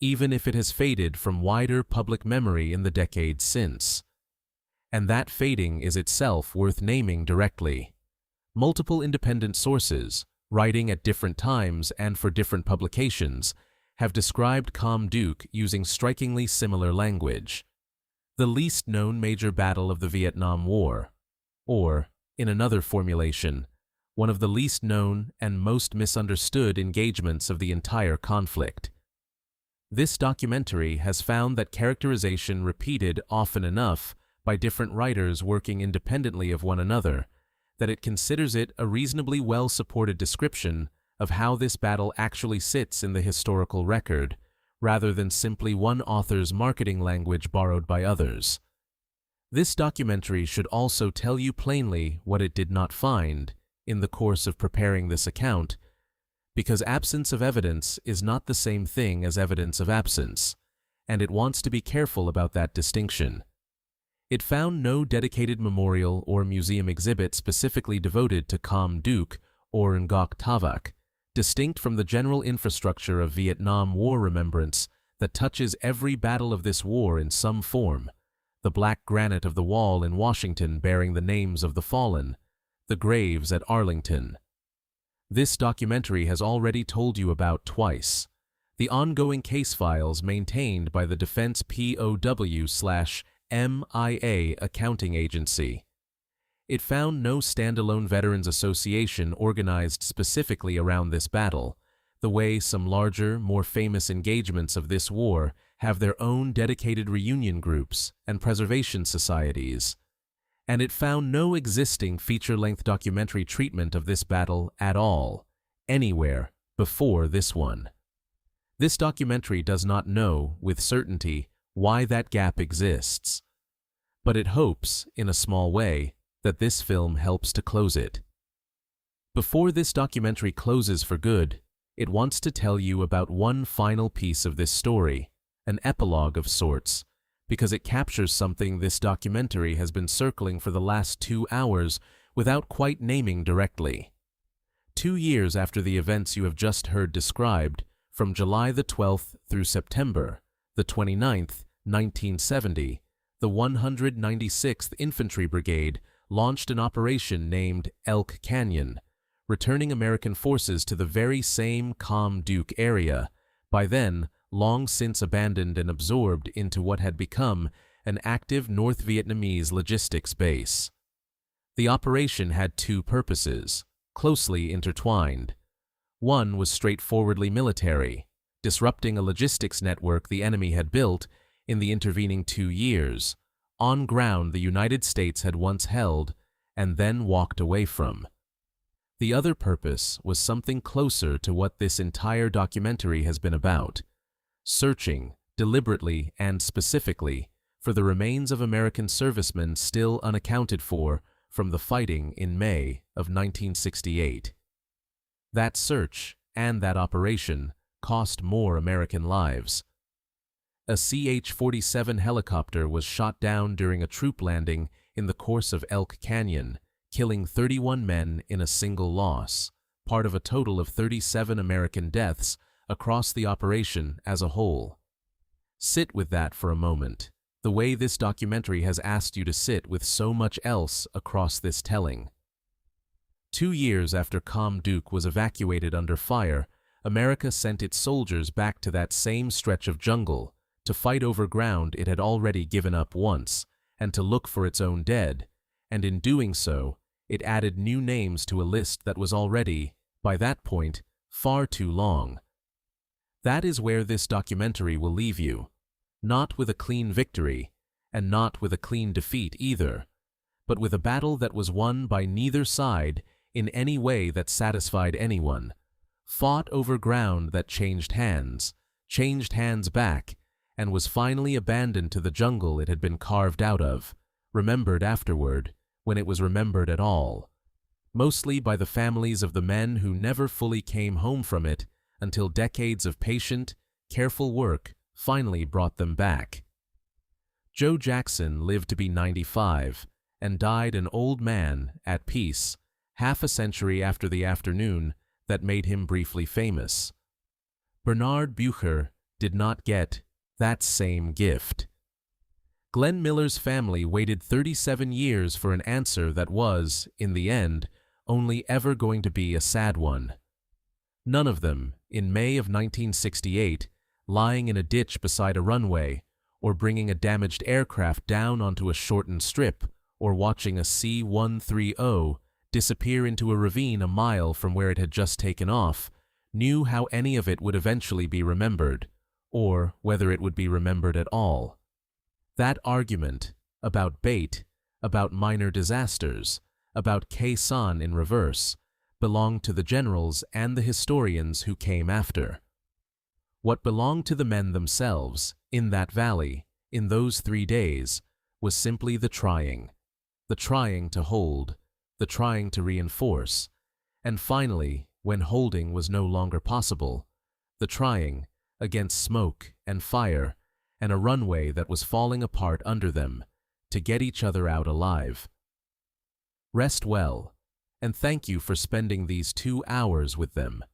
even if it has faded from wider public memory in the decades since. And that fading is itself worth naming directly. Multiple independent sources, writing at different times and for different publications, have described Kham Duc using strikingly similar language. The least known major battle of the Vietnam War, or, in another formulation, one of the least known and most misunderstood engagements of the entire conflict. This documentary has found that characterization repeated often enough by different writers working independently of one another that it considers it a reasonably well-supported description of how this battle actually sits in the historical record, rather than simply one author's marketing language borrowed by others. This documentary should also tell you plainly what it did not find in the course of preparing this account, because absence of evidence is not the same thing as evidence of absence, and it wants to be careful about that distinction. It found no dedicated memorial or museum exhibit specifically devoted to Kham Duc or Ngoc Tavak, distinct from the general infrastructure of Vietnam War remembrance that touches every battle of this war in some form, the black granite of the wall in Washington bearing the names of the fallen, the graves at Arlington. This documentary has already told you about twice the ongoing case files maintained by the Defense POW/MIA accounting agency. It found no standalone Veterans Association organized specifically around this battle, the way some larger, more famous engagements of this war have their own dedicated reunion groups and preservation societies. And it found no existing feature-length documentary treatment of this battle at all, anywhere, before this one. This documentary does not know, with certainty, why that gap exists. But it hopes, in a small way, that this film helps to close it. Before this documentary closes for good, it wants to tell you about one final piece of this story, an epilogue of sorts, because it captures something this documentary has been circling for the last 2 hours without quite naming directly. 2 years after the events you have just heard described, from July the 12th through September the 29th, 1970, the 196th Infantry Brigade launched an operation named Elk Canyon, returning American forces to the very same Kham Duc area, by then long since abandoned and absorbed into what had become an active North Vietnamese logistics base. The operation had 2 purposes, closely intertwined. One was straightforwardly military, disrupting a logistics network the enemy had built in the intervening 2 years, on ground the United States had once held and then walked away from. The other purpose was something closer to what this entire documentary has been about: searching, deliberately and specifically, for the remains of American servicemen still unaccounted for from the fighting in May of 1968. That search and that operation cost more American lives. A CH-47 helicopter was shot down during a troop landing in the course of Elk Canyon, killing 31 men in a single loss, part of a total of 37 American deaths across the operation as a whole. Sit with that for a moment, the way this documentary has asked you to sit with so much else across this telling. 2 years after Kham Duc was evacuated under fire, America sent its soldiers back to that same stretch of jungle to fight over ground it had already given up once, and to look for its own dead, and in doing so, it added new names to a list that was already, by that point, far too long. That is where this documentary will leave you, not with a clean victory, and not with a clean defeat either, but with a battle that was won by neither side in any way that satisfied anyone, fought over ground that changed hands back, and was finally abandoned to the jungle it had been carved out of, remembered afterward, when it was remembered at all, mostly by the families of the men who never fully came home from it until decades of patient, careful work finally brought them back. Joe Jackson lived to be 95 and died an old man at peace, half a century after the afternoon that made him briefly famous. Bernard Bucher did not get that same gift. Glenn Miller's family waited 37 years for an answer that was, in the end, only ever going to be a sad one. None of them, in May of 1968, lying in a ditch beside a runway, or bringing a damaged aircraft down onto a shortened strip, or watching a C-130 disappear into a ravine a mile from where it had just taken off, knew how any of it would eventually be remembered, or whether it would be remembered at all. That argument about bait, about minor disasters, about Khe Sanh in reverse, belonged to the generals and the historians who came after. What belonged to the men themselves, in that valley, in those 3 days, was simply the trying to hold, the trying to reinforce, and finally, when holding was no longer possible, the trying, against smoke and fire and a runway that was falling apart under them, to get each other out alive. Rest well, and thank you for spending these 2 hours with them.